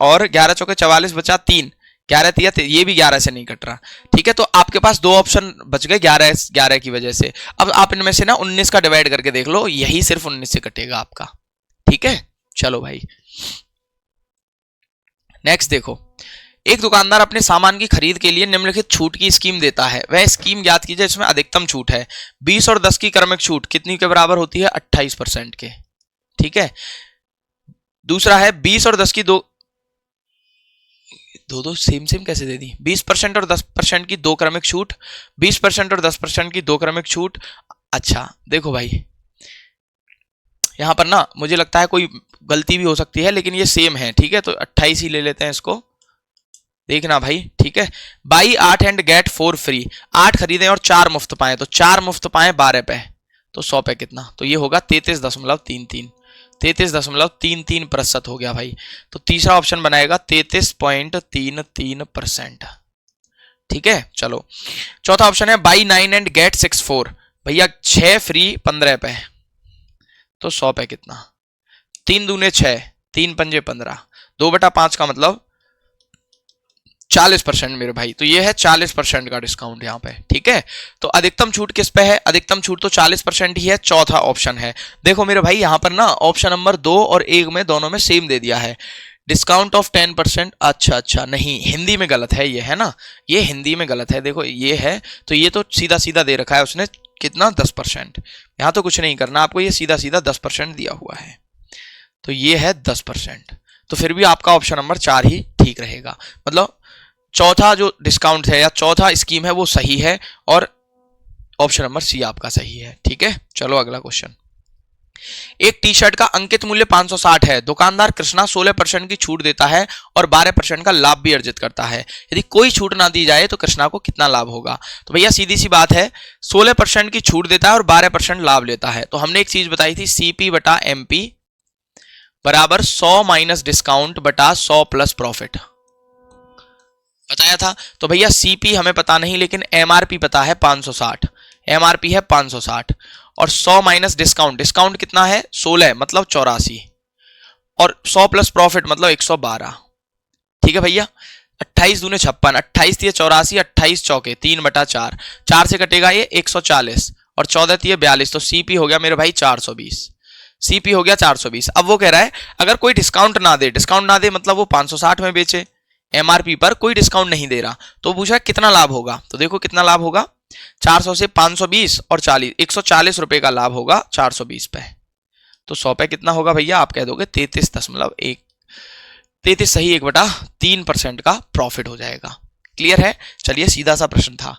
और 11 चौके 44 बचा 3, 11 तिया, ये भी 11 से नहीं कट रहा, ठीक है। तो आपके पास दो ऑप्शन बच गए 11 की वजह से। अब आप इनमें से ना 19 का डिवाइड करके देख लो, यही सिर्फ 19 से कटेगा आपका, ठीक है। चलो भाई नेक्स्ट देखो, एक दुकानदार अपने सामान की खरीद के लिए निम्नलिखित छूट की स्कीम देता है, वह स्कीम ज्ञात कीजिए जिसमें अधिकतम छूट है। 20 और 10 की क्रमिक छूट कितनी के बराबर होती है, 28% के, ठीक है। दूसरा है 20 और 10 की दो सेम कैसे दे दी, 20% और 10% की दो क्रमिक छूट, 20% और 10% की दो क्रमिक छूट। अच्छा देखो भाई यहां पर ना मुझे लगता है कोई गलती भी हो सकती है, लेकिन ये सेम है, ठीक है। तो 28 ही ले लेते हैं इसको, देखना भाई, ठीक है। बाई 8 एंड गेट 4 फ्री, 8 खरीदें और 4 मुफ्त पाए, तो 4 मुफ्त पाए 12 पे, तो 100 पे कितना, तो ये होगा 33.33, 33.33% हो गया भाई। तो तीसरा ऑप्शन बनाएगा 33.33%, ठीक है। चलो चौथा ऑप्शन है बाई 9 एंड गेट 6 4, भैया 6 फ्री 15 पे, तो 100 पे कितना, 3 दूने 6, 3 पंजे 15, 2/5 का मतलब 40% मेरे भाई। तो ये है 40% का डिस्काउंट यहाँ पे, ठीक है। तो अधिकतम छूट किस पे है, अधिकतम छूट तो 40% ही है, चौथा ऑप्शन है। देखो मेरे भाई यहाँ पर ना ऑप्शन नंबर 2 और 1 में दोनों में सेम दे दिया है, डिस्काउंट ऑफ 10%। अच्छा नहीं, हिंदी में गलत है ये, है ना, ये हिंदी में गलत है। देखो ये है, तो ये तो सीधा सीधा दे रखा है उसने कितना, 10%। यहाँ तो कुछ नहीं करना आपको, ये सीधा सीधा 10% दिया हुआ है, तो ये है 10%। तो फिर भी आपका ऑप्शन नंबर 4 ही ठीक रहेगा, मतलब चौथा जो डिस्काउंट है या चौथा स्कीम है वो सही है, और ऑप्शन नंबर सी आपका सही है, ठीक है। चलो अगला क्वेश्चन, एक टी शर्ट का अंकित मूल्य 560 है, दुकानदार कृष्णा 16% की छूट देता है और 12% का लाभ भी अर्जित करता है। यदि कोई छूट ना दी जाए तो कृष्णा को कितना लाभ होगा। तो भैया सीधी सी बात है, 16% की छूट देता है और 12% लाभ लेता है। तो हमने एक चीज बताई थी, सीपी बटा एमपी बराबर 100 माइनस डिस्काउंट बटा 100 प्लस प्रॉफिट बताया था। तो भैया सीपी हमें पता नहीं, लेकिन एमआरपी पता है 560, एमआरपी है 560, और 100 माइनस डिस्काउंट, डिस्काउंट कितना है 16 मतलब 84, और 100 प्लस प्रॉफिट मतलब 112, ठीक है भैया। 28 दूने 56, 28 तिये 84, 28 चौके 3/4, 4 से कटेगा ये 140, और 14 तिये 42, तो सीपी हो गया मेरे भाई 420, सीपी हो गया 420। अब वो कह रहा है अगर कोई डिस्काउंट ना दे, डिस्काउंट ना दे मतलब वो 560 में बेचे, एमआरपी पर कोई डिस्काउंट नहीं दे रहा, तो पूछा कितना लाभ होगा। तो देखो कितना लाभ होगा, 400 से 520 और 40, 140 रुपए का लाभ होगा 420 पे। तो 100 पे कितना होगा भैया, आप कह दोगे 33.1, 33 सही 1/3% का प्रॉफिट हो जाएगा। क्लियर है, चलिए सीधा सा प्रश्न था।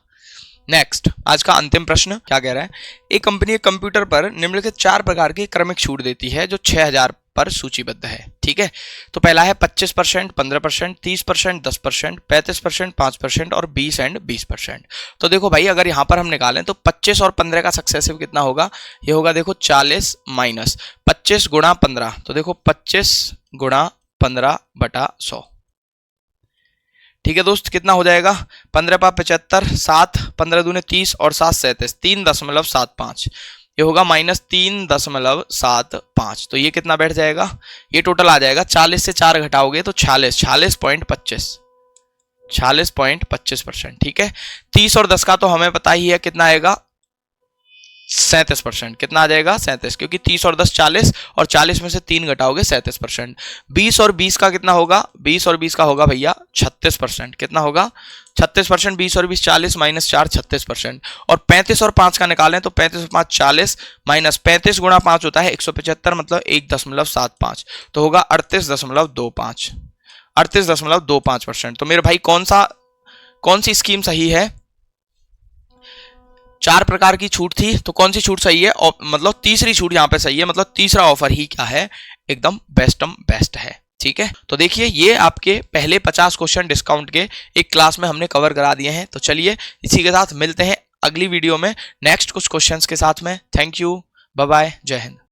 नेक्स्ट आज का अंतिम प्रश्न क्या कह रहा है, एक कंपनी एक कंप्यूटर पर निम्नलिखित 4 प्रकार की क्रमिक छूट देती है जो 6000 पर सूचीबद्ध है, ठीक है। तो पहला है 25%, 15%, 30%, 10%, 35%, 5% और 20 एंड 20%। तो देखो भाई अगर यहाँ पर हम निकालें तो 25 और 15 का सक्सेसिव कितना होगा, ये होगा देखो 40 माइनस 25 गुणा 15, तो देखो 25 गुणा 15/100, ठीक है दोस्त, कितना हो जाएगा 15 × 75, 7, 15 दूने 30 और 7 37, 3.75, ये होगा -3.75। तो ये कितना बैठ जाएगा, ये टोटल आ जाएगा 40 से 4 घटाओगे तो 46.25%। ठीक है, 30 और 10 का तो हमें पता ही है कितना आएगा, 37%। कितना आ जाएगा 37, क्योंकि 30 और 10 40 और 40 में से 3 घटाओगे 37%। 20 और 20 का कितना होगा, 20 और 20 का होगा भैया 36%। कितना होगा 36%, 20 और 20 40 -4 36%। और 35 और 5 का निकालें तो 35 और 5 40 -35 × 5 होता है 175, मतलब 1.75, तो होगा 38.25%। तो मेरे भाई कौन सी स्कीम सही है, 4 प्रकार की छूट थी, तो कौन सी छूट सही है, मतलब तीसरी छूट यहाँ पे सही है, मतलब तीसरा ऑफर ही क्या है, एकदम बेस्ट है। ठीक है, तो देखिए ये आपके पहले 50 क्वेश्चन डिस्काउंट के एक क्लास में हमने कवर करा दिए हैं। तो चलिए इसी के साथ मिलते हैं अगली वीडियो में नेक्स्ट कुछ क्वेश्चंस के साथ में। थैंक यू, बाय बाय, जय हिंद।